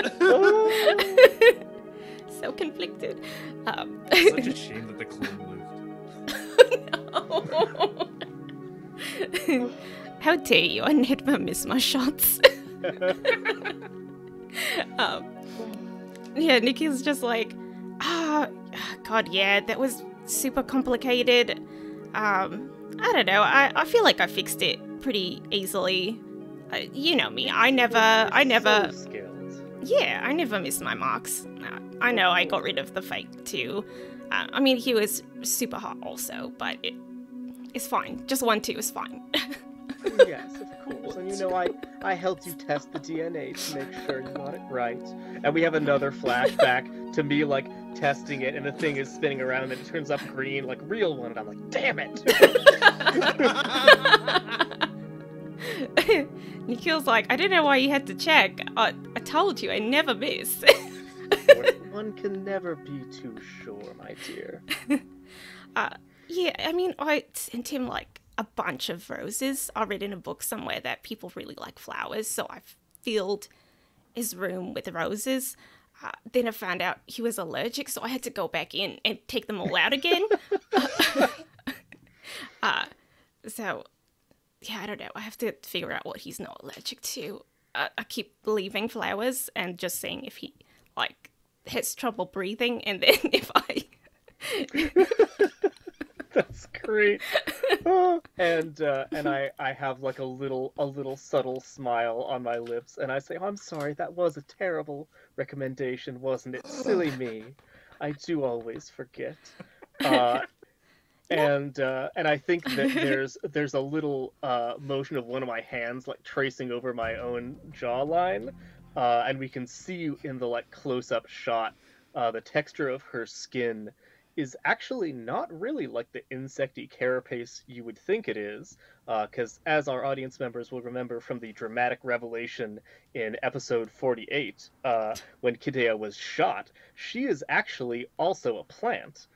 So conflicted. Such a shame that the clone lived. How dare you? I never miss my shots. Yeah, Nikki's just like, God, yeah, that was super complicated. I don't know. I feel like I fixed it pretty easily. You know me. I never. So skilled. Yeah, I never miss my marks. I know I got rid of the fake too. I mean, he was super hot also, but it's fine. Just 1-2 is fine. Yes, of course. And you know, I helped you test the DNA to make sure you got it right. And we have another flashback to me, like, testing it, and the thing is spinning around, and it turns up green, like, real one, and I'm like, damn it! Nikhil's like, I don't know why you had to check. I told you, I never miss. One can never be too sure, my dear. Yeah, I mean, I sent him, like, a bunch of roses. I read in a book somewhere that people really like flowers, so I filled his room with roses. Then I found out he was allergic, so I had to go back in and take them all out again. So, yeah, I don't know. I have to figure out what he's not allergic to. I keep leaving flowers and just seeing if he, like, has trouble breathing, and then if I... That's great. And I have like a little subtle smile on my lips, and I say, oh, I'm sorry, that was a terrible recommendation, wasn't it? Silly me. I do always forget. And I think that there's a little motion of one of my hands like tracing over my own jawline, and we can see in the like close-up shot the texture of her skin is actually not really like the insecty carapace you would think it is, because as our audience members will remember from the dramatic revelation in episode 48, when Kidea was shot, she is actually also a plant.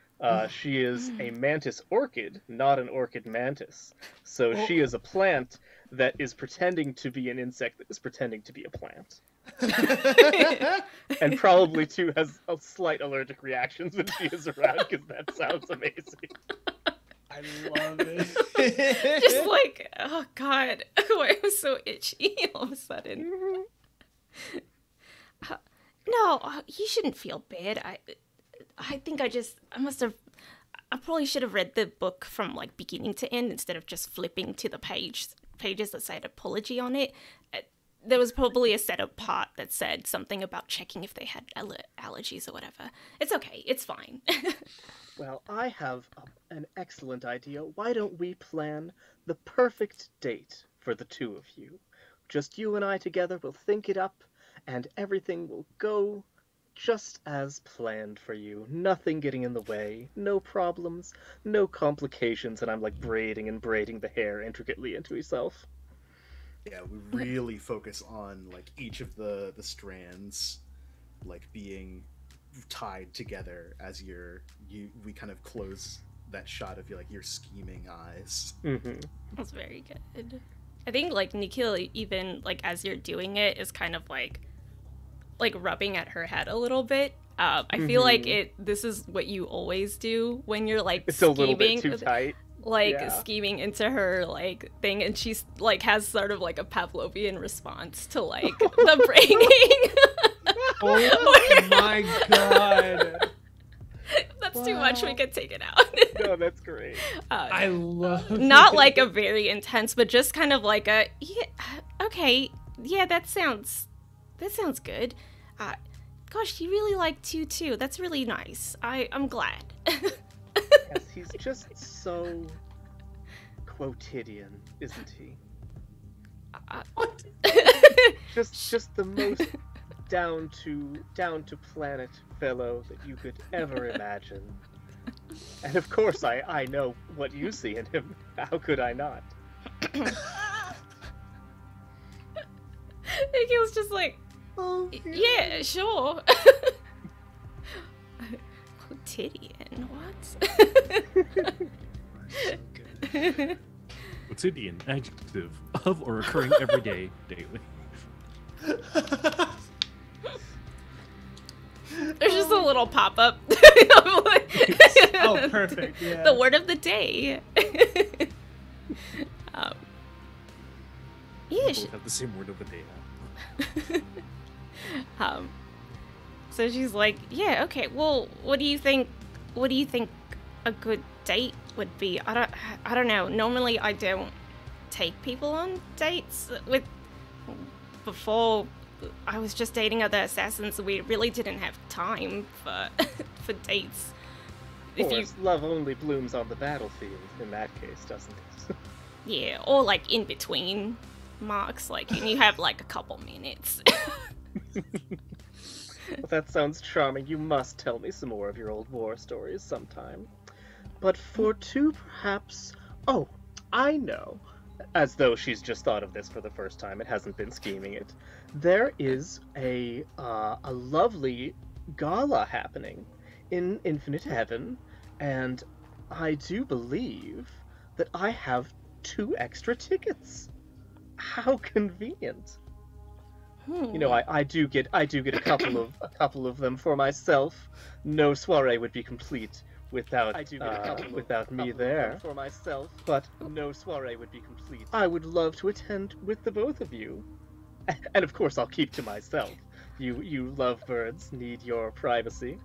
She is a mantis orchid, not an orchid mantis. So she is a plant that is pretending to be an insect that is pretending to be a plant. And probably too has a slight allergic reactions when she is around, because that sounds amazing. I love it. Just like, oh god, why am so itchy all of a sudden? No, you shouldn't feel bad. I think I probably should have read the book from like beginning to end instead of just flipping to the pages that said apology on it. There was probably a setup part that said something about checking if they had allergies or whatever. It's okay. It's fine. Well, I have an excellent idea. Why don't we plan the perfect date for the two of you? Just you and I together will think it up, and everything will go just as planned for you. Nothing getting in the way, no problems, no complications, and I'm like braiding the hair intricately into myself. Yeah, we really focus on like each of the strands like being tied together as we kind of close that shot of your scheming eyes. Mm-hmm. That's very good. I think like Nikhil, even like as you're doing it, is kind of like rubbing at her head a little bit. I feel like this is what you always do when you're like It's scheming, a little bit too tight. Scheming into her like thing, and she's like has sort of like a Pavlovian response to like the braiding. Oh my god. That's too much. We could take it out. No, that's great. I love Not it. like a very intense, but just kind of like a okay, yeah, that sounds good. Gosh, you really like 2-2. That's really nice. I'm glad. Yes, he's just so quotidian, isn't he? What? Just the most down to planet fellow that you could ever imagine. And of course I know what you see in him. How could I not? Nikhil's just like, Oh, yeah, sure. Quotidian, what? So good. Quotidian, adjective of or occurring every day, daily. There's just a little pop-up. Oh, perfect. Yeah. The word of the day. We Yeah. both have the same word of the day. So she's like, yeah, okay. Well, what do you think? What do you think a good date would be? I don't know. Normally, I don't take people on dates. Before, I was just dating other assassins. So we really didn't have time for for dates. Of course, love only blooms on the battlefield in that case, doesn't it? Yeah, or like in between marks, like, and you have like a couple minutes. Well, that sounds charming. You must tell me some more of your old war stories sometime. But for two, perhaps... Oh, I know. As though she's just thought of this for the first time. It hasn't been scheming it. There is a lovely gala happening in Infinite Heaven, and I do believe that I have 2 extra tickets. How convenient. You know, I do get a couple of them for myself. No soiree would be complete without without me there. For myself, but no soiree would be complete. I would love to attend with the both of you, and of course I'll keep to myself. You lovebirds need your privacy.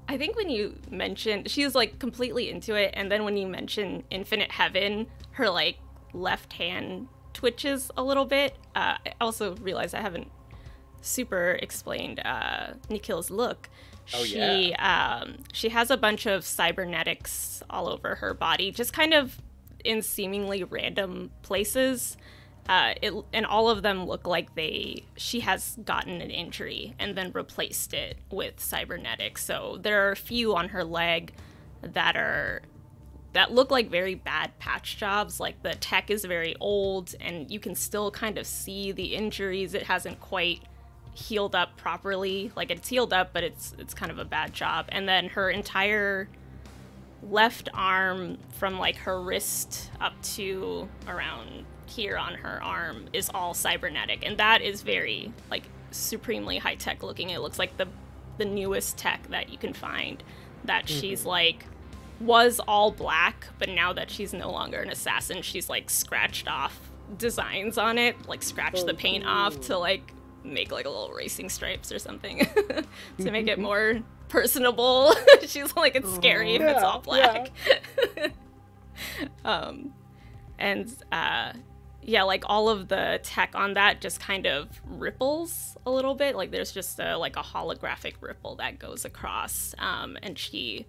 I think when you mentioned, she was like completely into it, and then when you mention Infinite Heaven, her like left hand twitches a little bit. I also realized I haven't super explained Nikhil's look. Oh, She has a bunch of cybernetics all over her body, just kind of in seemingly random places. And all of them look like she has gotten an injury and then replaced it with cybernetics. So there are a few on her leg that look like very bad patch jobs. Like the tech is very old and you can still kind of see the injuries. It hasn't quite healed up properly. Like it's healed up, but it's kind of a bad job. And then her entire left arm from like her wrist up to around here on her arm is all cybernetic, and that is very like supremely high tech looking. It looks like the newest tech that you can find. That she's like was all black, but now that she's no longer an assassin, she's like scratched off designs on it, like scratched the paint off to like make like a little racing stripes or something to make it more personable. She's like, it's scary if it's all black. Yeah, like all of the tech on that just kind of ripples a little bit. Like there's just like a holographic ripple that goes across. And she,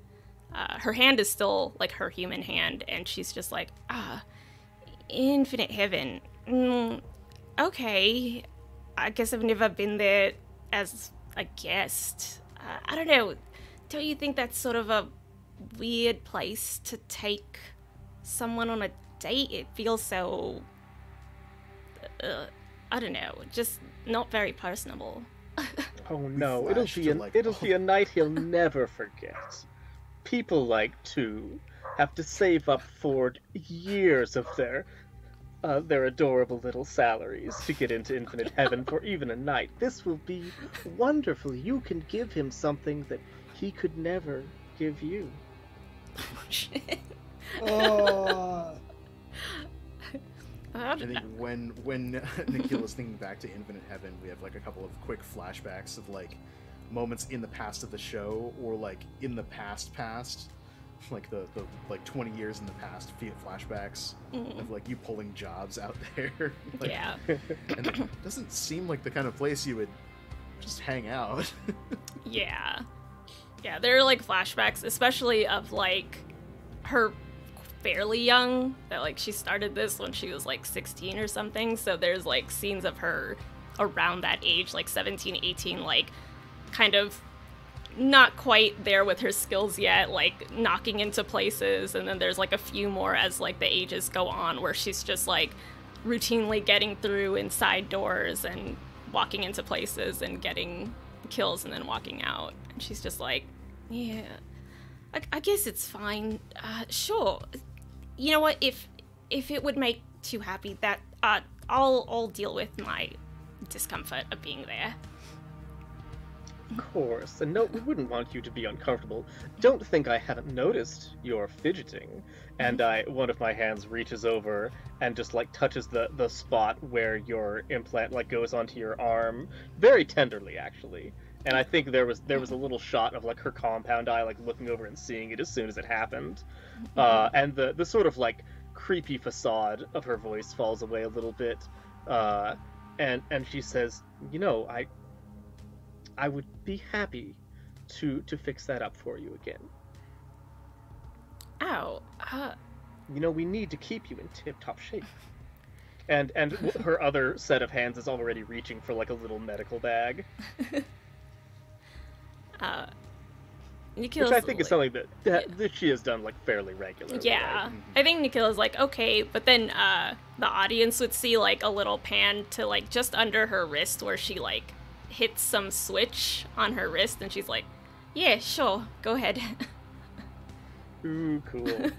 her hand is still like her human hand, and she's just like, Infinite Heaven. Okay, I guess I've never been there as a guest. I don't know. Don't you think that's sort of a weird place to take someone on a date? It feels so... I don't know, just not very personable. Oh no, flashed to, like, it'll be a night he'll never forget. People like to have to save up for years of their adorable little salaries to get into Infinite Heaven for even a night. This will be wonderful. You can give him something that he could never give you. Shit. Oh. I think when Nikhil is thinking back to Infinite Heaven, we have like a couple of quick flashbacks of like moments in the past of the show, or like in the past, like the like 20 years in the past flashbacks of like you pulling jobs out there. Like, Yeah. And it doesn't seem like the kind of place you would just hang out. Yeah, there are like flashbacks, especially of like her fairly young, that like she started this when she was like 16 or something, so there's like scenes of her around that age, like 17, 18, like kind of not quite there with her skills yet, like knocking into places, and then there's like a few more as like the ages go on where she's just like routinely getting through inside doors and walking into places and getting kills and then walking out. And she's just like, yeah, I guess it's fine. Sure. You know what? If it would make you happy, that I'll deal with my discomfort of being there. Of course, and no, we wouldn't want you to be uncomfortable. Don't think I haven't noticed you're fidgeting. And one of my hands reaches over and just like touches the spot where your implant like goes onto your arm, very tenderly actually. And I think there was a little shot of like her compound eye like looking over and seeing it as soon as it happened. And the sort of like creepy facade of her voice falls away a little bit. And she says, you know, I would be happy to fix that up for you again. Ow. You know, we need to keep you in tip-top shape. And her other set of hands is already reaching for like a little medical bag. Nikhil's which I think is like, something that she has done like fairly regularly. yeah. Right? I think Nikhil is like, okay, but then the audience would see like a little pan to like just under her wrist where she like hits some switch on her wrist and she's like, yeah, sure, go ahead. Ooh, cool.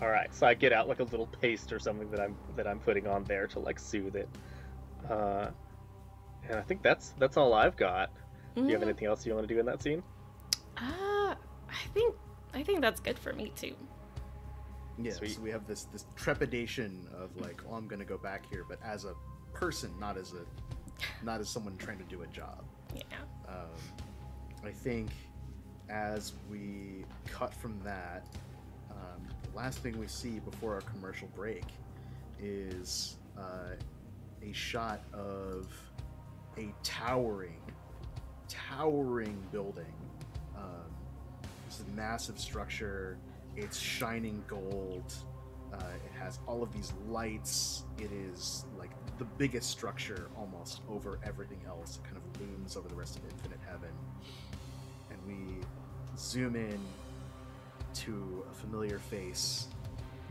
All right, so I get out like a little paste or something that I'm putting on there to like soothe it. And I think that's all I've got. Do you have anything else you want to do in that scene? I think that's good for me too. Yeah, Sweet. so we have this trepidation of like, oh, I'm gonna go back here, but as a person, not as someone trying to do a job. Yeah. I think as we cut from that, the last thing we see before our commercial break is a shot of a towering building. It's a massive structure. It's shining gold. It has all of these lights. It is like the biggest structure almost over everything else. It kind of looms over the rest of Infinite Heaven. And we zoom in to a familiar face,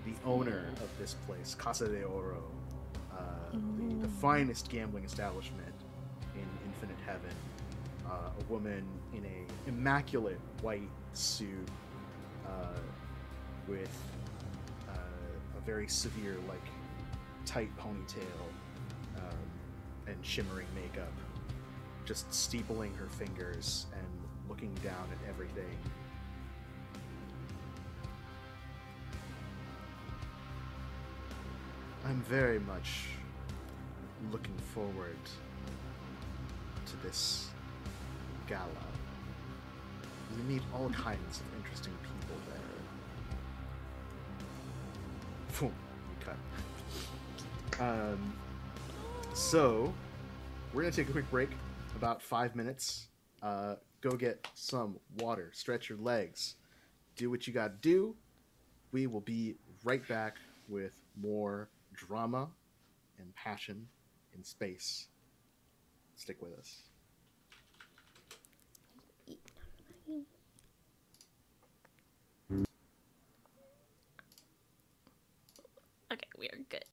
the owner of this place, Casa de Oro, the finest gambling establishment in Infinite Heaven. A woman in a immaculate white suit with a very severe, like, tight ponytail and shimmering makeup, just steepling her fingers and looking down at everything. I'm very much looking forward to this gala. We meet all kinds of interesting people there. Boom, cut. So, we're gonna take a quick break, about 5 minutes. Go get some water, stretch your legs, do what you gotta do. We will be right back with more drama and passion in space. Stick with us. Okay, we are good.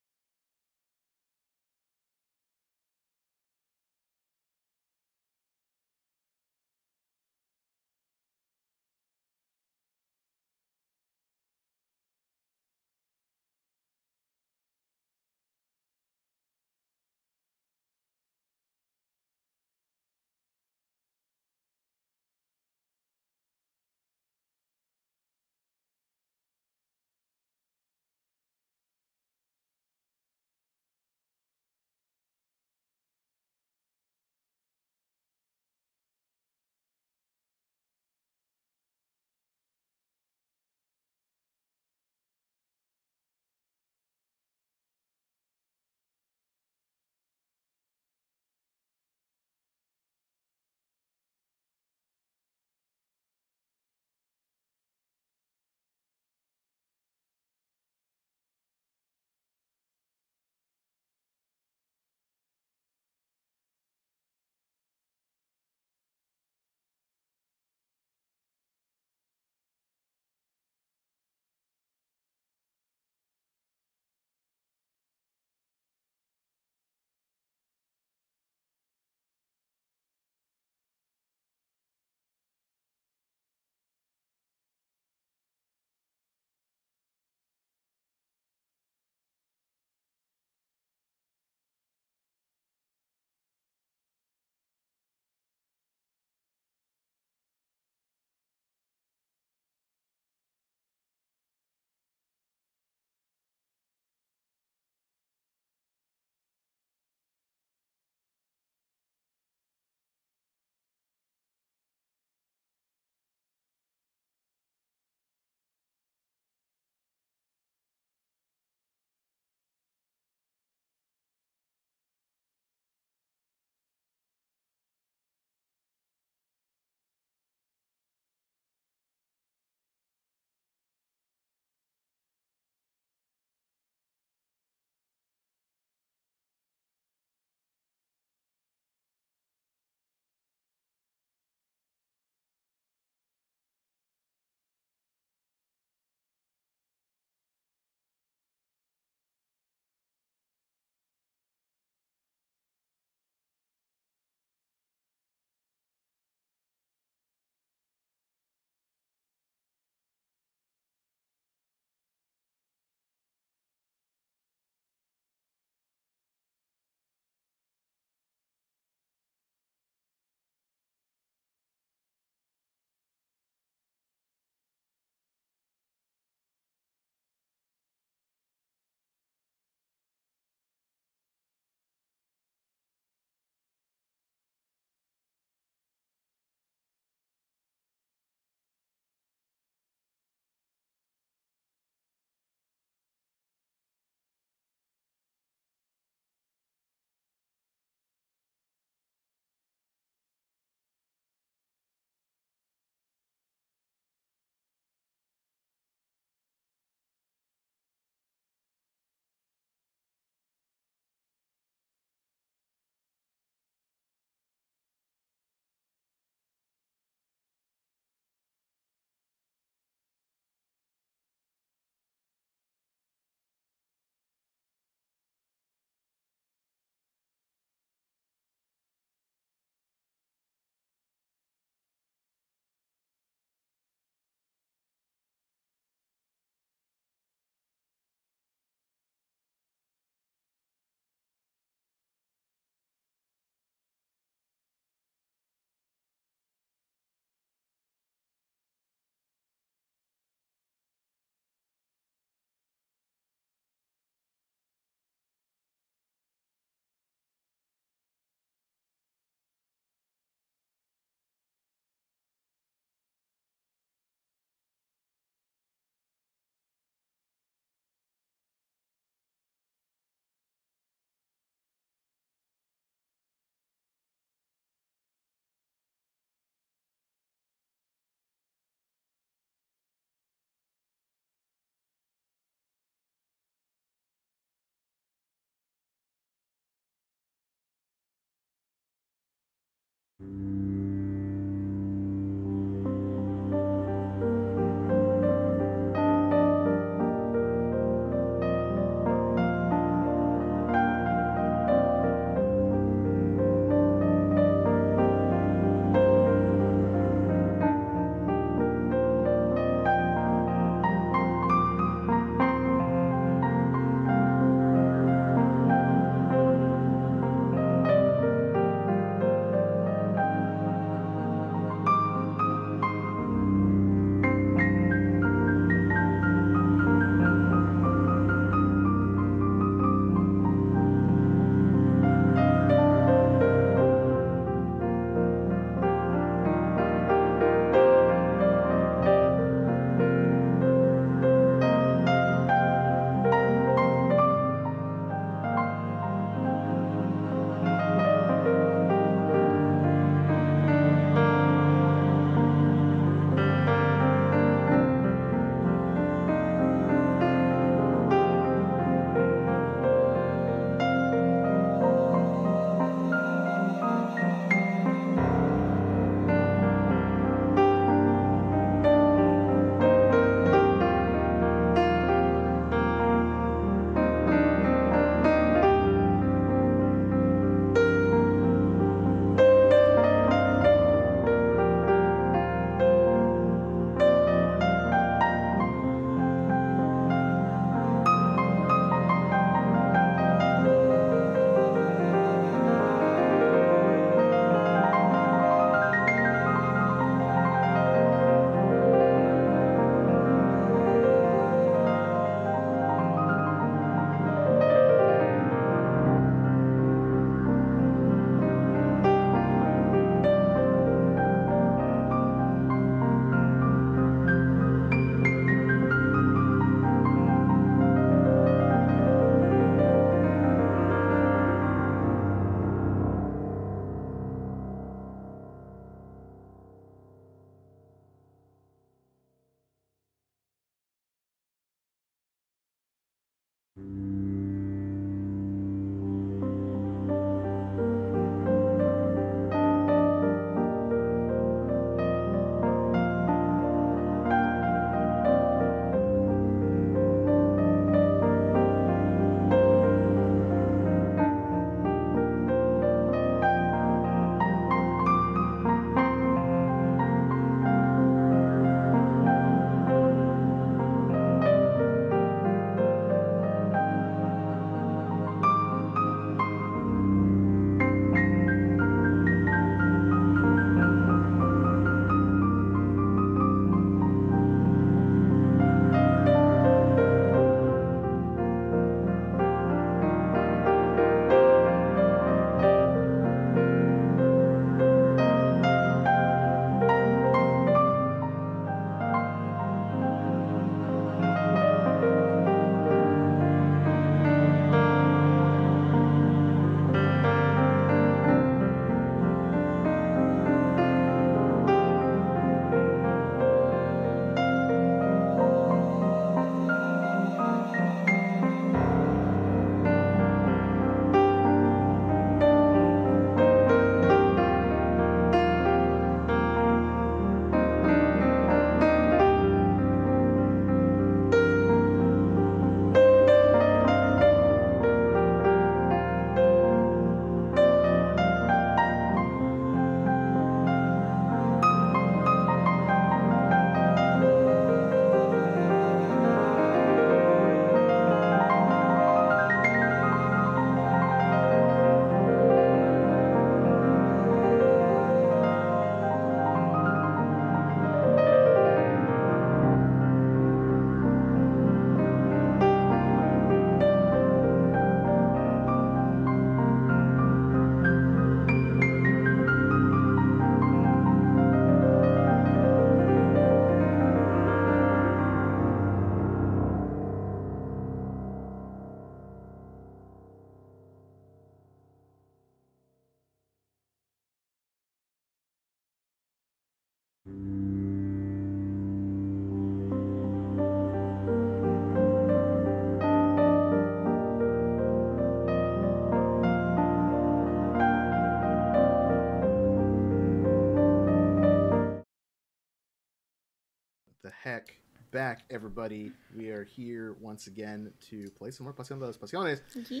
The heck back, everybody. We are here once again to play some more Pasión de las Pasiones. Yeah.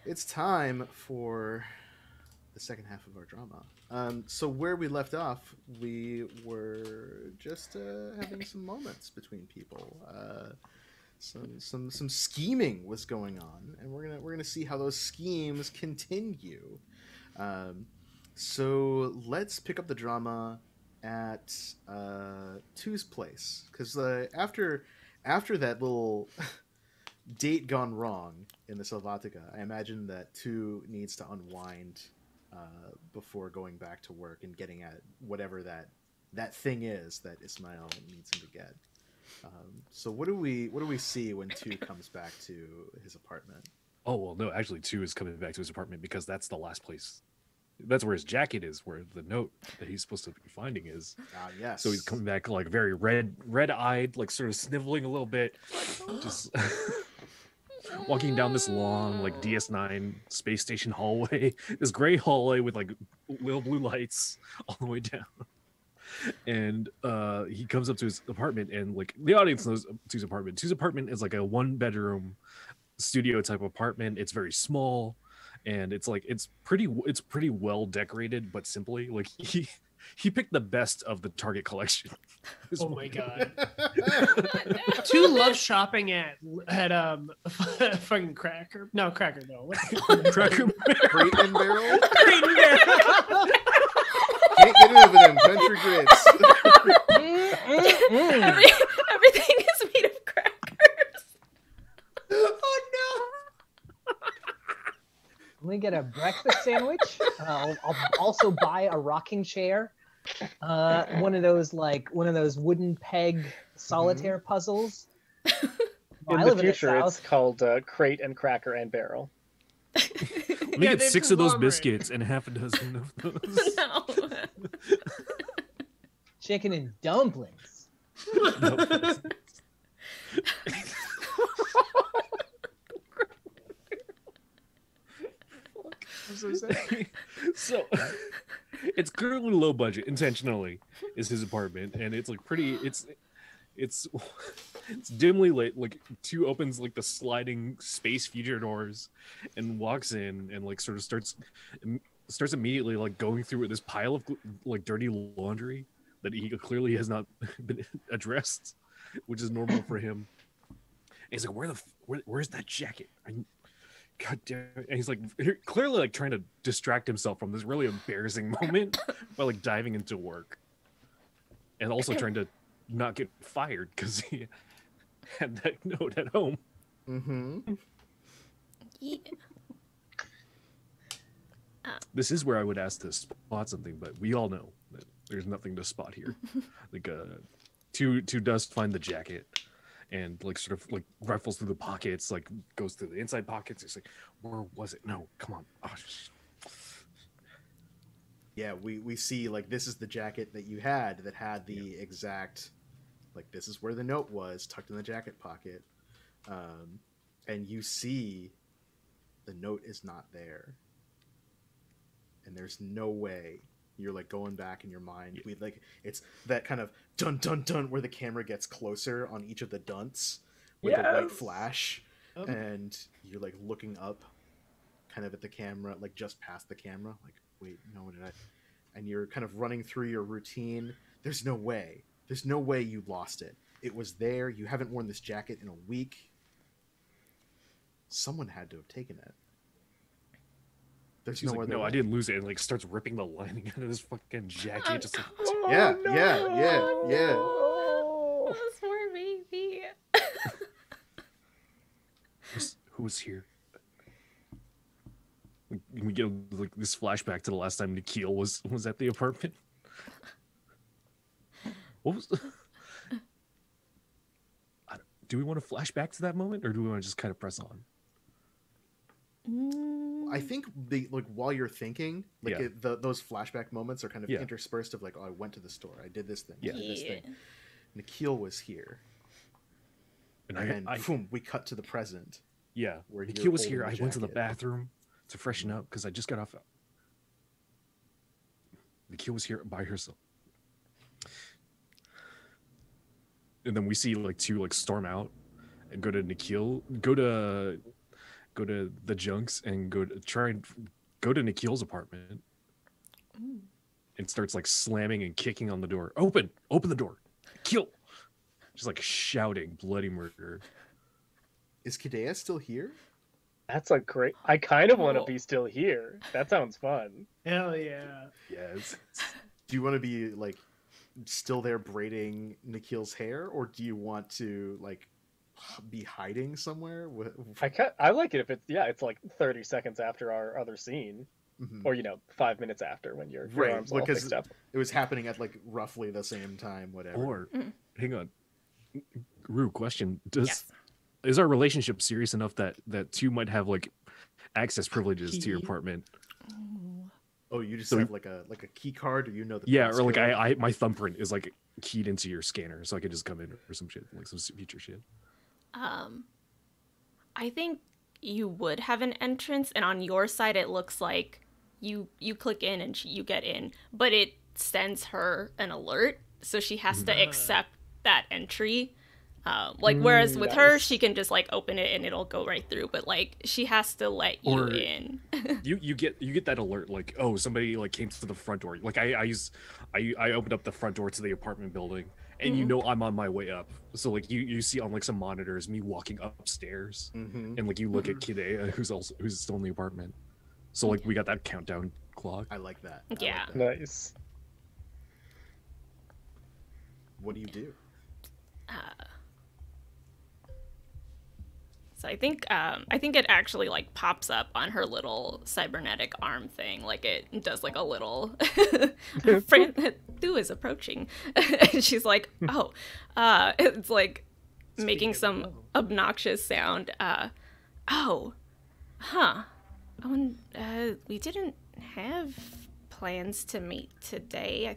It's time for the second half of our drama. So where we left off, we were just having some moments between people. Some scheming was going on, and we're gonna see how those schemes continue. So let's pick up the drama at Two's place, because after that little date gone wrong in the Selvatica, I imagine that Two needs to unwind before going back to work and getting at whatever that thing is that Ismael needs him to get. So what do we see when Two comes back to his apartment? Oh well, no, actually, Two is coming back to his apartment because that's the last place. That's where his jacket is, where the note that he's supposed to be finding is. Ah, yes. So he's coming back like very red-eyed, like sort of sniveling a little bit, just walking down this long, like DS9 space station hallway, this gray hallway with like little blue lights all the way down. And he comes up to his apartment, and like the audience knows Two's apartment. Two's apartment is like a 1-bedroom studio type apartment. It's very small. And it's like it's pretty well decorated, but simply like he picked the best of the Target collection. Oh my god! Two loves shopping at fucking Cracker. No, Cracker. No, Cracker Crate and Barrel. Crate and Barrel. Can't get rid of them country grits. Everything is made of crackers. Oh no! Let me get a breakfast sandwich. I'll also buy a rocking chair. One of those wooden peg solitaire puzzles. In the future, it's called Crate and Cracker and Barrel. Let me get 6 of those biscuits and half a dozen of those. No. Chicken and dumplings. I'm so sad. So it's clearly low budget intentionally is his apartment, and it's like pretty it's it's dimly lit. Like two opens like the sliding space feature doors and walks in and like sort of starts immediately like going through this pile of like dirty laundry that he clearly has not been addressed, which is normal for him. And he's like, where's that jacket? God damn it. And he's like clearly like trying to distract himself from this really embarrassing moment by like diving into work. And also trying to not get fired because he had that note at home. Mm-hmm. Yeah. This is where I would ask to spot something, but we all know that there's nothing to spot here. Like two does find the jacket and like sort of like rifles through the pockets, like goes through the inside pockets. It's like, where was it? No, come on. Oh, Yeah, we see like this is the jacket that you had that had the exact, like this is where the note was tucked in the jacket pocket, and you see the note is not there, and there's no way. You're like going back in your mind. We like it's that kind of dun dun dun where the camera gets closer on each of the dunts with the white flash, and you're like looking up, kind of at the camera, like just past the camera, like wait, no, did I? And you're kind of running through your routine. There's no way. There's no way you lost it. It was there. You haven't worn this jacket in a week. Someone had to have taken it. There's She's no like, other no, way. I didn't lose it, and like starts ripping the lining out of this fucking jacket. Just like, Yeah, no. yeah. This poor baby. who was here? We get like this flashback to the last time Nikhil was at the apartment. What was? Do we want to flash back to that moment, or do we want to just kind of press on? I think like while you're thinking, like Yeah. those flashback moments are kind of Yeah. interspersed of like, oh, I went to the store, I did this thing, Yeah. I did this thing. Nikhil was here, And and I boom, we cut to the present. yeah, where you're Nikhil was holding here. the I went to the jacket. bathroom to freshen up because I just got off. Nikhil was here by herself. And then we see like two like storm out and go to Nikhil, go to the junks and go to Nikhil's apartment. And starts like slamming and kicking on the door. Open the door. Kill. Just like shouting bloody murder. Is Kidea still here? That's a great. I kind of want to Oh. be still here. That sounds fun. Hell yeah. Yes. Do you want to be like still there braiding Nikhil's hair, or do you want to like be hiding somewhere? I like it if it's like 30 seconds after our other scene, Mhm. or 5 minutes after when your Right, arms all because fixed up. it was happening at like roughly the same time, whatever. Or hang on. Rue, question. Yes. Is our relationship serious enough that two might have like access privileges to your Key? apartment? Oh, you just So- have like a key card, or you know the Yeah, or like passcode? I my thumbprint is like keyed into your scanner, so I could just come in or some shit, like some future shit. I think you would have an entrance, and on your side it looks like you click in and you get in, but it sends her an alert, so she has to accept that entry. Whereas with her, nice. she can just like open it and it'll go right through, but like she has to let you Or- in. You get that alert like, oh, somebody like came to the front door. Like I opened up the front door to the apartment building, and you know I'm on my way up. So like you see on like some monitors me walking upstairs, Mhm. and like you look at Kidea who's still in the apartment. So like we got that countdown clock. I like that. I like Yeah. that. Nice. What do you do? So I think it actually like pops up on her little cybernetic arm thing, like it does like a little Thu is approaching, and she's like, oh, it's like making some obnoxious sound. Oh, huh. We didn't have plans to meet today. I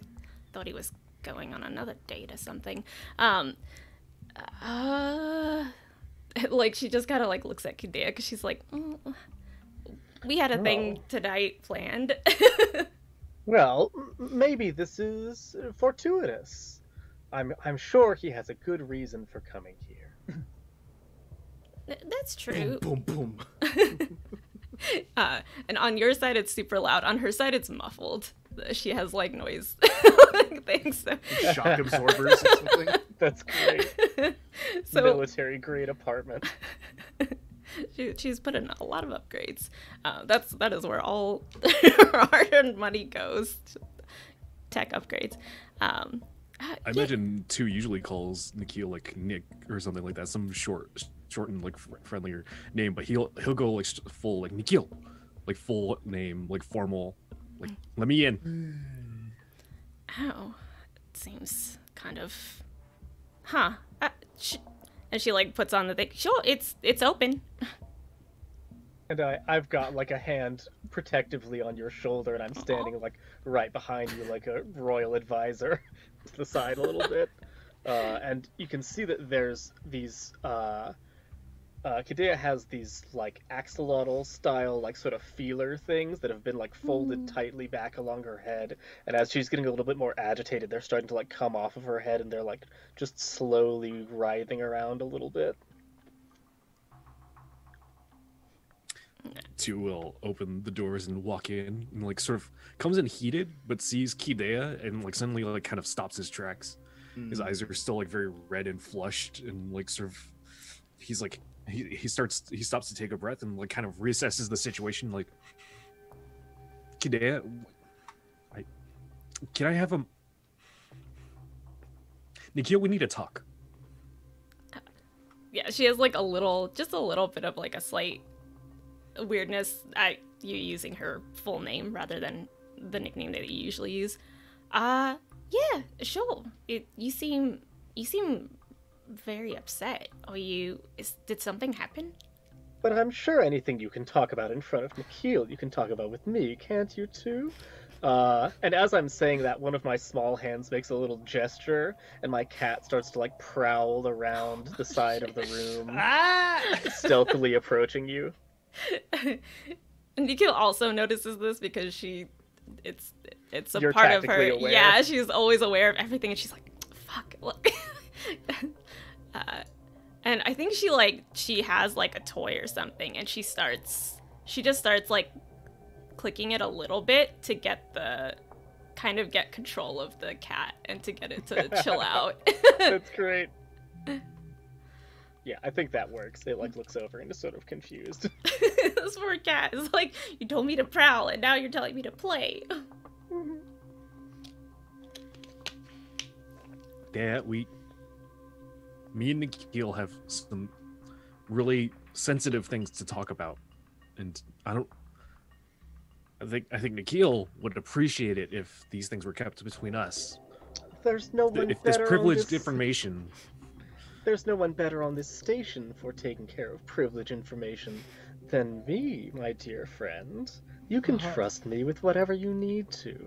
thought he was going on another date or something. Like she just kind of like looks at Kidea because she's like, We had a thing Oh. tonight planned. Well, maybe this is fortuitous. I'm sure he has a good reason for coming here. That's true. Boom, boom. And on your side, it's super loud. On her side, it's muffled. She has like noise things. So. Shock absorbers or something. That's great. So Military grade apartment. she's put in a lot of upgrades. That is where all her hard-earned money goes. Tech upgrades. I imagine 2 usually calls Nikhil like Nick or something like that, some shortened like friendlier name, but he'll go like full like Nikhil, like full name, like formal, like let me in. Oh, it seems kind of, and she like puts on the thing. Sure, it's open. And I've got like a hand protectively on your shoulder, and I'm standing like right behind you, like a royal advisor, to the side a little bit. And you can see that there's these. Kidea has these like axolotl style, like sort of feeler things that have been like folded tightly back along her head. And as she's getting a little bit more agitated, they're starting to like come off of her head, and they're like just slowly writhing around a little bit. 2 will open the doors and walk in and like sort of comes in heated, but sees Kidea and like suddenly like kind of stops his tracks. His eyes are still like very red and flushed, and like sort of he's like he stops to take a breath and like kind of reassesses the situation. Like, Kidea, can I have a Nikhil? We need to talk. Yeah, she has like just a little bit of like a slight weirdness at you using her full name rather than the nickname that you usually use. Yeah, sure. You seem very upset. Did something happen? But I'm sure anything you can talk about in front of Nikhil, you can talk about with me, can't you too? And as I'm saying that, one of my small hands makes a little gesture, and my cat starts to like prowl around the side of the room, stealthily approaching you. And Nikhil also notices this because it's a You're part of her. tactically aware. Yeah, she's always aware of everything, and she's like, "Fuck." Look. And I think she has like a toy or something, and she just starts like clicking it a little bit to get control of the cat and to get it to chill out. That's great. Yeah, I think that works. It like looks over and is sort of confused. This poor cat is like, you told me to prowl, and now you're telling me to play. Yeah, me and Nikhil have some really sensitive things to talk about, and I think Nikhil would appreciate it if these things were kept between us. There's no one If this better privileged on this... information. There's no one better on this station for taking care of privileged information than me, my dear friend. You can trust me with whatever you need to.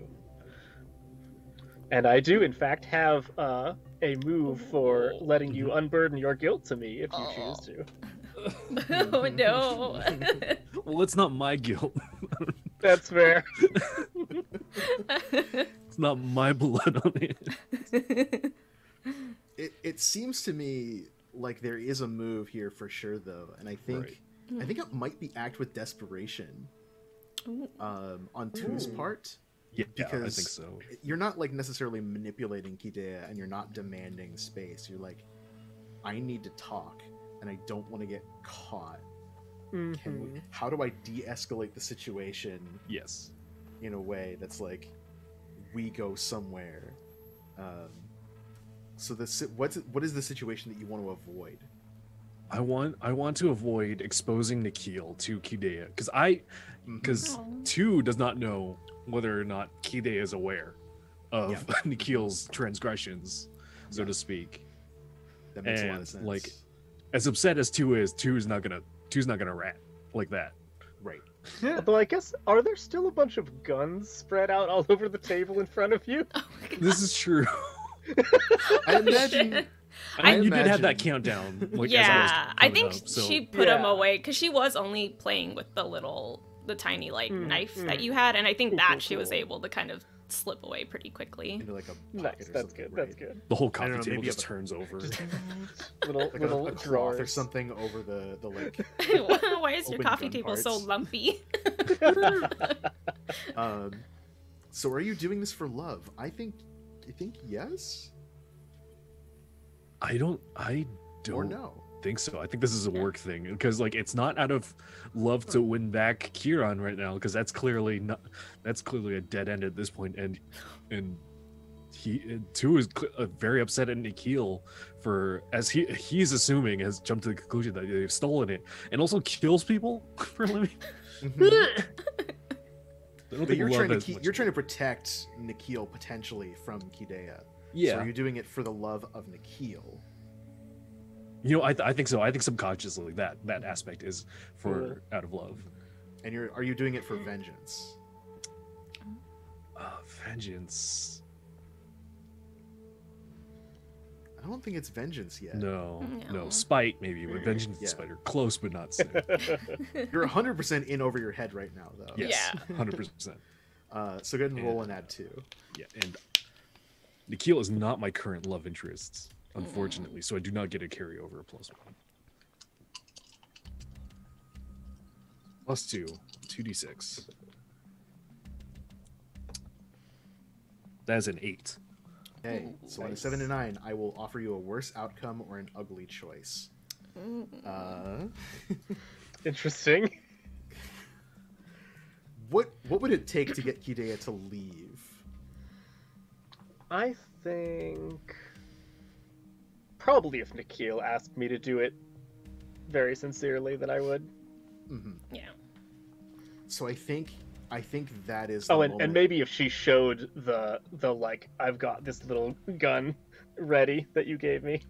And I do, in fact, have a move for letting you unburden your guilt to me if you choose to. Oh no. Well, it's not my guilt. That's fair. It's not my blood on it. It seems to me like there is a move here for sure, though, and I think it might be act with desperation on Two's part. Yeah, because I think so. You're not like necessarily manipulating Kidea, and you're not demanding space. You're like, I need to talk, and I don't want to get caught. How do I de-escalate the situation? Yes. In a way that's like, we go somewhere. So what is the situation that you want to avoid? I want to avoid exposing Nikhil to Kidea, because 2 does not know whether or not Kidea is aware of Nikhil's transgressions, so to speak. That makes a lot of sense. Like, as upset as 2 is, 2's not gonna rat like that. Right. Although I guess, are there still a bunch of guns spread out all over the table in front of you? This is true. I imagine. You did have that countdown. Like, yeah, I think up, so. she put him away because she was only playing with the little the tiny like Mm, knife mm. that you had, and I think Cool, that cool, she was cool. able to kind of slip away pretty quickly. Into like a Nice. pocket or That's something, good. right? That's good. The whole I coffee don't know, table maybe just a- turns over. Little Like little a cloth drawers or something over the like. Why is your Open coffee gun table so parts. lumpy? So are you doing this for love? I think yes I don't or no. think so. I think this is a work thing because like it's not out of love to win back Kieran right now because that's clearly a dead end at this point, and he too is very upset at Nikhil for, as he's assuming, has jumped to the conclusion that they've stolen it and also kills people for a living. Mhm. I don't But think you're love trying to has much- you're trying to protect Nikhil potentially from Kidea. So yeah. are you doing it for the love of Nikhil? You know, I think so. I think subconsciously that aspect is for out of love. And are you doing it for vengeance? Vengeance. I don't think it's vengeance yet. No. No. Spite maybe, but vengeance and Yeah. spite are close but not same. You're 100% in over your head right now, though. Yes, Yeah. 100%. So go ahead and roll an add 2. Yeah, and Nikhil is not my current love interest, unfortunately, so I do not get a carryover of +1. +2, 2d6. That is an 8. Okay, Ooh, so on a nice. 7 to 9, I will offer you a worse outcome or an ugly choice. Interesting. What would it take to get Kidea to leave? I think probably if Nikhil asked me to do it very sincerely, that I would. Hmm. Yeah. So I think that is. Oh, the and moment- maybe if she showed the like, I've got this little gun ready that you gave me.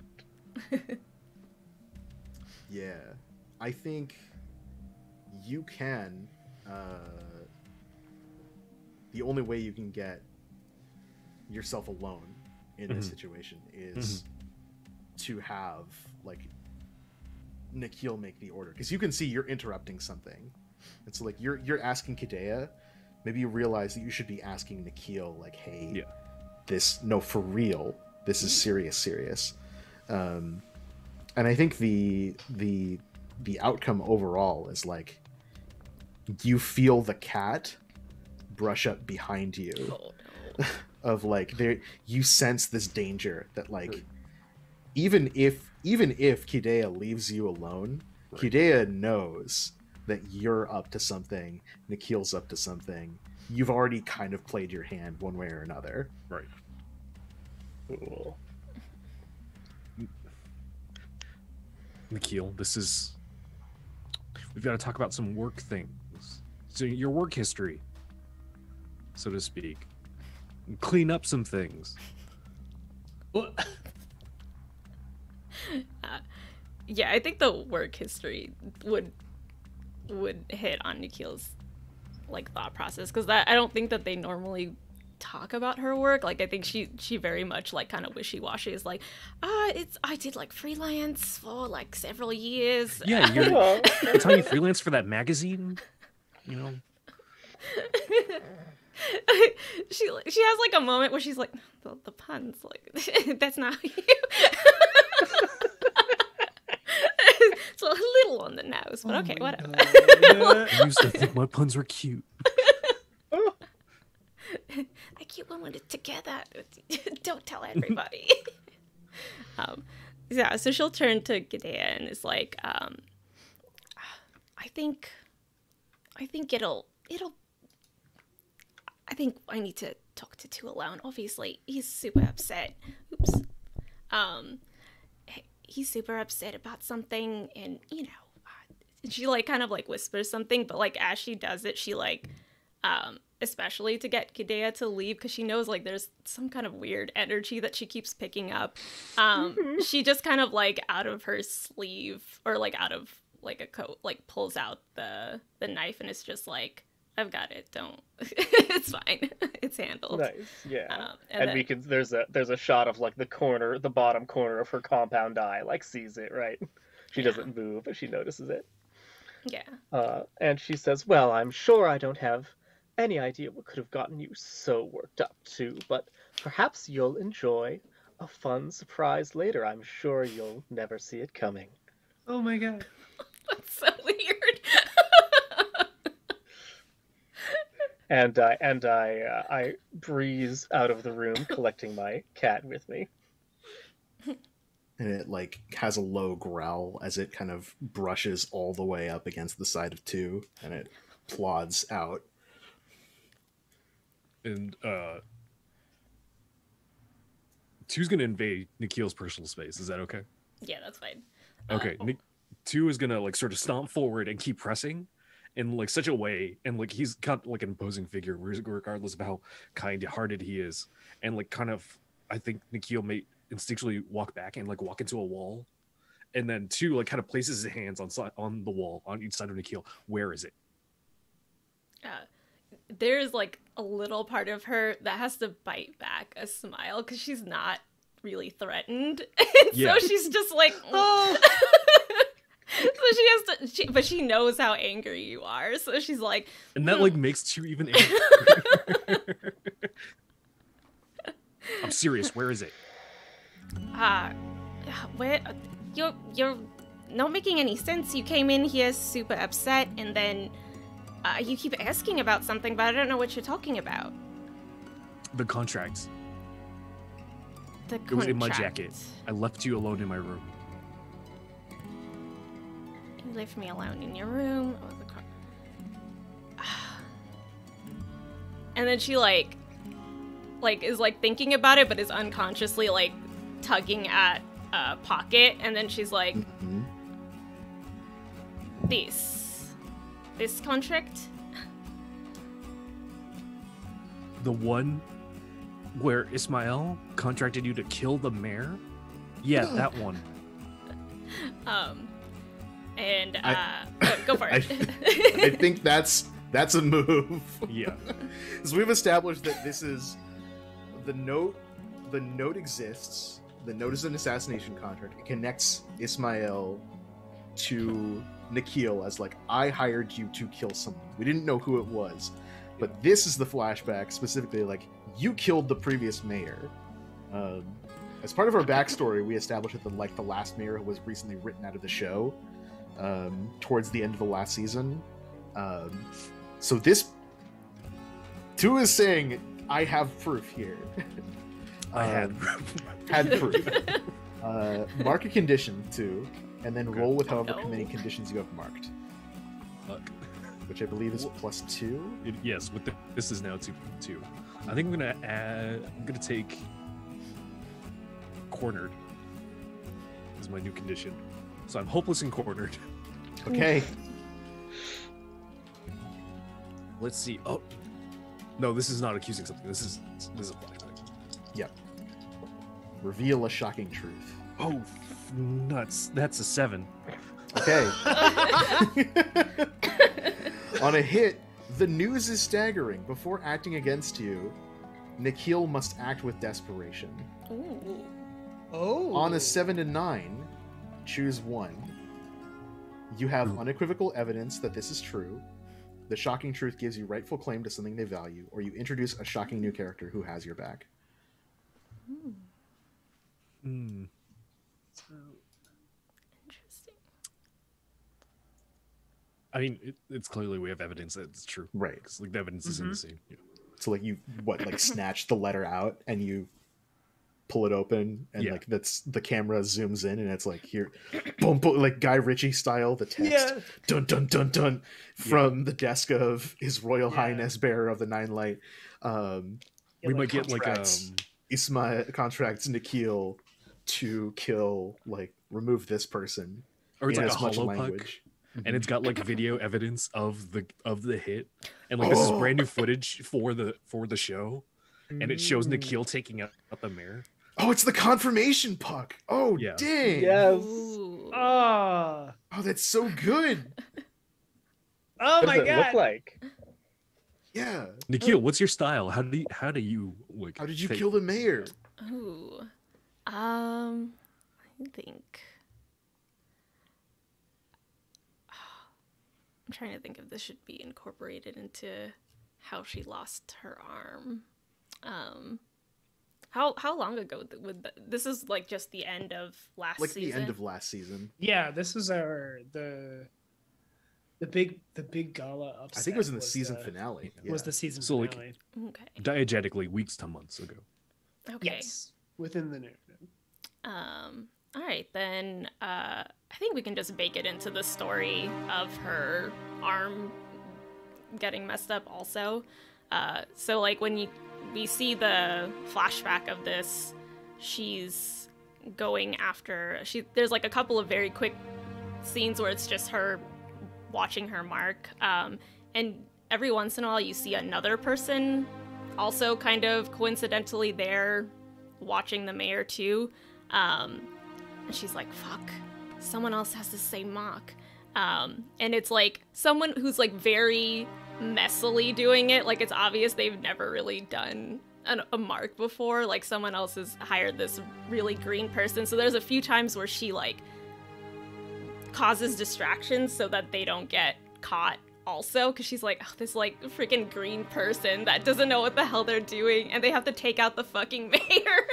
Yeah, I think you can. The only way you can get yourself alone in this Mhm. situation is to have like Nikhil make the order, because you can see you're interrupting something. It's like you're asking Kidea. Maybe you realize that you should be asking Nikhil, like, "Hey, Yeah. no, for real. This is serious." And I think the outcome overall is like you feel the cat brush up behind you, Oh, no. of like you sense this danger that like even if Kidea leaves you alone, Right. Kidea knows that you're up to something, Nikhil's up to something. You've already kind of played your hand one way or another. Right. Cool. Nikhil, we've got to talk about some work things. So your work history, so to speak. Clean up some things. What? Yeah, I think the work history would hit on Nikhil's like thought process, because I don't think that they normally talk about her work. Like I think she very much like kind of wishy-washy, is like I did like freelance for like several years. Yeah, you're Well, telling you freelance for that magazine, you know? she has like a moment where she's like, the puns, like that's not you. It's a little on the nose, but okay, whatever. I used to think my puns were cute. I keep one with it together. Don't tell everybody. Yeah, so she'll turn to Gidea and is like, I think I think I need to talk to Tu alone. Obviously, he's super upset. Oops. He's super upset about something, and she like kind of like whispers something, but like as she does it, she like especially to get Kidea to leave, because she knows like there's some kind of weird energy that she keeps picking up. She just kind of like out of her sleeve, or like out of like a coat, like pulls out the knife, and it's just like, I've got it, don't. It's fine. It's handled. nice, yeah. And And then- we can there's a shot of like the bottom corner of her compound eye, like sees it, right? She Yeah. doesn't move, but she notices it. Yeah. And she says, "Well, I'm sure I don't have any idea what could have gotten you so worked up too, but perhaps you'll enjoy a fun surprise later. I'm sure you'll never see it coming." Oh my god. That's so weird. And I breeze out of the room, collecting my cat with me. And it like has a low growl as it kind of brushes all the way up against the side of 2, and it plods out. And 2's gonna invade Nikhil's personal space. Is that okay? Yeah, that's fine. Okay. 2 is gonna like sort of stomp forward and keep pressing in like such a way, and like he's got like an imposing figure regardless of how kind-hearted he is, and like kind of I think Nikhil may instinctually walk back and like walk into a wall, and then 2 like kind of places his hands on the wall on each side of Nikhil. Where is it? There's like a little part of her that has to bite back a smile because she's not really threatened. And Yeah. so she's just like, Oh. so she has to, but she knows how angry you are. So she's like, And that like makes 2 even angrier. I'm serious. Where is it? where you're not making any sense. You came in here super upset, and then you keep asking about something, but I don't know what you're talking about. The contract. The It was in my contract. jacket. I left you alone in my room. You left me alone in your room. Oh, and then she like is like thinking about it, but is unconsciously like tugging at a pocket, and then she's like, Mhm. this contract. The one where Ismael contracted you to kill the mayor? Yeah, that one. And I- go for it. I think that's a move. Yeah. Because we've established that this is the note. The note exists. The note is an assassination contract. It connects Ismael to Nikhil as like, I hired you to kill someone. We didn't know who it was, but this is the flashback specifically. Like, you killed the previous mayor. As part of our backstory, we established that the last mayor was recently written out of the show towards the end of the last season. So this 2 is saying, I have proof here. I had. Had proof. Mark a condition too, and then Okay. roll with however No. many conditions you have marked, Fuck. which I believe is +2. Yes, with this is now 2. I think I'm gonna add. I'm gonna take cornered as my new condition. So I'm hopeless and cornered. Okay. Let's see. Oh, no, this is not accusing something. This is a flashback. Yep. Reveal a shocking truth. Oh, nuts! That's a 7. Okay. On a hit, the news is staggering. Before acting against you, Nikhil must act with desperation. Ooh. Oh. On a 7 to 9, choose one. You have unequivocal evidence that this is true. The shocking truth gives you rightful claim to something they value, or you introduce a shocking new character who has your back. Hmm. Interesting. I mean, it's clearly we have evidence that it's true. Right. Because like the evidence is in the scene. Yeah. So like you snatch the letter out and you pull it open, and Yeah. like that's the camera zooms in and it's like here, boom, boom, like Guy Ritchie style, the text Yeah. dun dun dun dun from the desk of His Royal Yeah. Highness Bearer of the Nine Light. Yeah, We might get like contracts. Ismail contracts Nikhil to kill, like, remove this person or it's in like a as much hollow puck, language. and it's got like video evidence of the hit, and like this is brand new footage for the show, and it shows Nikhil taking out the mayor. Oh, it's the confirmation puck. Oh, Yeah. dang. Yes. Ooh. Ah. Oh, that's so good. Oh What my does it look god. like? Yeah. Nikhil, what's your style? How do you like? How did you take- kill the mayor? Ooh. I think. I'm trying to think if this should be incorporated into how she lost her arm. How long ago would this is like just the end of last Like season? the end of last season. Yeah, this was the big gala upset. I think it was in the season finale. Was Yeah. the season So, like, finale. Okay. Diegetically, weeks to months ago. Okay. Yes, within the narrative. All right, then I think we can just bake it into the story of her arm getting messed up also. So like when we see the flashback of this, she's going after there's like a couple of very quick scenes where it's just her watching her mark, and every once in a while you see another person also kind of coincidentally there watching the mayor too, and she's like, fuck, someone else has the same mark, and it's like someone who's like very messily doing it, like it's obvious they've never really done a mark before, like someone else has hired this really green person, so there's a few times where she like causes distractions so that they don't get caught also, because she's like, oh, this like freaking green person that doesn't know what the hell they're doing, and they have to take out the fucking mayor.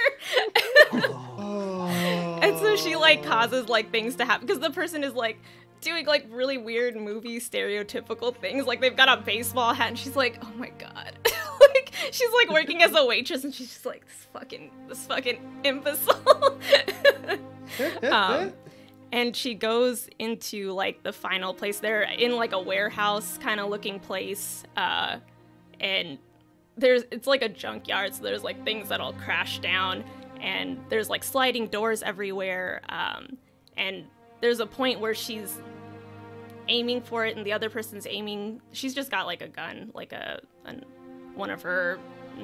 And so she like causes like things to happen because the person is like doing like really weird movie stereotypical things, like they've got a baseball hat and she's like, oh my god. Like she's like working as a waitress and she's just like, this fucking imbecile. And she goes into like the final place. They're in like a warehouse kind of looking place, and it's like a junkyard, so there's like things that'll crash down, and there's like sliding doors everywhere, and there's a point where she's aiming for it and the other person's aiming. She's just got like a gun, like one of her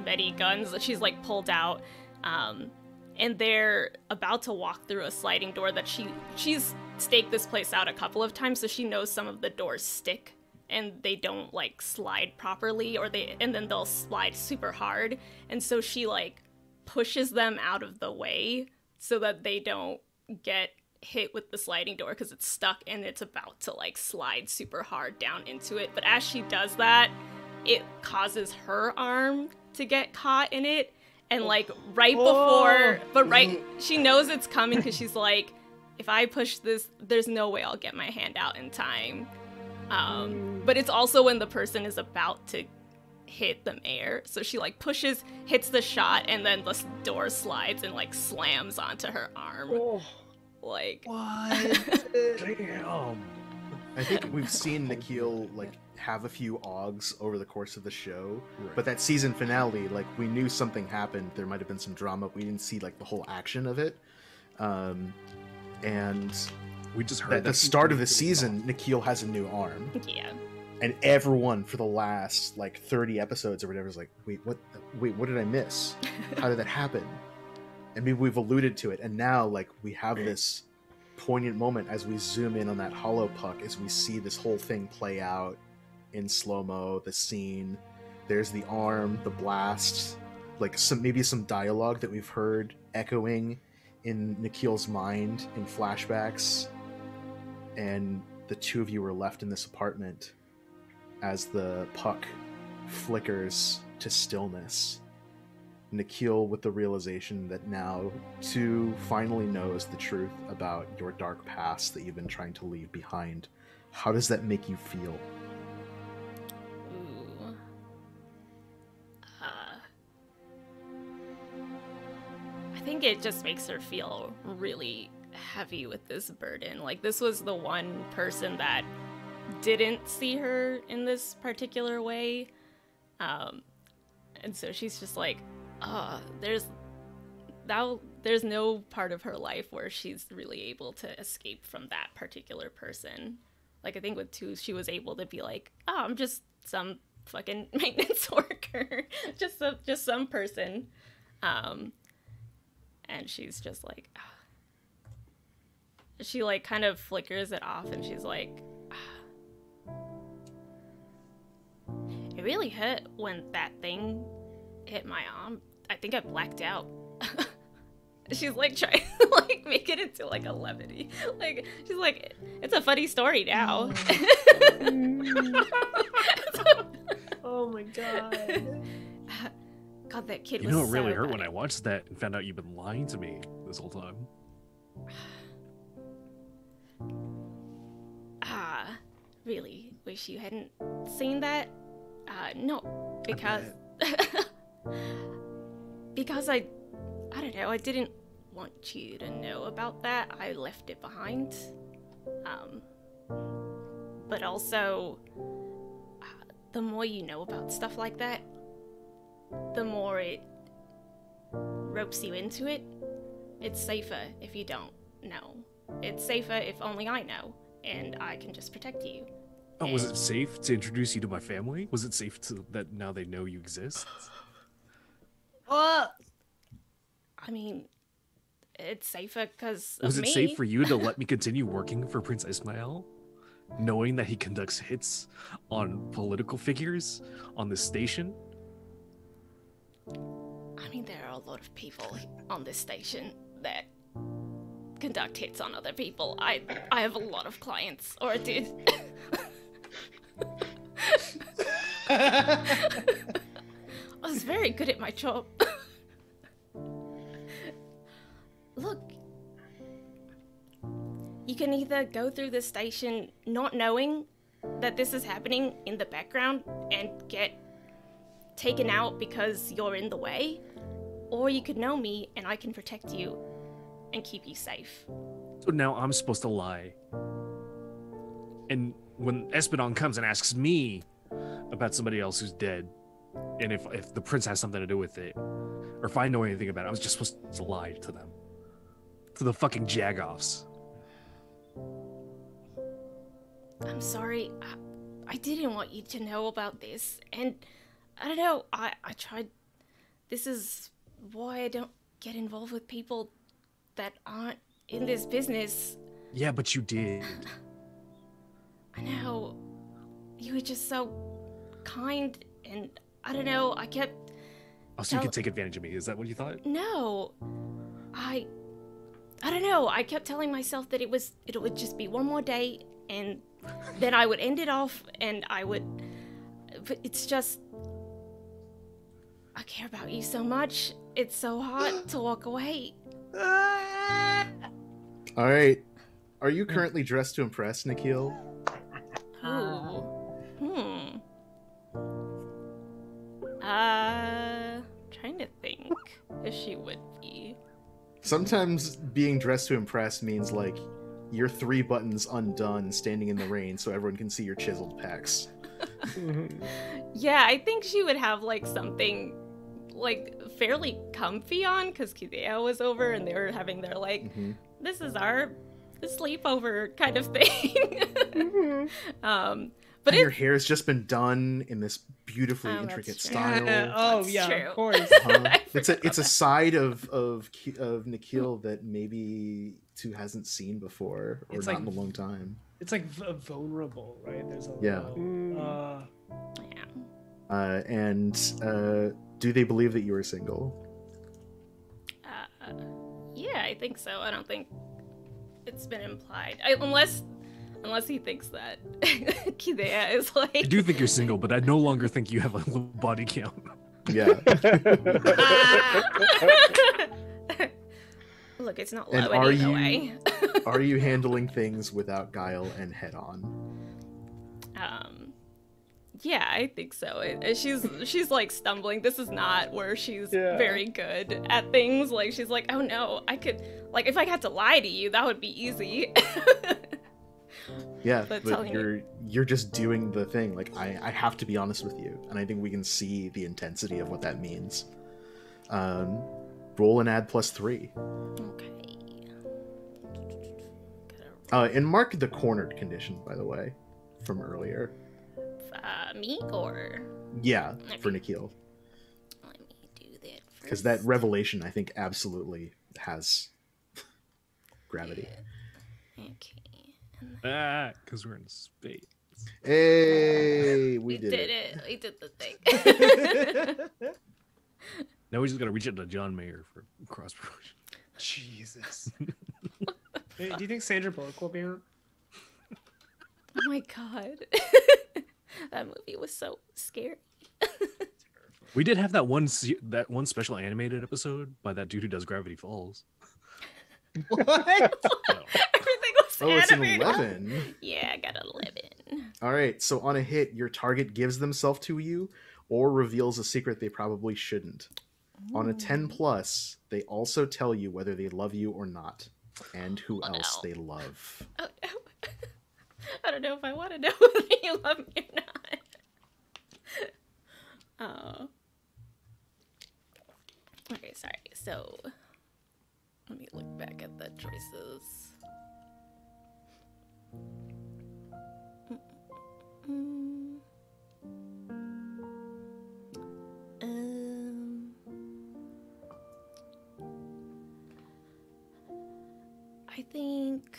Betty guns that she's like pulled out, and they're about to walk through a sliding door that she's staked this place out a couple of times, so she knows some of the doors stick and they don't like slide properly, and then they'll slide super hard, and so she like pushes them out of the way so that they don't get hit with the sliding door because it's stuck and it's about to like slide super hard down into it. But as she does that, it causes her arm to get caught in it, and like she knows it's coming because she's like, if I push this, there's no way I'll get my hand out in time. But it's also when the person is about to hit the mayor, so she like pushes, hits the shot, and then the door slides and like slams onto her arm. Like What? Damn. I think we've seen Nikhil like have a few augs over the course of the show, Right. but that season finale, like we knew something happened. There might have been some drama. We didn't see like the whole action of it, and We just heard at the start of the season, Nikhil has a new arm, yeah. and everyone for the last like 30 episodes or whatever is like, wait, what did I miss? How did that happen? And maybe we've alluded to it, and now like we have this poignant moment as we zoom in on that hollow puck, as we see this whole thing play out in slow-mo, the scene, there's the arm, the blast, like maybe some dialogue that we've heard echoing in Nikhil's mind in flashbacks, and the two of you are left in this apartment as the puck flickers to stillness. Nikhil with the realization that now too finally knows the truth about your dark past that you've been trying to leave behind. How does that make you feel? Ooh. I think it just makes her feel really heavy with this burden. Like, this was the one person that didn't see her in this particular way. And so she's just like, there's no part of her life where she's really able to escape from that particular person. Like, I think with 2, she was able to be like, oh, I'm just some fucking maintenance worker, just some person, and she's just like, she like kind of flickers it off, and she's like, it really hurt when that thing hit my arm. I think I blacked out. she's like trying to like make it into like a levity. Like she's like, it's a funny story now. Oh my god. God, that kid You was know, it really so hurt when I funny. watched that and found out you've been lying to me this whole time. Really wish you hadn't seen that. No, because because I don't know, I didn't want you to know about that. I left it behind. But also, the more you know about stuff like that, the more it ropes you into it. It's safer if you don't know. It's safer if only I know, and I can just protect you. Oh, was it safe to introduce you to my family? Was it safe to that now they know you exist? I mean, it's safer because of Was it me. safe for you to let me continue working for Prince Ismael, knowing that he conducts hits on political figures on this station? I mean, there are a lot of people on this station that conduct hits on other people. I have a lot of clients, or did. I was very good at my job. Look, you can either go through the station not knowing that this is happening in the background and get taken out because you're in the way, or you could know me and I can protect you and keep you safe. So now I'm supposed to lie. And when Espadon comes and asks me about somebody else who's dead, and if the prince has something to do with it, or if I know anything about it, I was just supposed to lie to them. To the fucking Jagoffs. I'm sorry. I didn't want you to know about this. And I don't know. I tried. This is why I don't get involved with people that aren't in this business. Yeah, but you did. I know. You were just so kind, and I don't know. I kept. Oh, so you could take advantage of me. Is that what you thought? No. I don't know. I kept telling myself that it would just be one more day, and then I would end it off, and I would. But it's just. I care about you so much. It's so hard to walk away. All right. Are you currently dressed to impress, Nikhil? Ooh. Trying to think if she would be. Sometimes being dressed to impress means like you're 3 buttons undone standing in the rain so everyone can see your chiseled pecs. Yeah, I think she would have like something like fairly comfy on because Kidea was over and they were having their like, this is our sleepover kind of thing. But and your hair's just been done in this beautifully Oh, intricate that's true. style. Oh That's yeah, true. of course. It's a side of Nikhil that maybe Tu hasn't seen before or It's not like- in a long time. It's like vulnerable, right? There's a Yeah. little, Yeah. And do they believe that you are single? Yeah, I think so. I don't think it's been implied. Unless he thinks that Kidea is like. I do think you're single, but I no longer think you have a low body count. Yeah. Look, it's not And low are any you- way. Are you handling things without guile and head on? Yeah, I think so. She's like stumbling. This is not where she's Yeah. very good at things. Like she's like, oh no, I could like if I had to lie to you, that would be easy. Yeah, But but telling you're just doing the thing. Like I have to be honest with you, and I think we can see the intensity of what that means. Roll and add +3. Okay. And mark the cornered condition, by the way, from earlier. Me or Yeah, for Okay. Nikhil. let me do that first. Because that revelation, I think, absolutely has gravity. Okay. Because we're in space. Hey, we We did it. it. We did the thing. Now we just gotta reach out to John Mayer for cross promotion. Jesus. Hey, do you think Sandra Bullock will be on? Oh my god. That movie was so scary. We did have that one special animated episode by that dude who does Gravity Falls. What? So, Everything was Oh, it's an animated. 11. Yeah, I got 11. All right, so on a hit, your target gives themselves to you or reveals a secret they probably shouldn't. On a 10 plus, they also tell you whether they love you or not, and who Oh, else no. they love. Oh, no. I don't know if I want to know whether you love me or not. Oh. Okay, sorry. So, let me look back at the choices. Mm. I think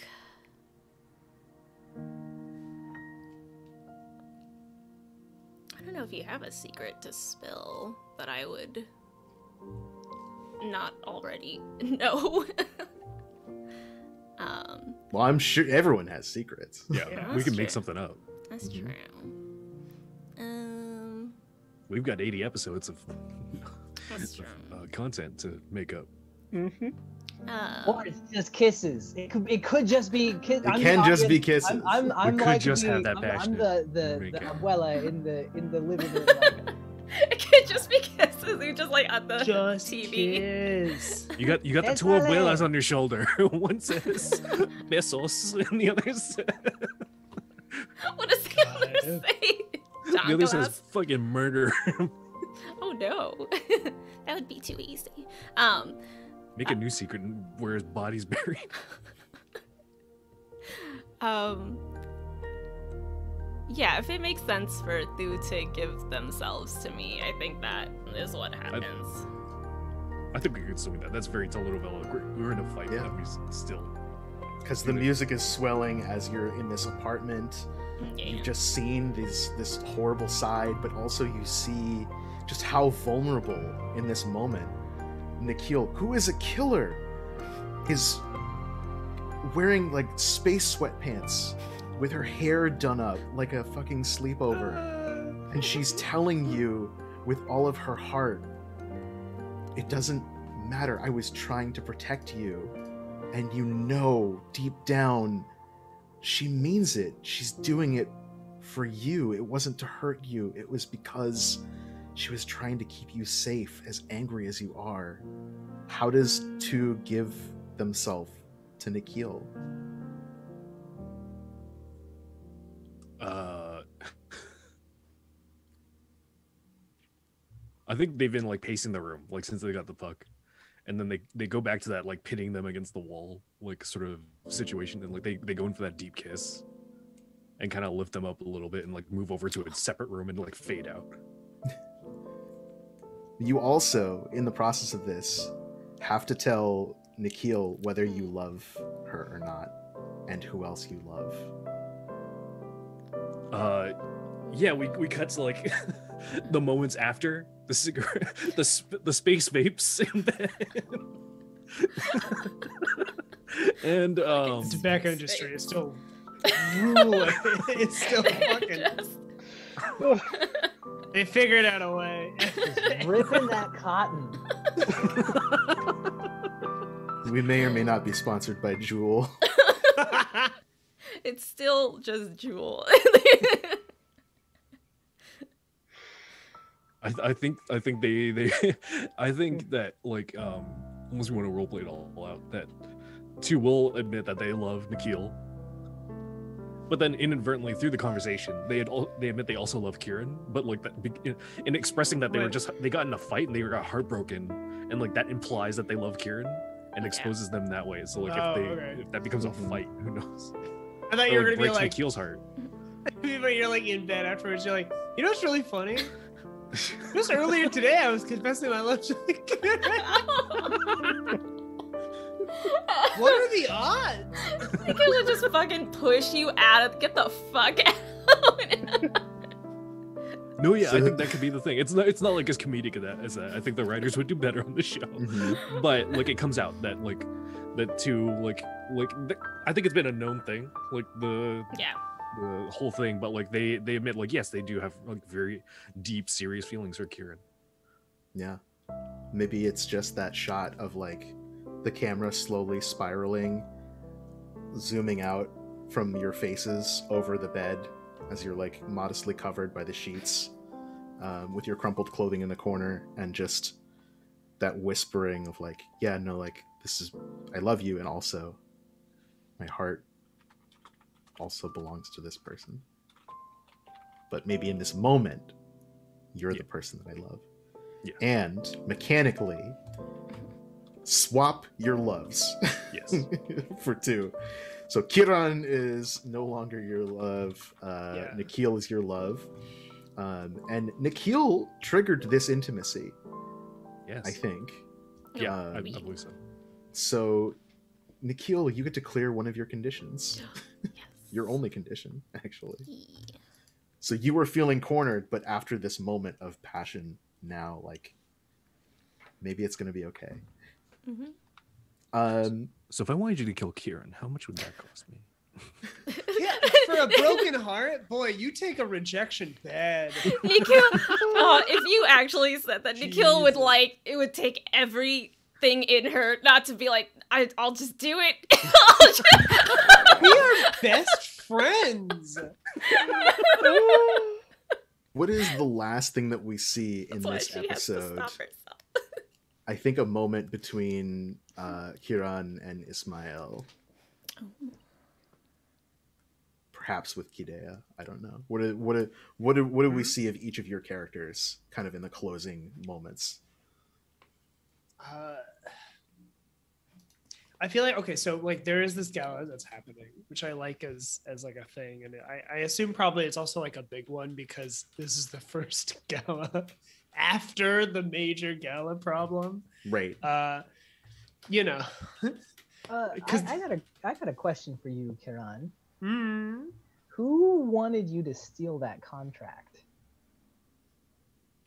I don't know if you have a secret to spill that I would not already know. Well, I'm sure everyone has secrets. yeah, Yeah, we that's can make true. something up. That's Mhm. true. We've got 80 episodes of That's true. content to make up. Mm-hmm. Or it's just kisses. It could just be kisses. It can just be kisses. I'm We could like just have that I'm passionate the make it. abuela in the living room. Like, It could just be kisses. You're just like on the Just TV. kiss. You got the It's two not abuelas it. on your shoulder. One says besos, and the other says What does the other God. say? the other Douglas? says fucking murder. Oh no, that would be too easy. Make a new secret where his body's buried. Yeah, if it makes sense for Thu to give themselves to me, I think that is what happens. I think we could swing that. That's very telenovela. We're in a fight. Yeah. And we still. Because the music is swelling as you're in this apartment. Yeah. You've just seen this horrible side, but also you see just how vulnerable in this moment Nikhil, who is a killer, is wearing like space sweatpants with her hair done up like a fucking sleepover. And she's telling you with all of her heart, it doesn't matter. I was trying to protect you. And you know, deep down, she means it. She's doing it for you. It wasn't to hurt you. It was because she was trying to keep you safe, as angry as you are. How does two give themselves to Nikhil? I think they've been like pacing the room like since they got the puck, and then they go back to that like pitting them against the wall like sort of situation, and like they go in for that deep kiss, and kind of lift them up a little bit and like move over to a separate room and like fade out. You also, in the process of this, have to tell Nikhil whether you love her or not, and who else you love. Yeah, we cut to like the moments after the cigarette, the space vapes in bed. And The tobacco industry is still ruling. It's still fucking. Just- They figured out a way. ripping that cotton. We may or may not be sponsored by Juul. It's still just Jewel. I think they I think that like unless we want to roleplay it all out, that two will admit that they love Nikhil, but then inadvertently through the conversation they admit they also love Kieran, but like that in expressing that they got in a fight and they got heartbroken, and like that implies that they love Kieran and exposes them that way. So like if that becomes a fight, who knows? I thought you Or, were gonna be breaks like, Nikhil's heart. but you're like in bed afterwards. You're like, you know what's really funny? Just earlier today, I was confessing my love to What are the odds? I think it would just fucking push you out of get the fuck out. No, yeah, So- I think that could be the thing. It's not like as comedic as that. I think the writers would do better on the show. Mhm. But like it comes out that like that two I think it's been a known thing, like the whole thing. But like they admit like yes, they do have like very deep, serious feelings for Kieran. Yeah. Maybe it's just that shot of like the camera slowly spiraling, zooming out from your faces over the bed as you're like modestly covered by the sheets, with your crumpled clothing in the corner, and just that whispering of like, yeah, no, like this is, I love you, and also my heart also belongs to this person. But maybe in this moment, you're the person that I love. Yeah. And mechanically, swap your loves. Yes. For two. So Kieran is no longer your love. Nikhil is your love. And Nikhil triggered this intimacy, Yes. I think. Yeah, I believe so. So, Nikhil, you get to clear one of your conditions. Yes. Your only condition, actually. So you were feeling cornered, but after this moment of passion, now, like, maybe it's going to be okay. Mm-hmm. So if I wanted you to kill Kieran, how much would that cost me? Yeah, for a broken heart, boy, you take a rejection bad. Nikhil, if you actually said that, Nikhil would Jesus. like, it would take everything in her not to be like, I'll just do it. I'll just- We are best friends. What is the last thing that we see in That's why this she has to episode? stop herself. I think a moment between Kieran and Ismail. Perhaps with Kidea. I don't know. What do we see of each of your characters kind of in the closing moments? I feel like, okay, so like there is this gala that's happening, which I like as like a thing, and I assume probably it's also like a big one because this is the first gala after the major gala problem. Right. You know. I got a question for you, Kieran. Mm. Who wanted you to steal that contract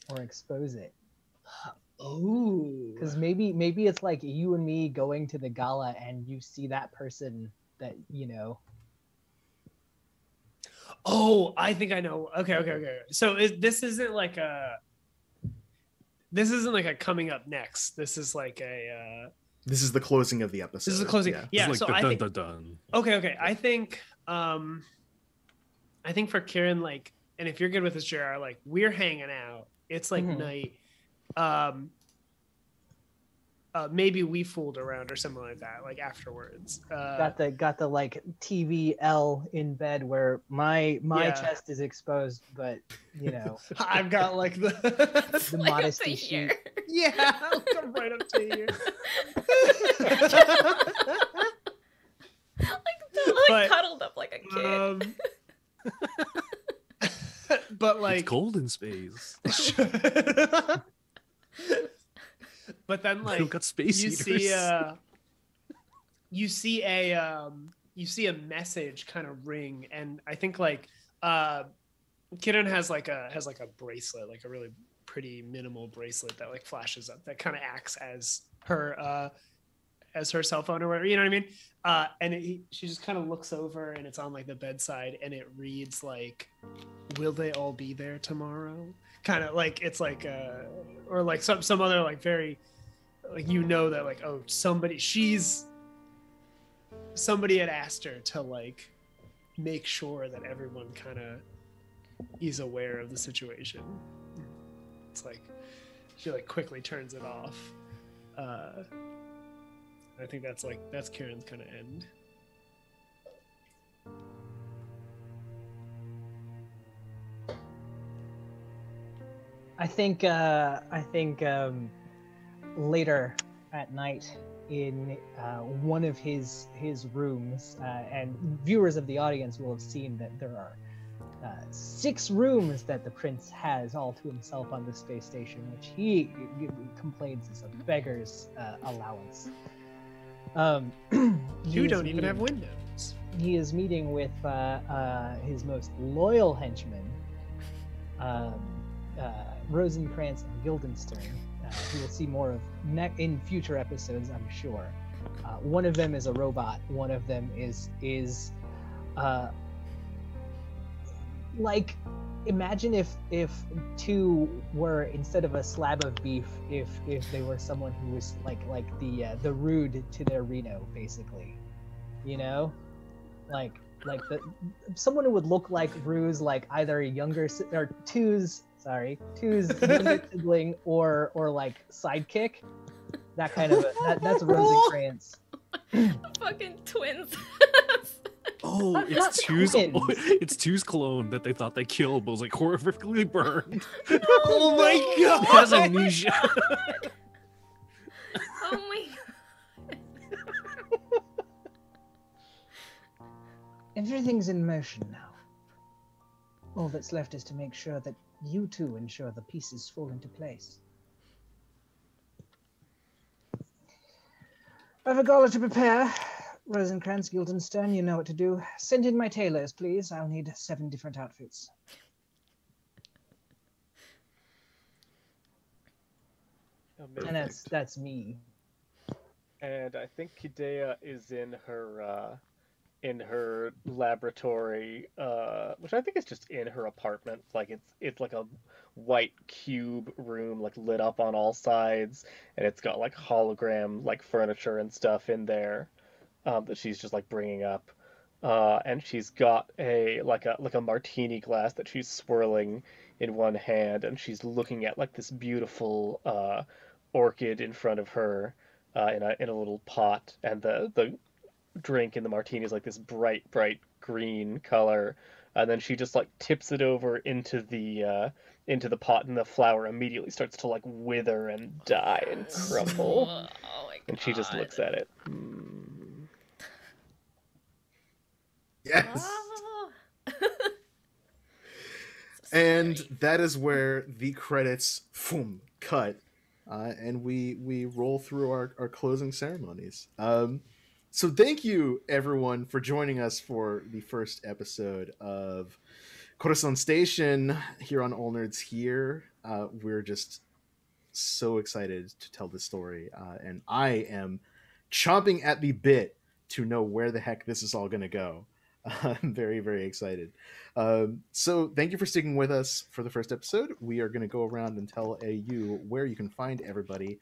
or expose it? Oh, Because maybe it's like you and me going to the gala and you see that person that you know. Oh, I think I know. Okay. So this isn't like a coming up next. This is like a. This is the closing of the episode. This is the closing. Yeah. Yeah. It's So like I the think. dun dun dun. Okay. I think for Kieran, like, and if you're good with this, JR, like, we're hanging out. It's like night. Maybe we fooled around or something like that, like afterwards. Got the like TV L in bed where my Yeah. chest is exposed, but you know I've got like the the Like up to modesty here. sheet. yeah, I'll come right up to you. Like But, cuddled up like a kid. But like It's cold in space. but then We like don't got space you heaters. see a message kind of ring, and I think like Kieran has like a bracelet, like a really pretty minimal bracelet that like flashes up that kind of acts as her cell phone or whatever, you know what I mean? And she just kind of looks over, and it's on like the bedside, and it reads like, "Will they all be there tomorrow?" Kind of like it's like or like some other like very like, you know, that like, oh, somebody had asked her to like make sure that everyone kind of is aware of the situation. It's like she like quickly turns it off. I think that's Kieran's kind of end. I think later at night in one of his rooms, and viewers of the audience will have seen that there are 6 rooms that the prince has all to himself on the space station, which he complains is a beggar's allowance. You don't even have windows. He is meeting with his most loyal henchman, Rosencrantz and Guildenstern, who we'll see more of in future episodes, I'm sure. One of them is a robot. One of them is like, imagine if two were, instead of a slab of beef, if they were someone who was like the rude to their Reno, basically, you know, like the someone who would look like Rue's, like either a younger or two's younger sibling or like sidekick, that kind of that's Rosencrantz. Fucking twins. Oh, Not it's Two's. twins. It's Two's clone that they thought they killed, but was like horrifically burned. Oh my god! Has amnesia. Oh my Everything's in motion now. All that's left is to make sure that you two ensure the pieces fall into place. I've a gala to prepare. Rosencrantz, Guildenstern, you know what to do. Send in my tailors, please. I'll need 7 different outfits. And that's me. And I think Kidea is in her laboratory, which I think is just in her apartment. Like it's like a white cube room, like lit up on all sides, and it's got like hologram like furniture and stuff in there that she's just like bringing up. And she's got a martini glass that she's swirling in one hand, and she's looking at like this beautiful orchid in front of her in a little pot, and the drink in the martini is like this bright green color, and then she just like tips it over into the pot, and the flower immediately starts to like wither and die and crumble. Oh my god. And she just looks at it. Yes. Oh. And that is where the credits cut, and we roll through our closing ceremonies. So thank you everyone for joining us for the first episode of Corazon Station here on All Nerds Here. We're just so excited to tell this story, and I am chomping at the bit to know where the heck this is all going to go. I'm very excited. So thank you for sticking with us for the first episode. We are going to go around and tell you where you can find everybody.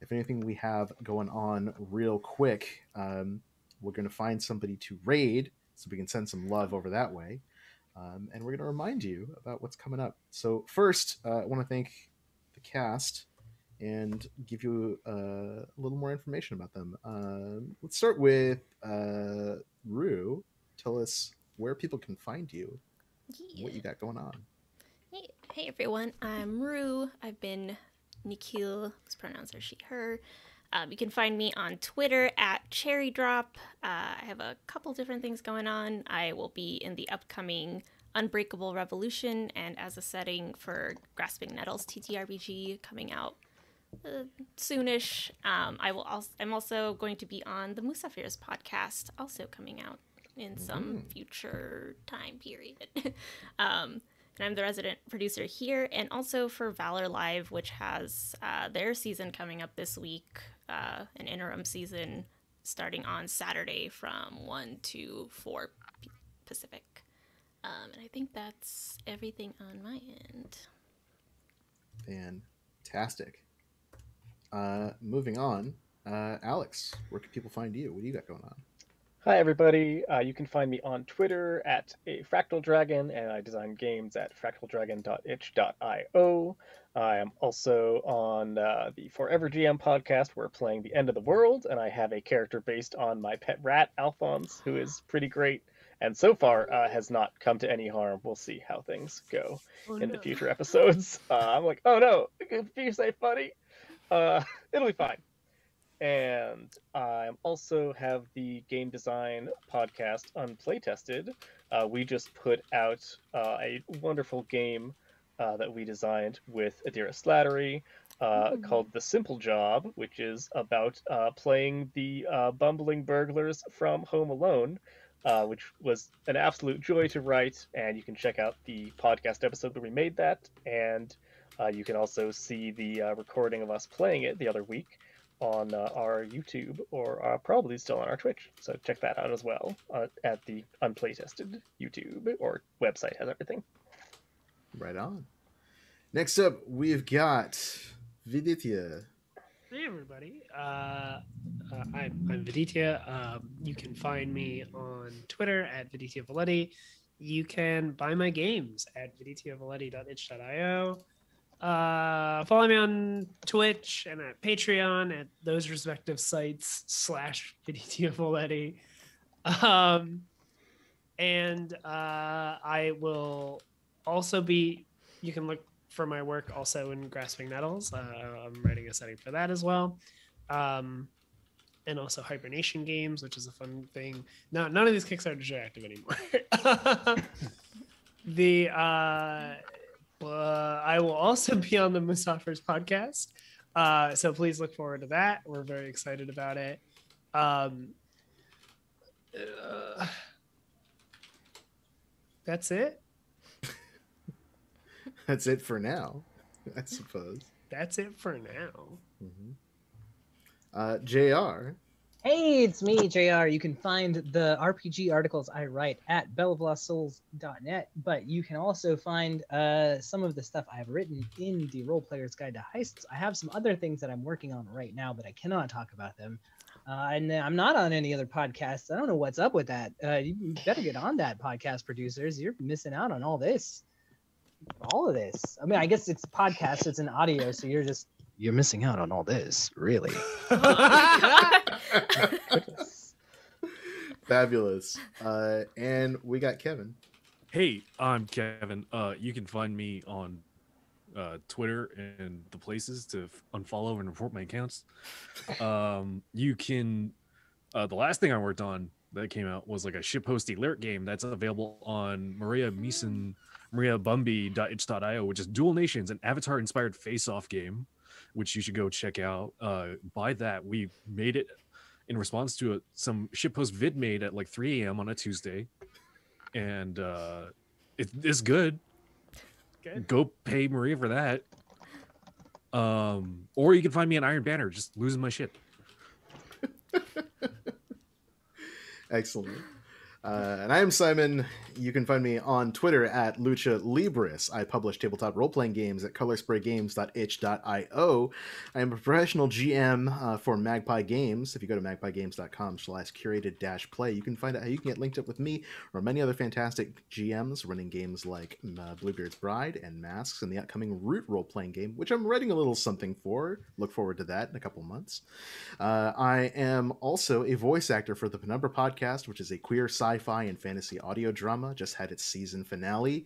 If anything we have going on real quick, we're going to find somebody to raid so we can send some love over that way. And we're going to remind you about what's coming up. So first, I want to thank the cast and give you a little more information about them. Let's start with Rue. Tell us where people can find you, what you got going on. Hey everyone, I'm Rue. I've been Nikhil, whose pronouns are she, her. You can find me on Twitter at Cherry Drop. I have a couple different things going on. I will be in the upcoming Unbreakable Revolution and as a setting for Grasping Nettles TTRPG coming out soonish. I'm also going to be on the Musafirs podcast, also coming out in some future time period. And I'm the resident producer here, and also for Valor Live, which has their season coming up this week, an interim season starting on Saturday from 1 to 4 Pacific. And I think that's everything on my end. Fantastic. Moving on, Alex, where can people find you? What do you got going on? Hi everybody, you can find me on Twitter at a Fractal Dragon, and I design games at fractaldragon.itch.io. I am also on the Forever GM podcast. We're playing The End of the World, and I have a character based on my pet rat, Alphonse, who is pretty great, and so far has not come to any harm. We'll see how things go in the future episodes. I'm like, oh no, be safe, buddy. It'll be fine. And I also have the game design podcast Unplaytested. We just put out a wonderful game that we designed with Adira Slattery called The Simple Job, which is about playing the bumbling burglars from Home Alone, which was an absolute joy to write. And you can check out the podcast episode where we made that. And You can also see the recording of us playing it the other week on our YouTube, or probably still on our Twitch. So check that out as well at the Unplaytested YouTube or website, has everything. Right on. Next up, we've got Viditya. Hey everybody, I'm Viditya. You can find me on Twitter at Viditya Valetti. You can buy my games at vidityavaletti.itch.io. Follow me on Twitch and at Patreon at those respective sites / Viditya Valetti. And I will also be, you can look for my work also in Grasping Nettles. I'm writing a setting for that as well. And also Hibernation Games, which is a fun thing. No, none of these Kickstarters are active anymore. I will also be on the Musafirs podcast. So please look forward to that. We're very excited about it. That's it. That's it for now, I suppose. That's it for now. JR. Hey, it's me, JR. You can find the RPG articles I write at belloflostsouls.net, but you can also find some of the stuff I've written in the Role Player's Guide to Heists. I have some other things that I'm working on right now, but I cannot talk about them. And I'm not on any other podcasts. I don't know what's up with that. You better get on that, podcast producers. You're missing out on all this. All of this. I mean, I guess it's a podcast, it's an audio, so you're missing out on all this, really. Fabulous. And we got Kevin. Hey, I'm Kevin. You can find me on Twitter and the places to unfollow and report my accounts. You can the last thing I worked on that came out was like a shitposty lyric game that's available on mariabumby.itch.io, which is Dual Nations, an Avatar inspired face-off game, which you should go check out. By that, we made it in response to some shitpost vid made at like 3 a.m. on a Tuesday, and it's good. Go pay Maria for that. Or you can find me on Iron Banner, just losing my shit. Excellent. And I am Simon. You can find me on Twitter at Lucha Libris. I publish tabletop role-playing games at colorspraygames.itch.io. I am a professional GM for Magpie Games. If you go to magpiegames.com/curated-play, you can find out how you can get linked up with me or many other fantastic GMs running games like Bluebeard's Bride and Masks and the upcoming Root role-playing game, which I'm writing a little something for. Look forward to that in a couple months. I am also a voice actor for the Penumbra Podcast, which is a queer sci-fi and fantasy audio drama. Just had its season finale.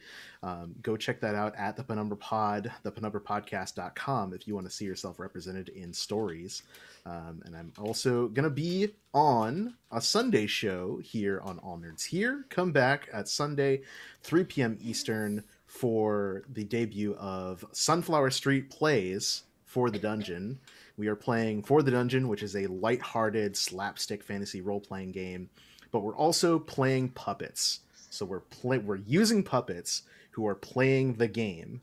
Go check that out at the Penumbra Pod, thepenumbrapodcast.com if you want to see yourself represented in stories. And I'm also going to be on a Sunday show here on All Nerds Here. Come back at Sunday, 3 p.m. Eastern for the debut of Sunflower Street Plays For the Dungeon. We are playing For the Dungeon, which is a lighthearted slapstick fantasy role-playing game, but we're also playing puppets. So we're using puppets who are playing the game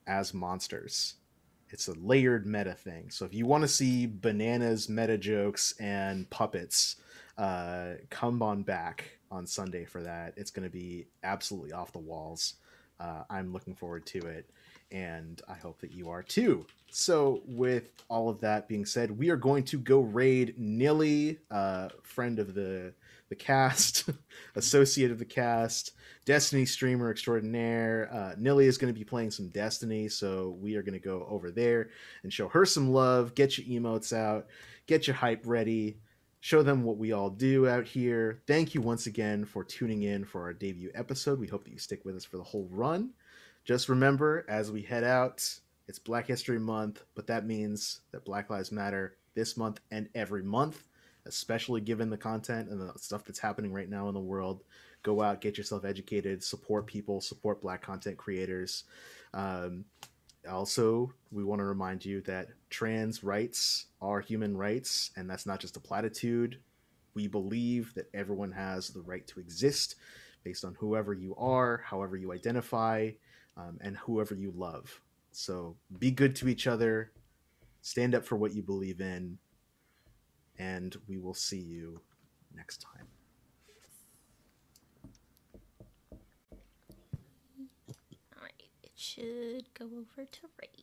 as monsters. It's a layered meta thing. So if you want to see bananas meta jokes and puppets, come on back on Sunday for that. It's going to be absolutely off the walls. I'm looking forward to it, and I hope that you are too. So with all of that being said, we are going to go raid Nilly, friend of the cast, associate of the cast, Destiny streamer extraordinaire. Nilly is going to be playing some Destiny, so we are going to go over there and show her some love, get your emotes out, get your hype ready, show them what we all do out here. Thank you once again for tuning in for our debut episode. We hope that you stick with us for the whole run. Just remember, as we head out, it's Black History Month, but that means that Black Lives Matter this month and every month, especially given the content and the stuff that's happening right now in the world. Go out, get yourself educated, support people, support Black content creators. Also, we want to remind you that trans rights are human rights, and that's not just a platitude. We believe that everyone has the right to exist based on whoever you are, however you identify, and whoever you love. So be good to each other, stand up for what you believe in, and we will see you next time. All right, it should go over to Ray.